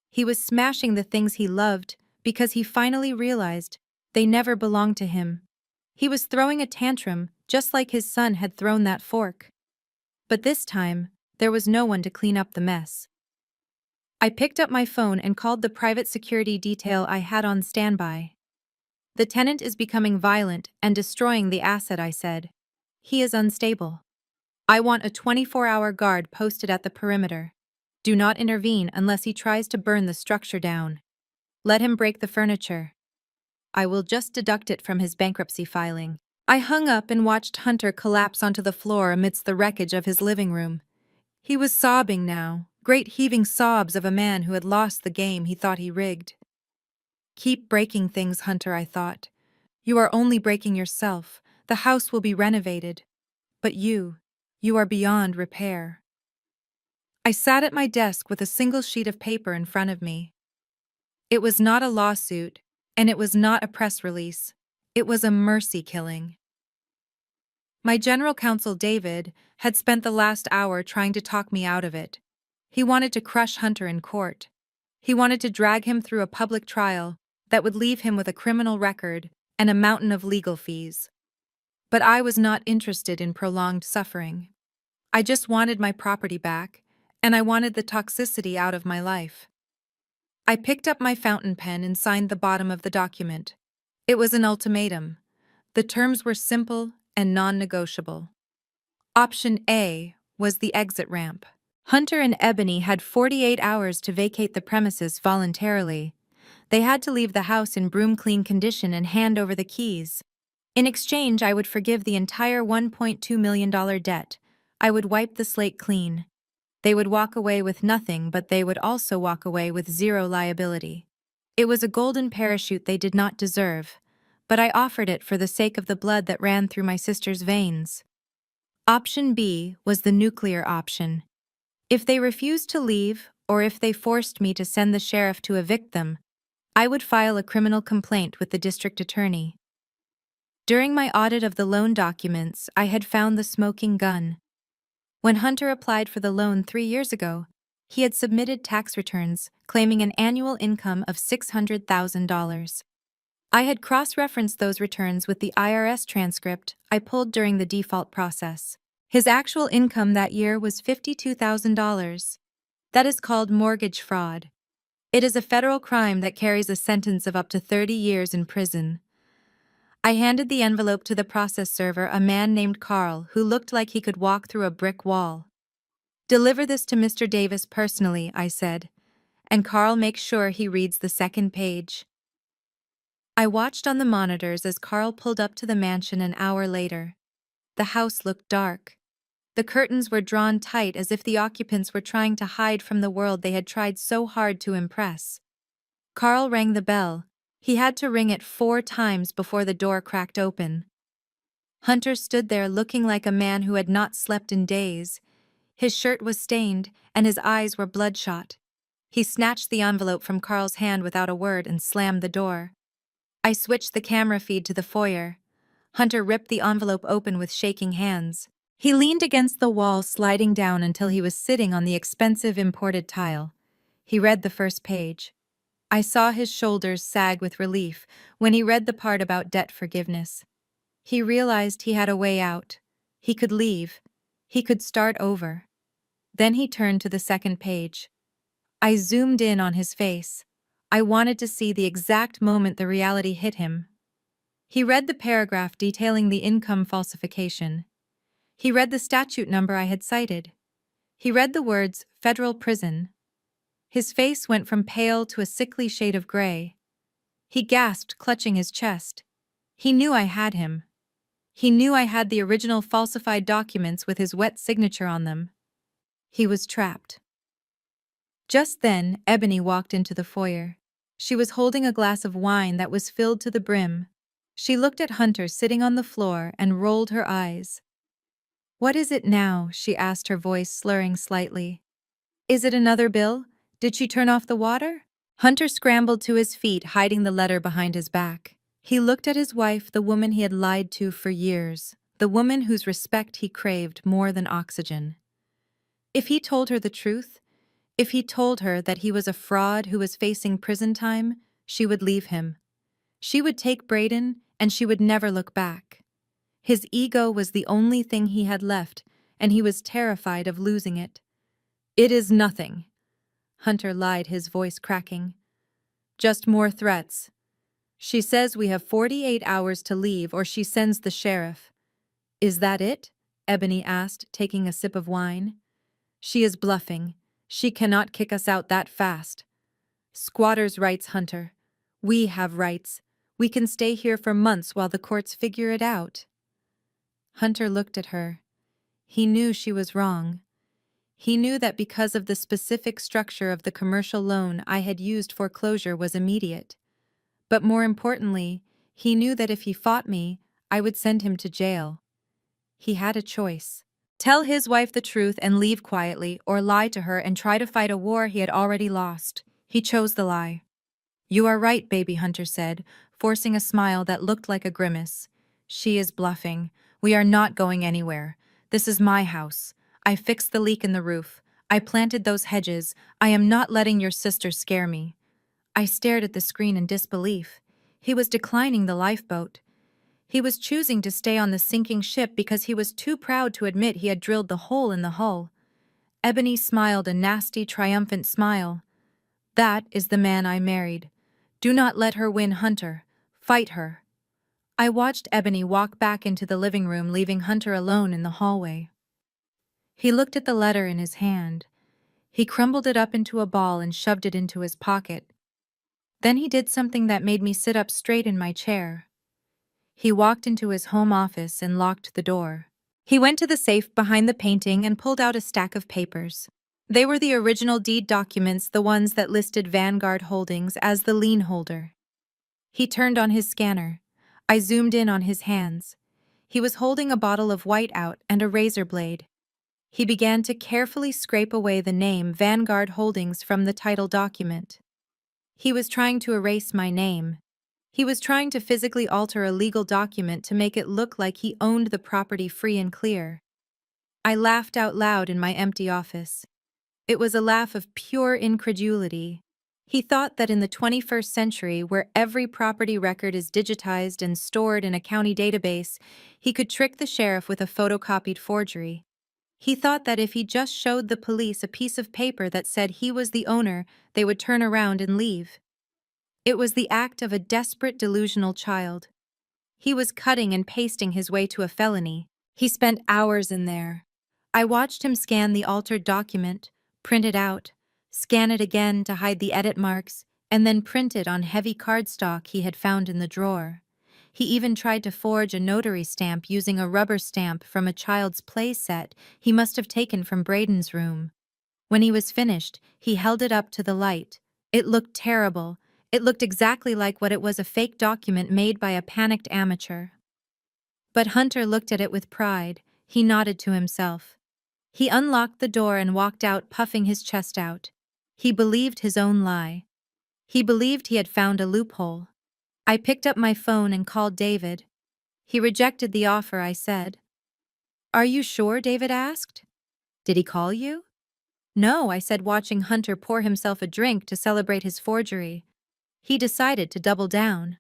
He was smashing the things he loved because he finally realized they never belonged to him. He was throwing a tantrum just like his son had thrown that fork. But this time, there was no one to clean up the mess. I picked up my phone and called the private security detail I had on standby. "The tenant is becoming violent and destroying the asset," I said. "He is unstable. I want a 24-hour guard posted at the perimeter. Do not intervene unless he tries to burn the structure down. Let him break the furniture. I will just deduct it from his bankruptcy filing." I hung up and watched Hunter collapse onto the floor amidst the wreckage of his living room. He was sobbing now, great heaving sobs of a man who had lost the game he thought he rigged. "Keep breaking things, Hunter," I thought. "You are only breaking yourself. The house will be renovated. But you are beyond repair." I sat at my desk with a single sheet of paper in front of me. It was not a lawsuit, and it was not a press release. It was a mercy killing. My general counsel, David, had spent the last hour trying to talk me out of it. He wanted to crush Hunter in court. He wanted to drag him through a public trial that would leave him with a criminal record and a mountain of legal fees. But I was not interested in prolonged suffering. I just wanted my property back, and I wanted the toxicity out of my life. I picked up my fountain pen and signed the bottom of the document. It was an ultimatum. The terms were simple and non-negotiable. Option A was the exit ramp. Hunter and Ebony had 48 hours to vacate the premises voluntarily. They had to leave the house in broom-clean condition and hand over the keys. In exchange, I would forgive the entire $1.2 million debt. I would wipe the slate clean. They would walk away with nothing, but they would also walk away with zero liability. It was a golden parachute they did not deserve, but I offered it for the sake of the blood that ran through my sister's veins. Option B was the nuclear option. If they refused to leave, or if they forced me to send the sheriff to evict them, I would file a criminal complaint with the district attorney. During my audit of the loan documents, I had found the smoking gun. When Hunter applied for the loan 3 years ago, he had submitted tax returns claiming an annual income of $600,000. I had cross-referenced those returns with the IRS transcript I pulled during the default process. His actual income that year was $52,000. That is called mortgage fraud. It is a federal crime that carries a sentence of up to 30 years in prison. I handed the envelope to the process server, a man named Carl, who looked like he could walk through a brick wall. "Deliver this to Mr. Davis personally," I said, "and Carl makes sure he reads the second page." I watched on the monitors as Carl pulled up to the mansion an hour later. The house looked dark. The curtains were drawn tight as if the occupants were trying to hide from the world they had tried so hard to impress. Carl rang the bell. He had to ring it 4 times before the door cracked open. Hunter stood there looking like a man who had not slept in days. His shirt was stained, and his eyes were bloodshot. He snatched the envelope from Carl's hand without a word and slammed the door. I switched the camera feed to the foyer. Hunter ripped the envelope open with shaking hands. He leaned against the wall, sliding down until he was sitting on the expensive imported tile. He read the first page. I saw his shoulders sag with relief when he read the part about debt forgiveness. He realized he had a way out. He could leave. He could start over. Then he turned to the second page. I zoomed in on his face. I wanted to see the exact moment the reality hit him. He read the paragraph detailing the income falsification. He read the statute number I had cited. He read the words, federal prison. His face went from pale to a sickly shade of gray. He gasped, clutching his chest. He knew I had him. He knew I had the original falsified documents with his wet signature on them. He was trapped. Just then, Ebony walked into the foyer. She was holding a glass of wine that was filled to the brim. She looked at Hunter sitting on the floor and rolled her eyes. "What is it now?" she asked, her voice slurring slightly. "Is it another bill? Did she turn off the water?" Hunter scrambled to his feet, hiding the letter behind his back. He looked at his wife, the woman he had lied to for years, the woman whose respect he craved more than oxygen. If he told her the truth, if he told her that he was a fraud who was facing prison time, she would leave him. She would take Braden, and she would never look back. His ego was the only thing he had left, and he was terrified of losing it. "It is nothing," Hunter lied, his voice cracking. "Just more threats. She says we have 48 hours to leave or she sends the sheriff." "Is that it?" Ebony asked, taking a sip of wine. "She is bluffing. She cannot kick us out that fast." "Squatters' rights, Hunter. We have rights. We can stay here for months while the courts figure it out." Hunter looked at her. He knew she was wrong. He knew that because of the specific structure of the commercial loan I had used, foreclosure was immediate. But more importantly, he knew that if he fought me, I would send him to jail. He had a choice. Tell his wife the truth and leave quietly, or lie to her and try to fight a war he had already lost. He chose the lie. "You are right, baby," Hunter said, forcing a smile that looked like a grimace. "She is bluffing. We are not going anywhere. This is my house. I fixed the leak in the roof. I planted those hedges. I am not letting your sister scare me." I stared at the screen in disbelief. He was declining the lifeboat. He was choosing to stay on the sinking ship because he was too proud to admit he had drilled the hole in the hull. Ebony smiled a nasty, triumphant smile. "That is the man I married. Do not let her win, Hunter. Fight her." I watched Ebony walk back into the living room, leaving Hunter alone in the hallway. He looked at the letter in his hand. He crumbled it up into a ball and shoved it into his pocket. Then he did something that made me sit up straight in my chair. He walked into his home office and locked the door. He went to the safe behind the painting and pulled out a stack of papers. They were the original deed documents, the ones that listed Vanguard Holdings as the lien holder. He turned on his scanner. I zoomed in on his hands. He was holding a bottle of whiteout and a razor blade. He began to carefully scrape away the name Vanguard Holdings from the title document. He was trying to erase my name. He was trying to physically alter a legal document to make it look like he owned the property free and clear. I laughed out loud in my empty office. It was a laugh of pure incredulity. He thought that in the 21st century, where every property record is digitized and stored in a county database, he could trick the sheriff with a photocopied forgery. He thought that if he just showed the police a piece of paper that said he was the owner, they would turn around and leave. It was the act of a desperate, delusional child. He was cutting and pasting his way to a felony. He spent hours in there. I watched him scan the altered document, print it out, scan it again to hide the edit marks, and then print it on heavy cardstock he had found in the drawer. He even tried to forge a notary stamp using a rubber stamp from a child's play set he must have taken from Braden's room. When he was finished, he held it up to the light. It looked terrible. It looked exactly like what it was, a fake document made by a panicked amateur. But Hunter looked at it with pride. He nodded to himself. He unlocked the door and walked out, puffing his chest out. He believed his own lie. He believed he had found a loophole. I picked up my phone and called David. He rejected the offer, I said. "Are you sure?" David asked. "Did he call you?" "No," I said, watching Hunter pour himself a drink to celebrate his forgery. He decided to double down.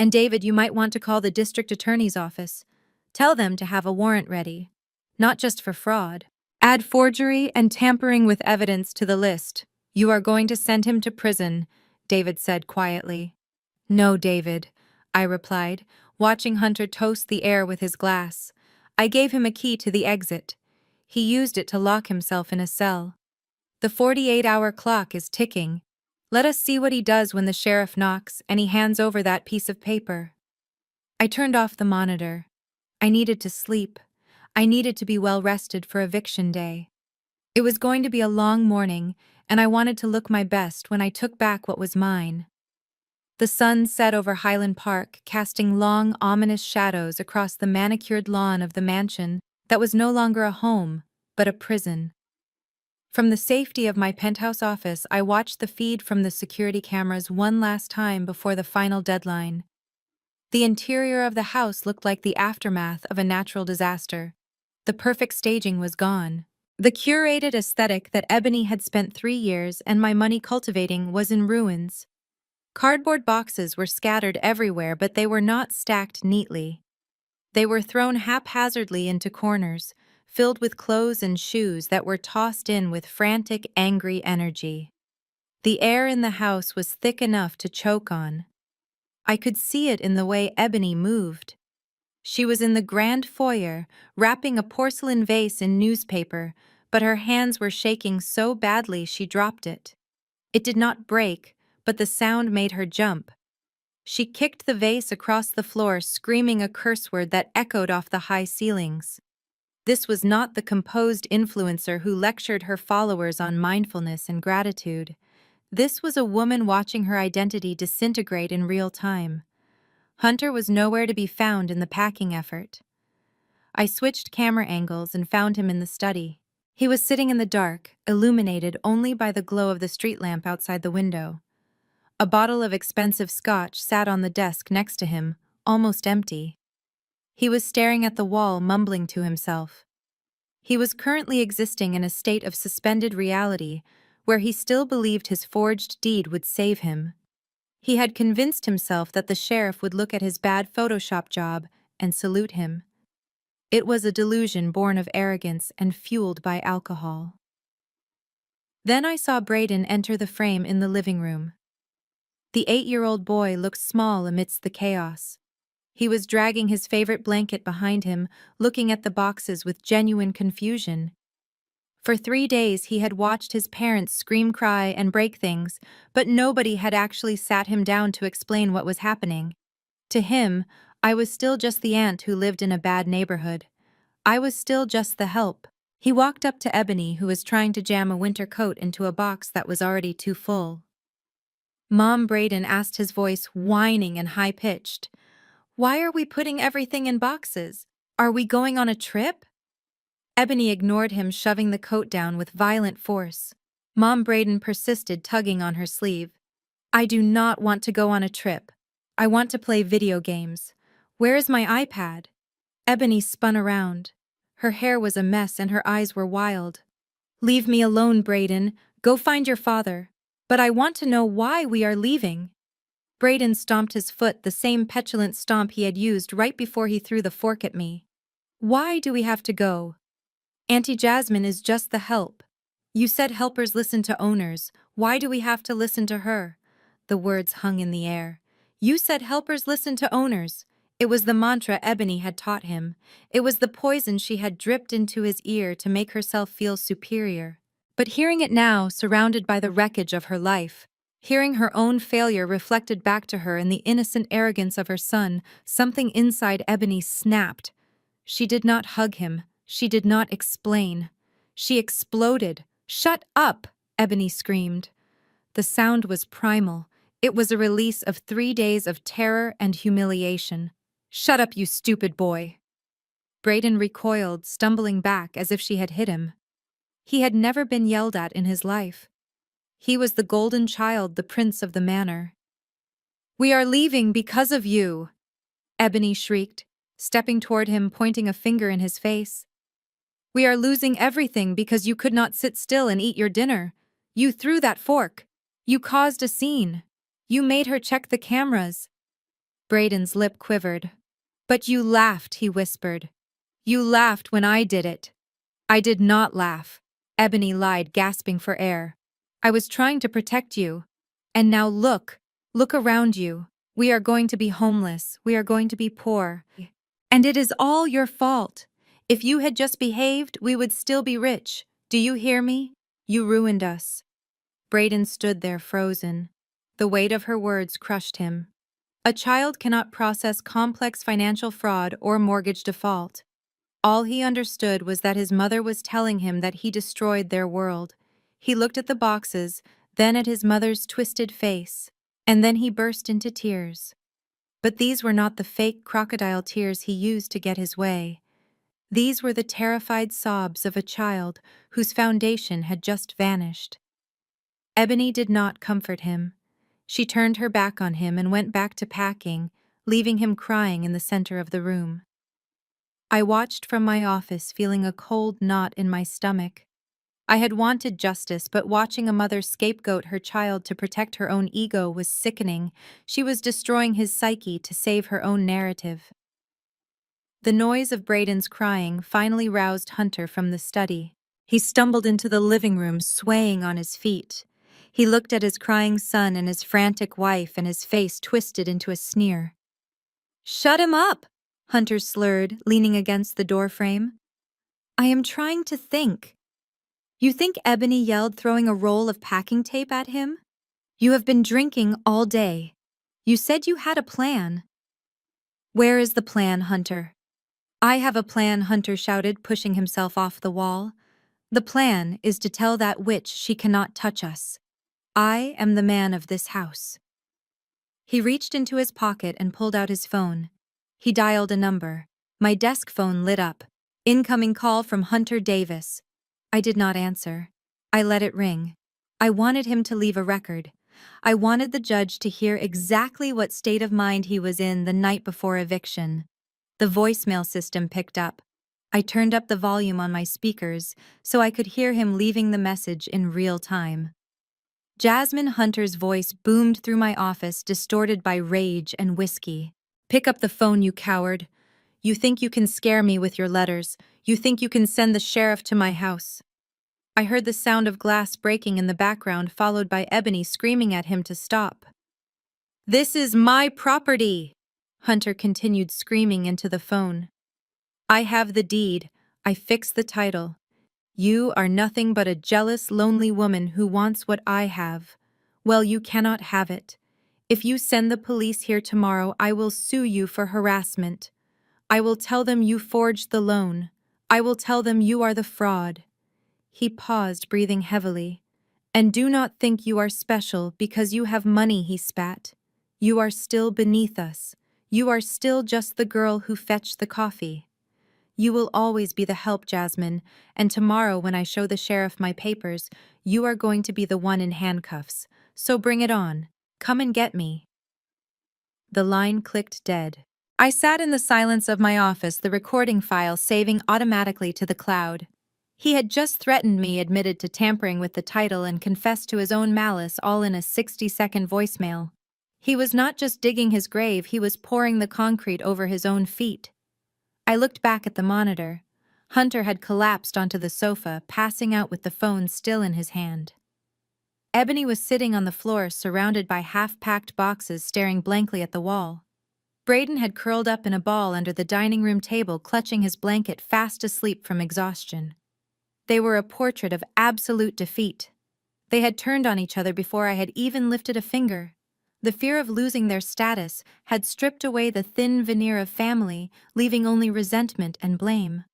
And David, you might want to call the district attorney's office. Tell them to have a warrant ready. Not just for fraud. Add forgery and tampering with evidence to the list. You are going to send him to prison, David said quietly. No, David, I replied, watching Hunter toast the air with his glass. I gave him a key to the exit. He used it to lock himself in a cell. The 48-hour clock is ticking. Let us see what he does when the sheriff knocks and he hands over that piece of paper. I turned off the monitor. I needed to sleep. I needed to be well rested for eviction day. It was going to be a long morning, and I wanted to look my best when I took back what was mine. The sun set over Highland Park, casting long, ominous shadows across the manicured lawn of the mansion that was no longer a home, but a prison. From the safety of my penthouse office, I watched the feed from the security cameras one last time before the final deadline. The interior of the house looked like the aftermath of a natural disaster. The perfect staging was gone. The curated aesthetic that Ebony had spent 3 years and my money cultivating was in ruins. Cardboard boxes were scattered everywhere, but they were not stacked neatly. They were thrown haphazardly into corners, filled with clothes and shoes that were tossed in with frantic, angry energy. The air in the house was thick enough to choke on. I could see it in the way Ebony moved. She was in the grand foyer, wrapping a porcelain vase in newspaper, but her hands were shaking so badly she dropped it. It did not break, but the sound made her jump. She kicked the vase across the floor, screaming a curse word that echoed off the high ceilings. This was not the composed influencer who lectured her followers on mindfulness and gratitude. This was a woman watching her identity disintegrate in real time. Hunter was nowhere to be found in the packing effort. I switched camera angles and found him in the study. He was sitting in the dark, illuminated only by the glow of the street lamp outside the window. A bottle of expensive scotch sat on the desk next to him, almost empty. He was staring at the wall, mumbling to himself. He was currently existing in a state of suspended reality, where he still believed his forged deed would save him. He had convinced himself that the sheriff would look at his bad Photoshop job and salute him. It was a delusion born of arrogance and fueled by alcohol. Then I saw Braden enter the frame in the living room. The 8-year-old boy looked small amidst the chaos. He was dragging his favorite blanket behind him, looking at the boxes with genuine confusion. For 3 days he had watched his parents scream, cry, and break things, but nobody had actually sat him down to explain what was happening. To him, I was still just the aunt who lived in a bad neighborhood. I was still just the help. He walked up to Ebony, who was trying to jam a winter coat into a box that was already too full. Mom, Braden asked, his voice whining and high-pitched. Why are we putting everything in boxes? Are we going on a trip? Ebony ignored him, shoving the coat down with violent force. Mom, Braden persisted, tugging on her sleeve. I do not want to go on a trip. I want to play video games. Where is my iPad? Ebony spun around. Her hair was a mess and her eyes were wild. Leave me alone, Braden. Go find your father. But I want to know why we are leaving. Braden stomped his foot, the same petulant stomp he had used right before he threw the fork at me. Why do we have to go? Auntie Jasmine is just the help. You said helpers listen to owners. Why do we have to listen to her? The words hung in the air. You said helpers listen to owners. It was the mantra Ebony had taught him. It was the poison she had dripped into his ear to make herself feel superior. But hearing it now, surrounded by the wreckage of her life, hearing her own failure reflected back to her in the innocent arrogance of her son, something inside Ebony snapped. She did not hug him. She did not explain. She exploded. Shut up! Ebony screamed. The sound was primal. It was a release of 3 days of terror and humiliation. Shut up, you stupid boy! Braden recoiled, stumbling back as if she had hit him. He had never been yelled at in his life. He was the golden child, the prince of the manor. We are leaving because of you! Ebony shrieked, stepping toward him, pointing a finger in his face. We are losing everything because you could not sit still and eat your dinner. You threw that fork. You caused a scene. You made her check the cameras. Braden's lip quivered. But you laughed, he whispered. You laughed when I did it. I did not laugh. Ebony lied, gasping for air. I was trying to protect you. And now look around you. We are going to be homeless. We are going to be poor. And it is all your fault. If you had just behaved, we would still be rich. Do you hear me? You ruined us. Braden stood there frozen. The weight of her words crushed him. A child cannot process complex financial fraud or mortgage default. All he understood was that his mother was telling him that he destroyed their world. He looked at the boxes, then at his mother's twisted face, and then he burst into tears. But these were not the fake crocodile tears he used to get his way. These were the terrified sobs of a child whose foundation had just vanished. Ebony did not comfort him. She turned her back on him and went back to packing, leaving him crying in the center of the room. I watched from my office, feeling a cold knot in my stomach. I had wanted justice, but watching a mother scapegoat her child to protect her own ego was sickening. She was destroying his psyche to save her own narrative. The noise of Braden's crying finally roused Hunter from the study. He stumbled into the living room, swaying on his feet. He looked at his crying son and his frantic wife, and his face twisted into a sneer. "Shut him up!" Hunter slurred, leaning against the doorframe. "I am trying to think." "You think Ebony yelled, throwing a roll of packing tape at him? You have been drinking all day. You said you had a plan." "Where is the plan, Hunter?" "I have a plan," Hunter shouted, pushing himself off the wall. "The plan is to tell that witch she cannot touch us. I am the man of this house." He reached into his pocket and pulled out his phone. He dialed a number. My desk phone lit up. "Incoming call from Hunter Davis." I did not answer. I let it ring. I wanted him to leave a record. I wanted the judge to hear exactly what state of mind he was in the night before eviction. The voicemail system picked up. I turned up the volume on my speakers so I could hear him leaving the message in real time. Jasmine Hunter's voice boomed through my office, distorted by rage and whiskey. "Pick up the phone, you coward. You think you can scare me with your letters. You think you can send the sheriff to my house." I heard the sound of glass breaking in the background, followed by Ebony screaming at him to stop. "This is my property," Hunter continued, screaming into the phone. "I have the deed. I fixed the title. You are nothing but a jealous, lonely woman who wants what I have. Well, you cannot have it. If you send the police here tomorrow, I will sue you for harassment. I will tell them you forged the loan. I will tell them you are the fraud." He paused, breathing heavily. "And do not think you are special because you have money," he spat. "You are still beneath us. You are still just the girl who fetched the coffee. You will always be the help, Jasmine, and tomorrow when I show the sheriff my papers, you are going to be the one in handcuffs. So bring it on. Come and get me." The line clicked dead. I sat in the silence of my office, the recording file saving automatically to the cloud. He had just threatened me, admitted to tampering with the title, and confessed to his own malice, all in a 60-second voicemail. He was not just digging his grave, he was pouring the concrete over his own feet. I looked back at the monitor. Hunter had collapsed onto the sofa, passing out with the phone still in his hand. Ebony was sitting on the floor, surrounded by half-packed boxes, staring blankly at the wall. Braden had curled up in a ball under the dining room table, clutching his blanket, fast asleep from exhaustion. They were a portrait of absolute defeat. They had turned on each other before I had even lifted a finger. The fear of losing their status had stripped away the thin veneer of family, leaving only resentment and blame.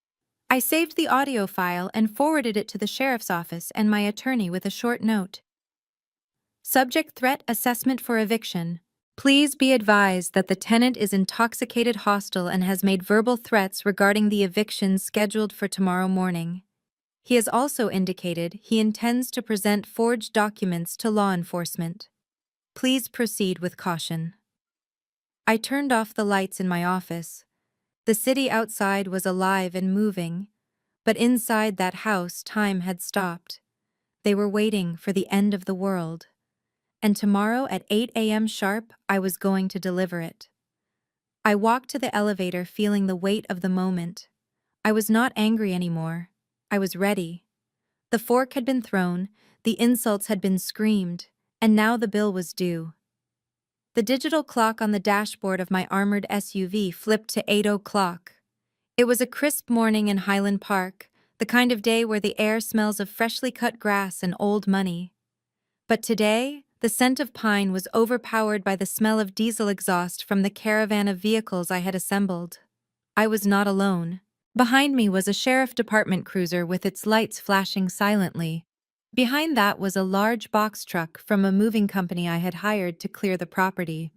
I saved the audio file and forwarded it to the sheriff's office and my attorney with a short note. "Subject: threat assessment for eviction. Please be advised that the tenant is intoxicated, hostile, and has made verbal threats regarding the eviction scheduled for tomorrow morning. He has also indicated he intends to present forged documents to law enforcement. Please proceed with caution." I turned off the lights in my office. The city outside was alive and moving, but inside that house time had stopped. They were waiting for the end of the world. And tomorrow at 8 a.m. sharp, I was going to deliver it. I walked to the elevator feeling the weight of the moment. I was not angry anymore. I was ready. The fork had been thrown, the insults had been screamed, and now the bill was due. The digital clock on the dashboard of my armored SUV flipped to 8 o'clock. It was a crisp morning in Highland Park, the kind of day where the air smells of freshly cut grass and old money. But today, the scent of pine was overpowered by the smell of diesel exhaust from the caravan of vehicles I had assembled. I was not alone. Behind me was a sheriff department cruiser with its lights flashing silently. Behind that was a large box truck from a moving company I had hired to clear the property.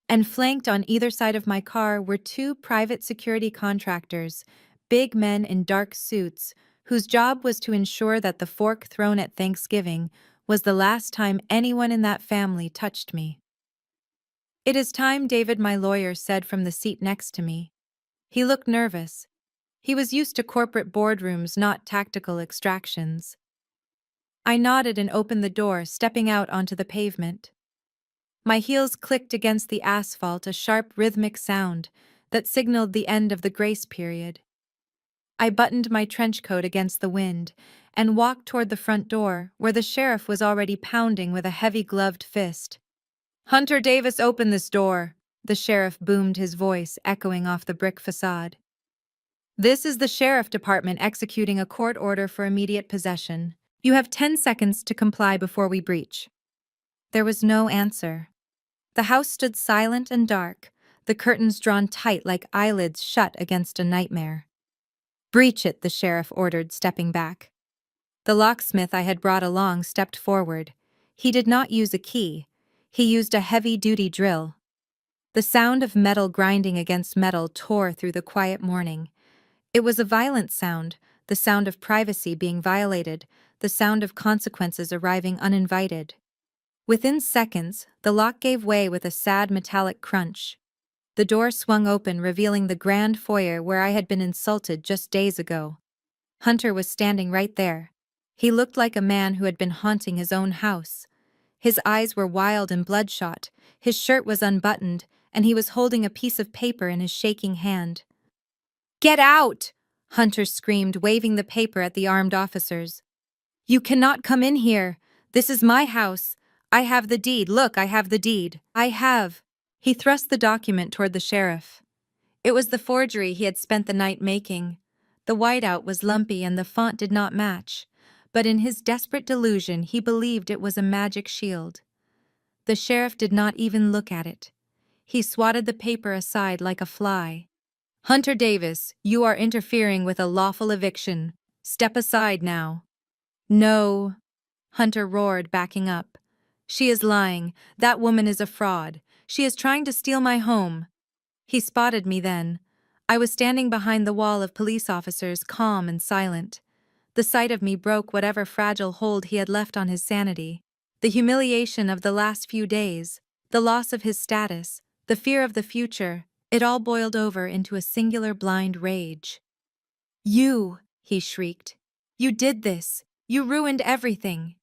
And flanked on either side of my car were two private security contractors, big men in dark suits, whose job was to ensure that the fork thrown at Thanksgiving was the last time anyone in that family touched me. "It is time," David, my lawyer, said from the seat next to me. He looked nervous. He was used to corporate boardrooms, not tactical extractions. I nodded and opened the door, stepping out onto the pavement. My heels clicked against the asphalt, a sharp rhythmic sound that signaled the end of the grace period. I buttoned my trench coat against the wind and walked toward the front door, where the sheriff was already pounding with a heavy-gloved fist. "Hunter Davis, open this door," the sheriff boomed, his voice echoing off the brick facade. "This is the sheriff department executing a court order for immediate possession. You have 10 seconds to comply before we breach." There was no answer. The house stood silent and dark, the curtains drawn tight like eyelids shut against a nightmare. "Breach it," the sheriff ordered, stepping back. The locksmith I had brought along stepped forward. He did not use a key. He used a heavy-duty drill. The sound of metal grinding against metal tore through the quiet morning. It was a violent sound, the sound of privacy being violated, the sound of consequences arriving uninvited. Within seconds, the lock gave way with a sad metallic crunch. The door swung open, revealing the grand foyer where I had been insulted just days ago. Hunter was standing right there. He looked like a man who had been haunting his own house. His eyes were wild and bloodshot, his shirt was unbuttoned, and he was holding a piece of paper in his shaking hand. "Get out!" Hunter screamed, waving the paper at the armed officers. "You cannot come in here. This is my house. I have the deed. Look, I have the deed. I have." He thrust the document toward the sheriff. It was the forgery he had spent the night making. The whiteout was lumpy and the font did not match, but in his desperate delusion he believed it was a magic shield. The sheriff did not even look at it. He swatted the paper aside like a fly. "Hunter Davis, you are interfering with a lawful eviction. Step aside now." "No," Hunter roared, backing up. "She is lying. That woman is a fraud. She is trying to steal my home." He spotted me then. I was standing behind the wall of police officers, calm and silent. The sight of me broke whatever fragile hold he had left on his sanity. The humiliation of the last few days, the loss of his status, the fear of the future, it all boiled over into a singular blind rage. "You!" he shrieked. "You did this! You ruined everything!"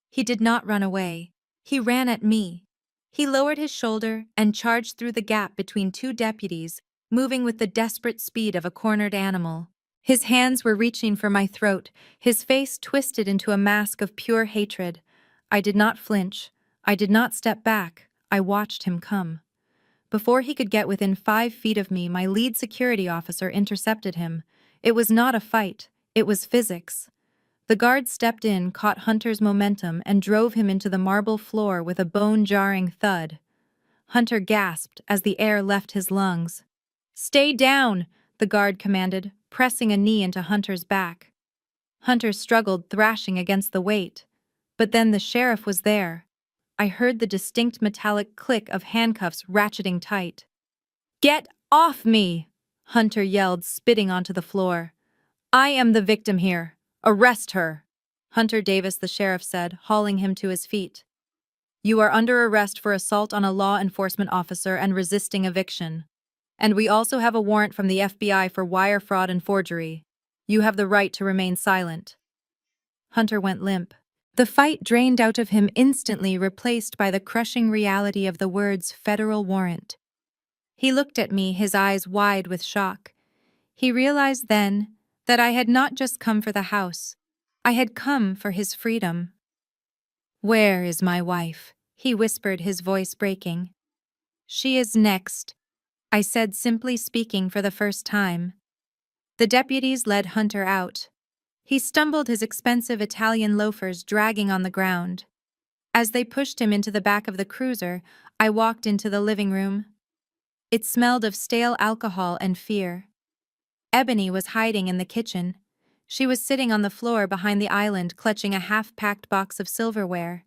He did not run away. He ran at me. He lowered his shoulder and charged through the gap between two deputies, moving with the desperate speed of a cornered animal. His hands were reaching for my throat, his face twisted into a mask of pure hatred. I did not flinch. I did not step back. I watched him come. Before he could get within 5 feet of me, my lead security officer intercepted him. It was not a fight. It was physics. The guard stepped in, caught Hunter's momentum, and drove him into the marble floor with a bone-jarring thud. Hunter gasped as the air left his lungs. "Stay down!" the guard commanded, pressing a knee into Hunter's back. Hunter struggled, thrashing against the weight. But then the sheriff was there. I heard the distinct metallic click of handcuffs ratcheting tight. "Get off me!" Hunter yelled, spitting onto the floor. "I am the victim here. Arrest her!" Hunter Davis, the sheriff said, hauling him to his feet. "You are under arrest for assault on a law enforcement officer and resisting eviction. And we also have a warrant from the FBI for wire fraud and forgery. You have the right to remain silent." Hunter went limp. The fight drained out of him instantly, replaced by the crushing reality of the words "federal warrant." He looked at me, his eyes wide with shock. He realized then that I had not just come for the house. I had come for his freedom. "Where is my wife?" he whispered, his voice breaking. "She is next," I said, simply, speaking for the first time. The deputies led Hunter out. He stumbled, his expensive Italian loafers dragging on the ground. As they pushed him into the back of the cruiser, I walked into the living room. It smelled of stale alcohol and fear. Ebony was hiding in the kitchen. She was sitting on the floor behind the island, clutching a half-packed box of silverware.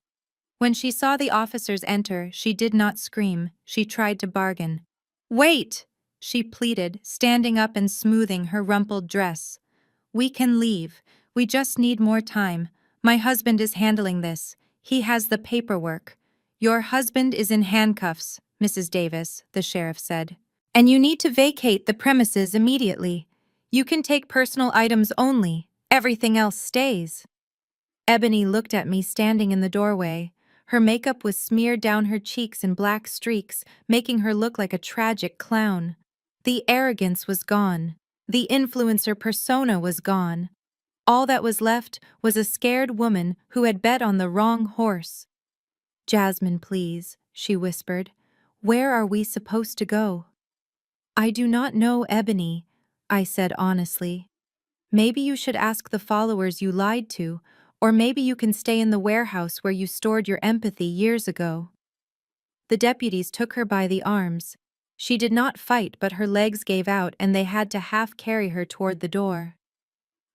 When she saw the officers enter, she did not scream. She tried to bargain. "Wait!" she pleaded, standing up and smoothing her rumpled dress. "We can leave. We just need more time. My husband is handling this. He has the paperwork." "Your husband is in handcuffs, Mrs. Davis," the sheriff said. "And you need to vacate the premises immediately. You can take personal items only. Everything else stays." Ebony looked at me standing in the doorway. Her makeup was smeared down her cheeks in black streaks, making her look like a tragic clown. The arrogance was gone. The influencer persona was gone. All that was left was a scared woman who had bet on the wrong horse. "Jasmine, please," she whispered. "Where are we supposed to go?" "I do not know, Ebony," I said honestly. "Maybe you should ask the followers you lied to, or maybe you can stay in the warehouse where you stored your empathy years ago." The deputies took her by the arms. She did not fight, but her legs gave out and they had to half carry her toward the door.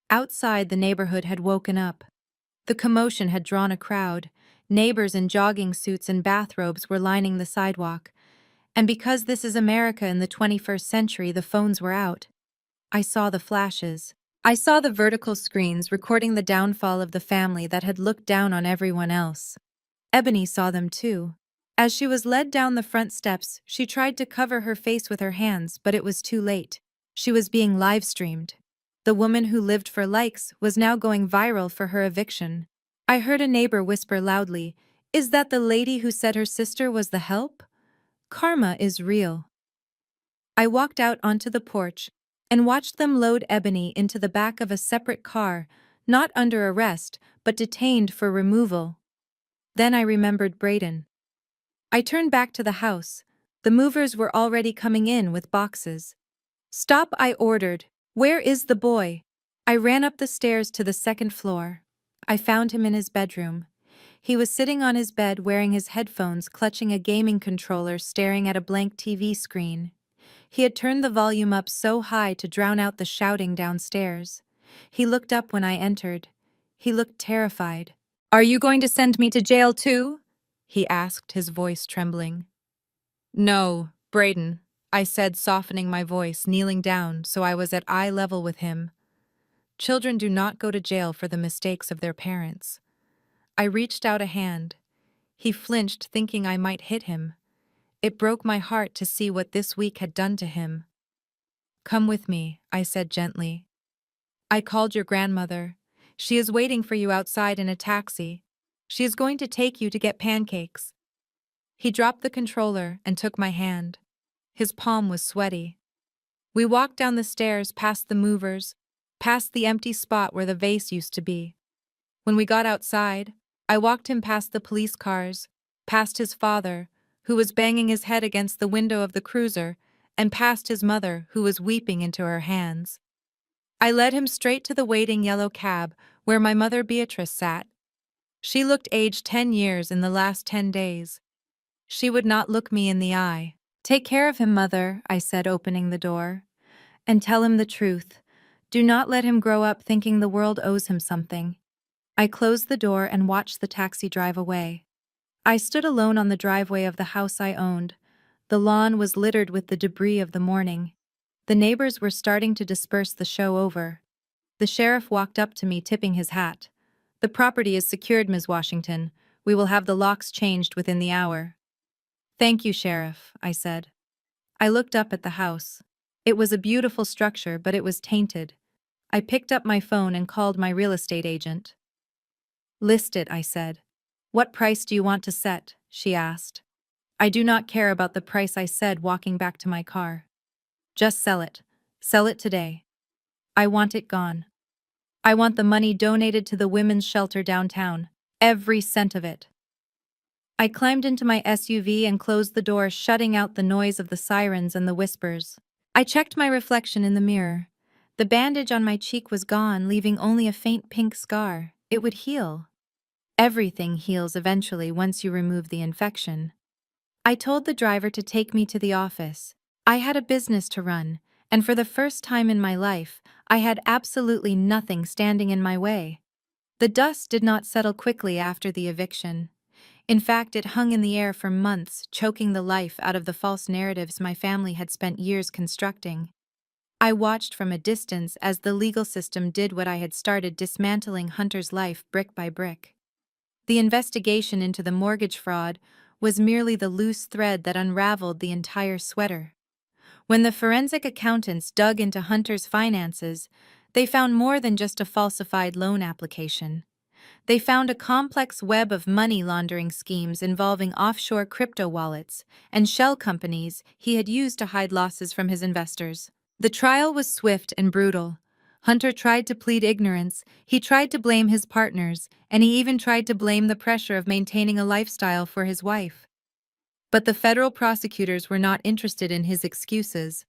Outside, the neighborhood had woken up. The commotion had drawn a crowd. Neighbors in jogging suits and bathrobes were lining the sidewalk. And because this is America in the 21st century, the phones were out. I saw the flashes. I saw the vertical screens recording the downfall of the family that had looked down on everyone else. Ebony saw them too. As she was led down the front steps, she tried to cover her face with her hands, but it was too late. She was being live-streamed. The woman who lived for likes was now going viral for her eviction. I heard a neighbor whisper loudly, "Is that the lady who said her sister was the help?" Karma is real. I walked out onto the porch and watched them load Ebony into the back of a separate car, not under arrest, but detained for removal. Then I remembered Brayden. I turned back to the house. The movers were already coming in with boxes. "Stop," I ordered. "Where is the boy?" I ran up the stairs to the second floor. I found him in his bedroom. He was sitting on his bed wearing his headphones, clutching a gaming controller, staring at a blank TV screen. He had turned the volume up so high to drown out the shouting downstairs. He looked up when I entered. He looked terrified. "Are you going to send me to jail too?" he asked, his voice trembling. "No, Brayden," I said, softening my voice, kneeling down so I was at eye level with him. "Children do not go to jail for the mistakes of their parents." I reached out a hand. He flinched, thinking I might hit him. It broke my heart to see what this week had done to him. "Come with me," I said gently. "I called your grandmother. She is waiting for you outside in a taxi. She is going to take you to get pancakes." He dropped the controller and took my hand. His palm was sweaty. We walked down the stairs, past the movers, past the empty spot where the vase used to be. When we got outside, I walked him past the police cars, past his father, who was banging his head against the window of the cruiser, and past his mother, who was weeping into her hands. I led him straight to the waiting yellow cab where my mother Beatrice sat. She looked aged 10 years in the last 10 days. She would not look me in the eye. "Take care of him, Mother," I said, opening the door. "And tell him the truth. Do not let him grow up thinking the world owes him something." I closed the door and watched the taxi drive away. I stood alone on the driveway of the house I owned. The lawn was littered with the debris of the morning. The neighbors were starting to disperse the show over. The sheriff walked up to me, tipping his hat. "The property is secured, Ms. Washington. We will have the locks changed within the hour." "Thank you, Sheriff," I said. I looked up at the house. It was a beautiful structure, but it was tainted. I picked up my phone and called my real estate agent. "List it," I said. "What price do you want to set?" she asked. I do not care about the price, I said, walking back to my car. Just sell it. Sell it today. I want it gone. I want the money donated to the women's shelter downtown. Every cent of it. I climbed into my SUV and closed the door, shutting out the noise of the sirens and the whispers. I checked my reflection in the mirror. The bandage on my cheek was gone, leaving only a faint pink scar. It would heal. Everything heals eventually once you remove the infection. I told the driver to take me to the office. I had a business to run, and for the first time in my life, I had absolutely nothing standing in my way. The dust did not settle quickly after the eviction. In fact, it hung in the air for months, choking the life out of the false narratives my family had spent years constructing. I watched from a distance as the legal system did what I had started, dismantling Hunter's life brick by brick. The investigation into the mortgage fraud was merely the loose thread that unraveled the entire sweater. When the forensic accountants dug into Hunter's finances, they found more than just a falsified loan application. They found a complex web of money laundering schemes involving offshore crypto wallets and shell companies he had used to hide losses from his investors. The trial was swift and brutal. Hunter tried to plead ignorance, he tried to blame his partners, and he even tried to blame the pressure of maintaining a lifestyle for his wife. But the federal prosecutors were not interested in his excuses.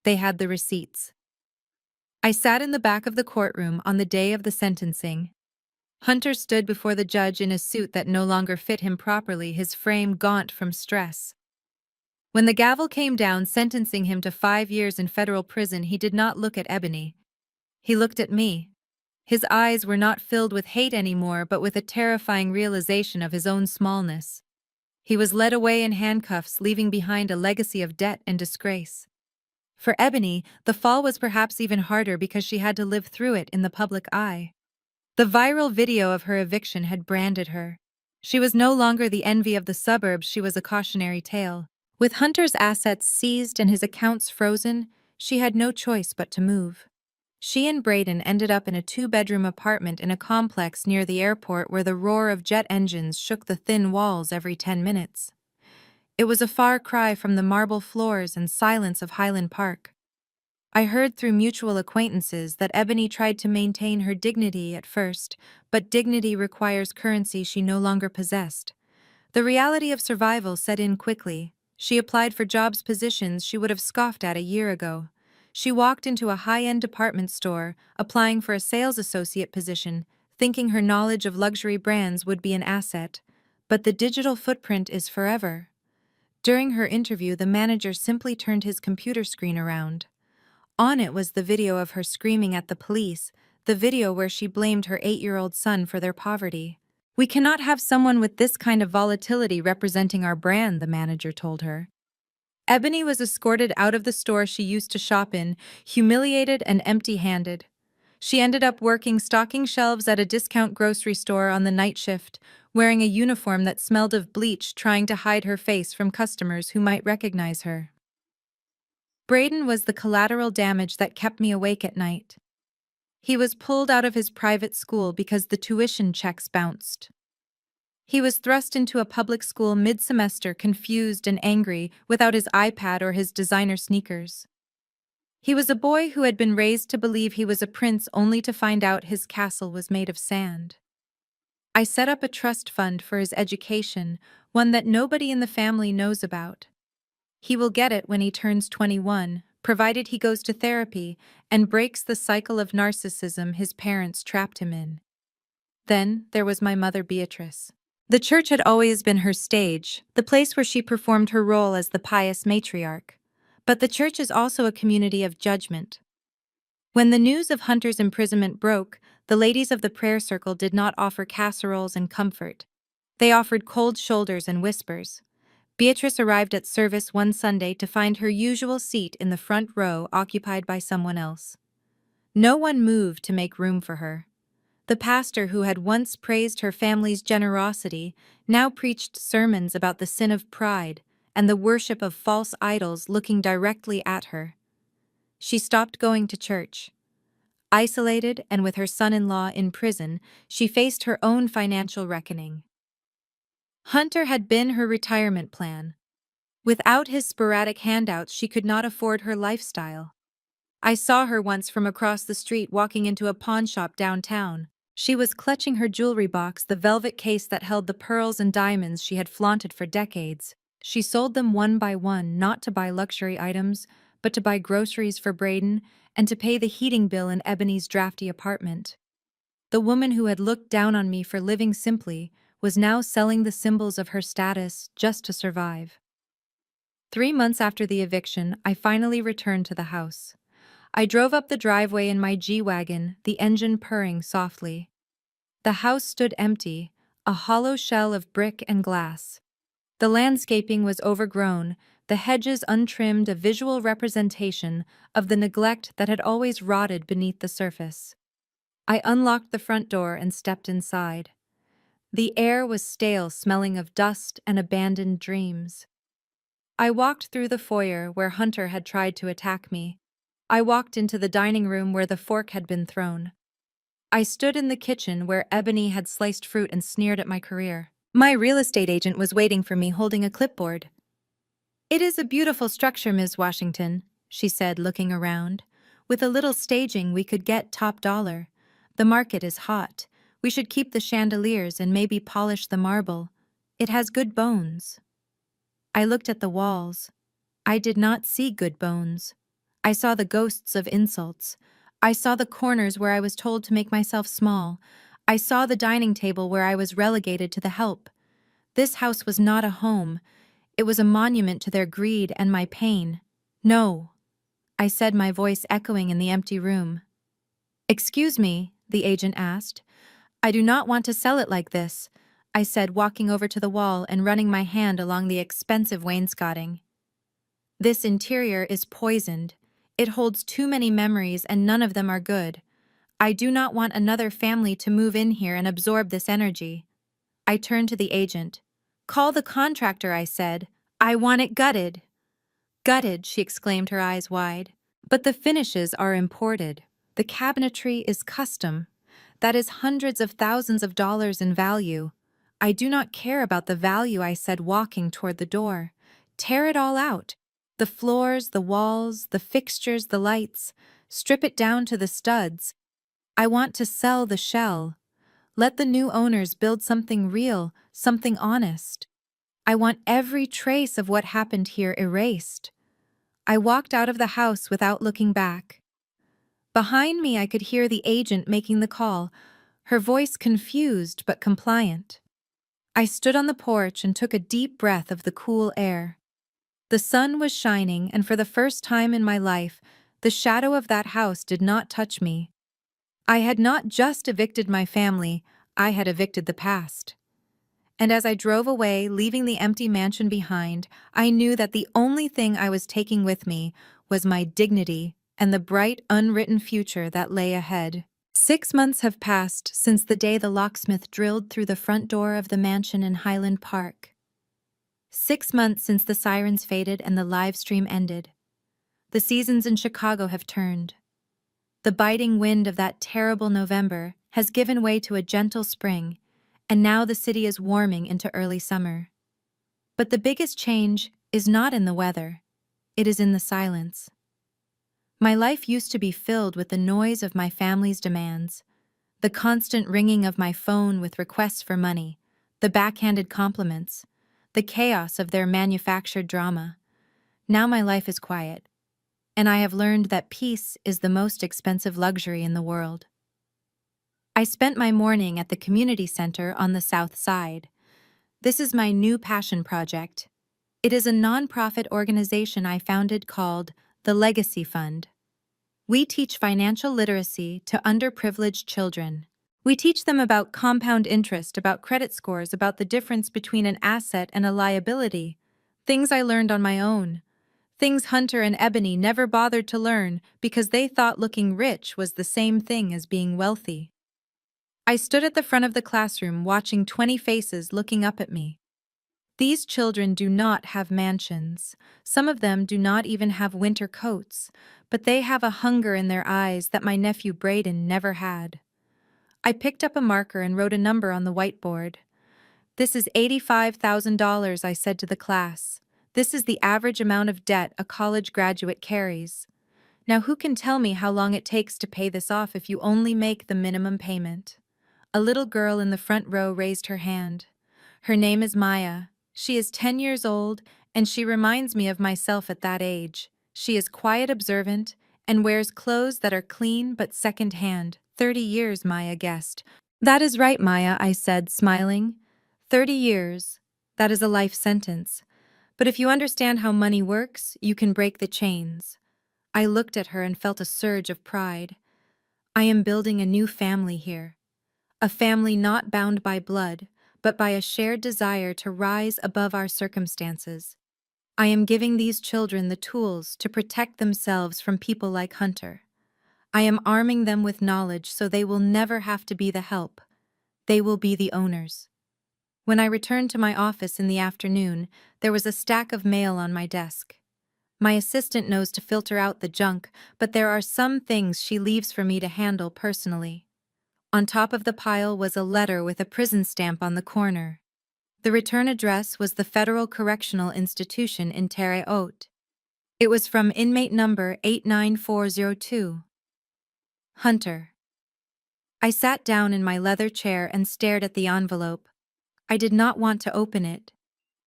They had the receipts. I sat in the back of the courtroom on the day of the sentencing. Hunter stood before the judge in a suit that no longer fit him properly, his frame gaunt from stress. When the gavel came down sentencing him to 5 years in federal prison, he did not look at Ebony. He looked at me. His eyes were not filled with hate anymore, but with a terrifying realization of his own smallness. He was led away in handcuffs, leaving behind a legacy of debt and disgrace. For Ebony, the fall was perhaps even harder because she had to live through it in the public eye. The viral video of her eviction had branded her. She was no longer the envy of the suburbs, she was a cautionary tale. With Hunter's assets seized and his accounts frozen, she had no choice but to move. She and Braden ended up in a 2-bedroom apartment in a complex near the airport where the roar of jet engines shook the thin walls every 10 minutes. It was a far cry from the marble floors and silence of Highland Park. I heard through mutual acquaintances that Ebony tried to maintain her dignity at first, but dignity requires currency she no longer possessed. The reality of survival set in quickly. She applied for jobs positions she would have scoffed at a year ago. She walked into a high-end department store, applying for a sales associate position, thinking her knowledge of luxury brands would be an asset. But the digital footprint is forever. During her interview, the manager simply turned his computer screen around. On it was the video of her screaming at the police, the video where she blamed her 8-year-old son for their poverty. "We cannot have someone with this kind of volatility representing our brand," the manager told her. Ebony was escorted out of the store she used to shop in, humiliated and empty-handed. She ended up working stocking shelves at a discount grocery store on the night shift, wearing a uniform that smelled of bleach, trying to hide her face from customers who might recognize her. Braden was the collateral damage that kept me awake at night. He was pulled out of his private school because the tuition checks bounced. He was thrust into a public school mid-semester, confused and angry, without his iPad or his designer sneakers. He was a boy who had been raised to believe he was a prince only to find out his castle was made of sand. I set up a trust fund for his education, one that nobody in the family knows about. He will get it when he turns 21, provided he goes to therapy and breaks the cycle of narcissism his parents trapped him in. Then there was my mother, Beatrice. The church had always been her stage, the place where she performed her role as the pious matriarch. But the church is also a community of judgment. When the news of Hunter's imprisonment broke, the ladies of the prayer circle did not offer casseroles and comfort. They offered cold shoulders and whispers. Beatrice arrived at service one Sunday to find her usual seat in the front row occupied by someone else. No one moved to make room for her. The pastor who had once praised her family's generosity now preached sermons about the sin of pride and the worship of false idols, looking directly at her. She stopped going to church. Isolated and with her son-in-law in prison, she faced her own financial reckoning. Hunter had been her retirement plan, Without his sporadic handouts, she could not afford her lifestyle. I saw her once from across the street walking into a pawn shop downtown. She was clutching her jewelry box, the velvet case that held the pearls and diamonds she had flaunted for decades. She sold them one by one, not to buy luxury items, but to buy groceries for Braden and to pay the heating bill in Ebony's drafty apartment. The woman who had looked down on me for living simply was now selling the symbols of her status just to survive. 3 months after the eviction, I finally returned to the house. I drove up the driveway in my G-Wagon, the engine purring softly. The house stood empty, a hollow shell of brick and glass. The landscaping was overgrown, the hedges untrimmed, a visual representation of the neglect that had always rotted beneath the surface. I unlocked the front door and stepped inside. The air was stale, smelling of dust and abandoned dreams. I walked through the foyer where Hunter had tried to attack me. I walked into the dining room where the fork had been thrown. I stood in the kitchen where Ebony had sliced fruit and sneered at my career. My real estate agent was waiting for me holding a clipboard. "It is a beautiful structure, Ms. Washington," she said, looking around. "With a little staging, we could get top dollar. The market is hot. We should keep the chandeliers and maybe polish the marble. It has good bones." I looked at the walls. I did not see good bones. I saw the ghosts of insults. I saw the corners where I was told to make myself small. I saw the dining table where I was relegated to the help. This house was not a home. It was a monument to their greed and my pain. "No," I said, my voice echoing in the empty room. "Excuse me," the agent asked. "I do not want to sell it like this," I said, walking over to the wall and running my hand along the expensive wainscoting. "This interior is poisoned. It holds too many memories and none of them are good. I do not want another family to move in here and absorb this energy." I turned to the agent. "Call the contractor," I said. "I want it gutted." "Gutted," she exclaimed, her eyes wide. "But the finishes are imported. The cabinetry is custom. That is hundreds of thousands of dollars in value." "I do not care about the value," I said, walking toward the door. "Tear it all out. The floors, the walls, the fixtures, the lights. Strip it down to the studs. I want to sell the shell. Let the new owners build something real, something honest. I want every trace of what happened here erased." I walked out of the house without looking back. Behind me, I could hear the agent making the call, her voice confused but compliant. I stood on the porch and took a deep breath of the cool air. The sun was shining, and for the first time in my life, the shadow of that house did not touch me. I had not just evicted my family, I had evicted the past. And as I drove away, leaving the empty mansion behind, I knew that the only thing I was taking with me was my dignity and the bright, unwritten future that lay ahead. 6 months have passed since the day the locksmith drilled through the front door of the mansion in Highland Park. 6 months since the sirens faded and the live stream ended. The seasons in Chicago have turned. The biting wind of that terrible November has given way to a gentle spring, and now the city is warming into early summer. But the biggest change is not in the weather, it is in the silence. My life used to be filled with the noise of my family's demands, the constant ringing of my phone with requests for money, the backhanded compliments, the chaos of their manufactured drama. Now my life is quiet, and I have learned that peace is the most expensive luxury in the world. I spent my morning at the community center on the South Side. This is my new passion project. It is a nonprofit organization I founded called the Legacy Fund. We teach financial literacy to underprivileged children. We teach them about compound interest, about credit scores, about the difference between an asset and a liability. Things I learned on my own. Things Hunter and Ebony never bothered to learn because they thought looking rich was the same thing as being wealthy. I stood at the front of the classroom watching 20 faces looking up at me. These children do not have mansions. Some of them do not even have winter coats, but they have a hunger in their eyes that my nephew Braden never had. I picked up a marker and wrote a number on the whiteboard. "This is $85,000, I said to the class. This is the average amount of debt a college graduate carries. Now, who can tell me how long it takes to pay this off if you only make the minimum payment? A little girl in the front row raised her hand. Her name is Maya. She is 10 years old, and she reminds me of myself at that age. She is quiet, observant, and wears clothes that are clean but second-hand. 30 years, Maya guessed. That is right, Maya, I said, smiling. 30 years. That is a life sentence. But if you understand how money works, you can break the chains. I looked at her and felt a surge of pride. I am building a new family here. A family not bound by blood, but by a shared desire to rise above our circumstances. I am giving these children the tools to protect themselves from people like Hunter. I am arming them with knowledge so they will never have to be the help. They will be the owners. When I returned to my office in the afternoon, there was a stack of mail on my desk. My assistant knows to filter out the junk, but there are some things she leaves for me to handle personally. On top of the pile was a letter with a prison stamp on the corner. The return address was the Federal Correctional Institution in Terre Haute. It was from inmate number 89402. Hunter. I sat down in my leather chair and stared at the envelope. I did not want to open it.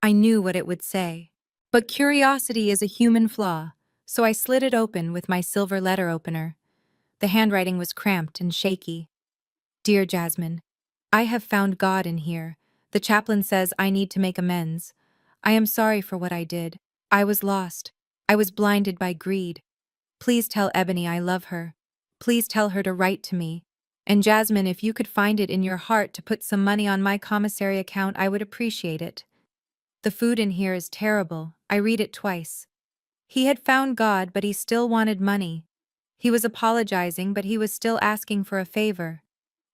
I knew what it would say. But curiosity is a human flaw, so I slid it open with my silver letter opener. The handwriting was cramped and shaky. Dear Jasmine, I have found God in here. The chaplain says I need to make amends. I am sorry for what I did. I was lost. I was blinded by greed. Please tell Ebony I love her. Please tell her to write to me. And Jasmine, if you could find it in your heart to put some money on my commissary account, I would appreciate it. The food in here is terrible. I read it twice. He had found God, but he still wanted money. He was apologizing, but he was still asking for a favor.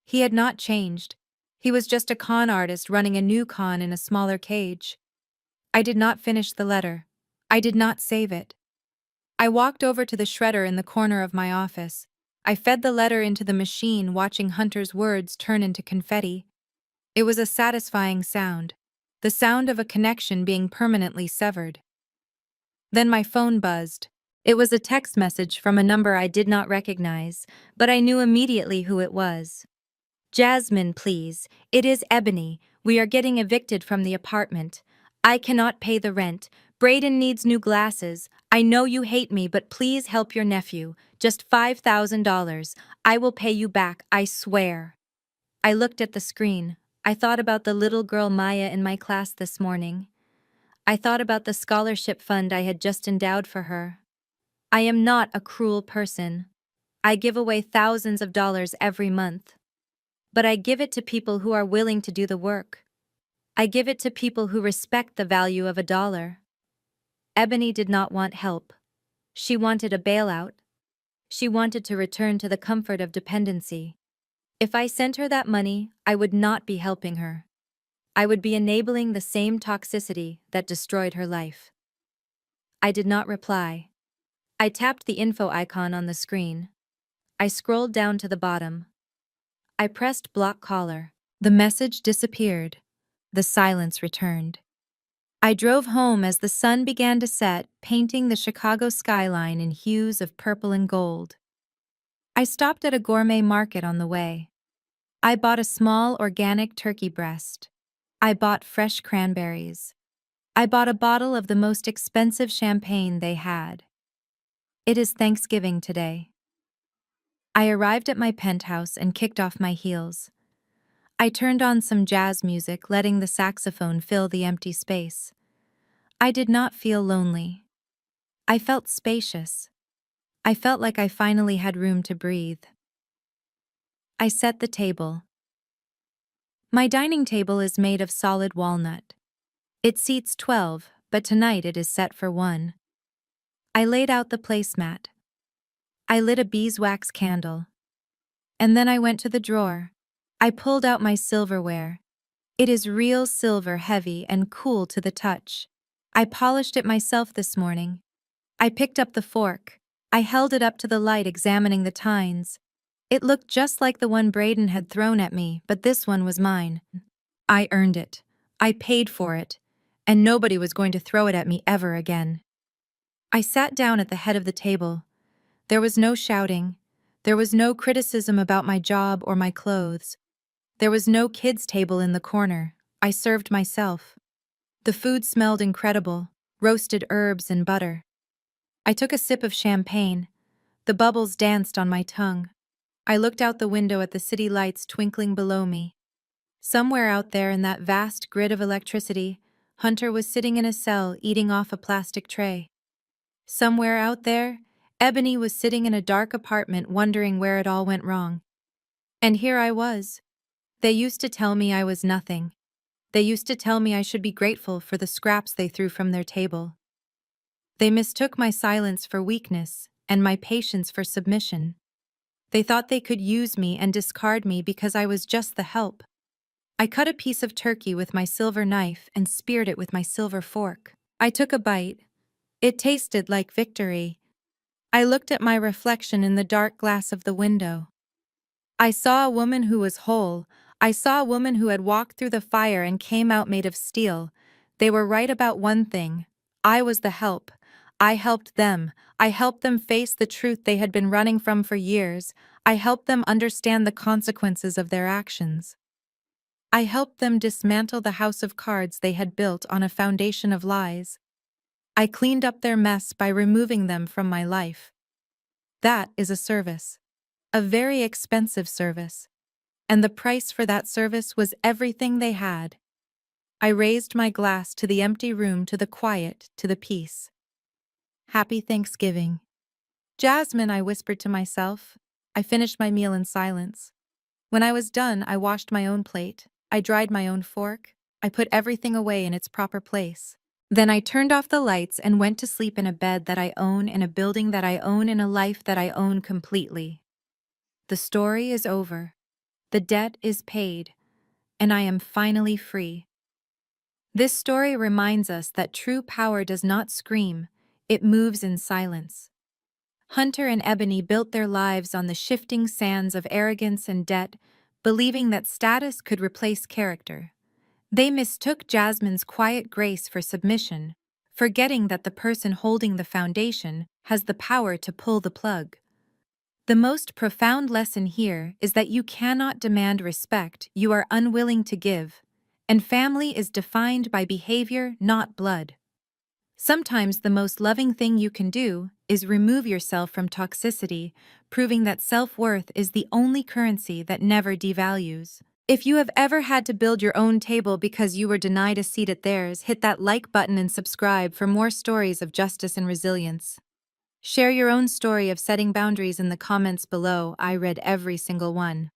He had not changed. He was just a con artist running a new con in a smaller cage. I did not finish the letter. I did not save it. I walked over to the shredder in the corner of my office. I fed the letter into the machine, watching Hunter's words turn into confetti. It was a satisfying sound, the sound of a connection being permanently severed. Then my phone buzzed. It was a text message from a number I did not recognize, but I knew immediately who it was. Jasmine, please. It is Ebony. We are getting evicted from the apartment. I cannot pay the rent. Brayden needs new glasses. I know you hate me, but please help your nephew. Just $5,000. I will pay you back, I swear. I looked at the screen. I thought about the little girl Maya in my class this morning. I thought about the scholarship fund I had just endowed for her. I am not a cruel person. I give away thousands of dollars every month. But I give it to people who are willing to do the work. I give it to people who respect the value of a dollar. Ebony did not want help. She wanted a bailout. She wanted to return to the comfort of dependency. If I sent her that money, I would not be helping her. I would be enabling the same toxicity that destroyed her life. I did not reply. I tapped the info icon on the screen. I scrolled down to the bottom. I pressed block caller. The message disappeared. The silence returned. I drove home as the sun began to set, painting the Chicago skyline in hues of purple and gold. I stopped at a gourmet market on the way. I bought a small organic turkey breast. I bought fresh cranberries. I bought a bottle of the most expensive champagne they had. It is Thanksgiving today. I arrived at my penthouse and kicked off my heels. I turned on some jazz music, letting the saxophone fill the empty space. I did not feel lonely. I felt spacious. I felt like I finally had room to breathe. I set the table. My dining table is made of solid walnut. It seats 12, but tonight it is set for 1. I laid out the placemat. I lit a beeswax candle. And then I went to the drawer. I pulled out my silverware. It is real silver, heavy and cool to the touch. I polished it myself this morning. I picked up the fork. I held it up to the light, examining the tines. It looked just like the one Brayden had thrown at me, but this one was mine. I earned it. I paid for it. and nobody was going to throw it at me ever again. I sat down at the head of the table. There was no shouting. There was no criticism about my job or my clothes. There was no kids' table in the corner. I served myself. The food smelled incredible, roasted herbs and butter. I took a sip of champagne. The bubbles danced on my tongue. I looked out the window at the city lights twinkling below me. Somewhere out there in that vast grid of electricity, Hunter was sitting in a cell eating off a plastic tray. Somewhere out there, Ebony was sitting in a dark apartment wondering where it all went wrong. And here I was. They used to tell me I was nothing. They used to tell me I should be grateful for the scraps they threw from their table. They mistook my silence for weakness and my patience for submission. They thought they could use me and discard me because I was just the help. I cut a piece of turkey with my silver knife and speared it with my silver fork. I took a bite. It tasted like victory. I looked at my reflection in the dark glass of the window. I saw a woman who was whole. I saw a woman who had walked through the fire and came out made of steel. They were right about one thing. I was the help. I helped them. I helped them face the truth they had been running from for years. I helped them understand the consequences of their actions. I helped them dismantle the house of cards they had built on a foundation of lies. I cleaned up their mess by removing them from my life. That is a service. A very expensive service. And the price for that service was everything they had. I raised my glass to the empty room, to the quiet, to the peace. Happy Thanksgiving. Jasmine, I whispered to myself. I finished my meal in silence. When I was done, I washed my own plate. I dried my own fork. I put everything away in its proper place. Then I turned off the lights and went to sleep in a bed that I own, in a building that I own, in a life that I own completely. The story is over. The debt is paid, and I am finally free. This story reminds us that true power does not scream, it moves in silence. Hunter and Ebony built their lives on the shifting sands of arrogance and debt, believing that status could replace character. They mistook Jasmine's quiet grace for submission, forgetting that the person holding the foundation has the power to pull the plug. The most profound lesson here is that you cannot demand respect you are unwilling to give, and family is defined by behavior, not blood. Sometimes the most loving thing you can do is remove yourself from toxicity, proving that self-worth is the only currency that never devalues. If you have ever had to build your own table because you were denied a seat at theirs, hit that like button and subscribe for more stories of justice and resilience. Share your own story of setting boundaries in the comments below. I read every single one.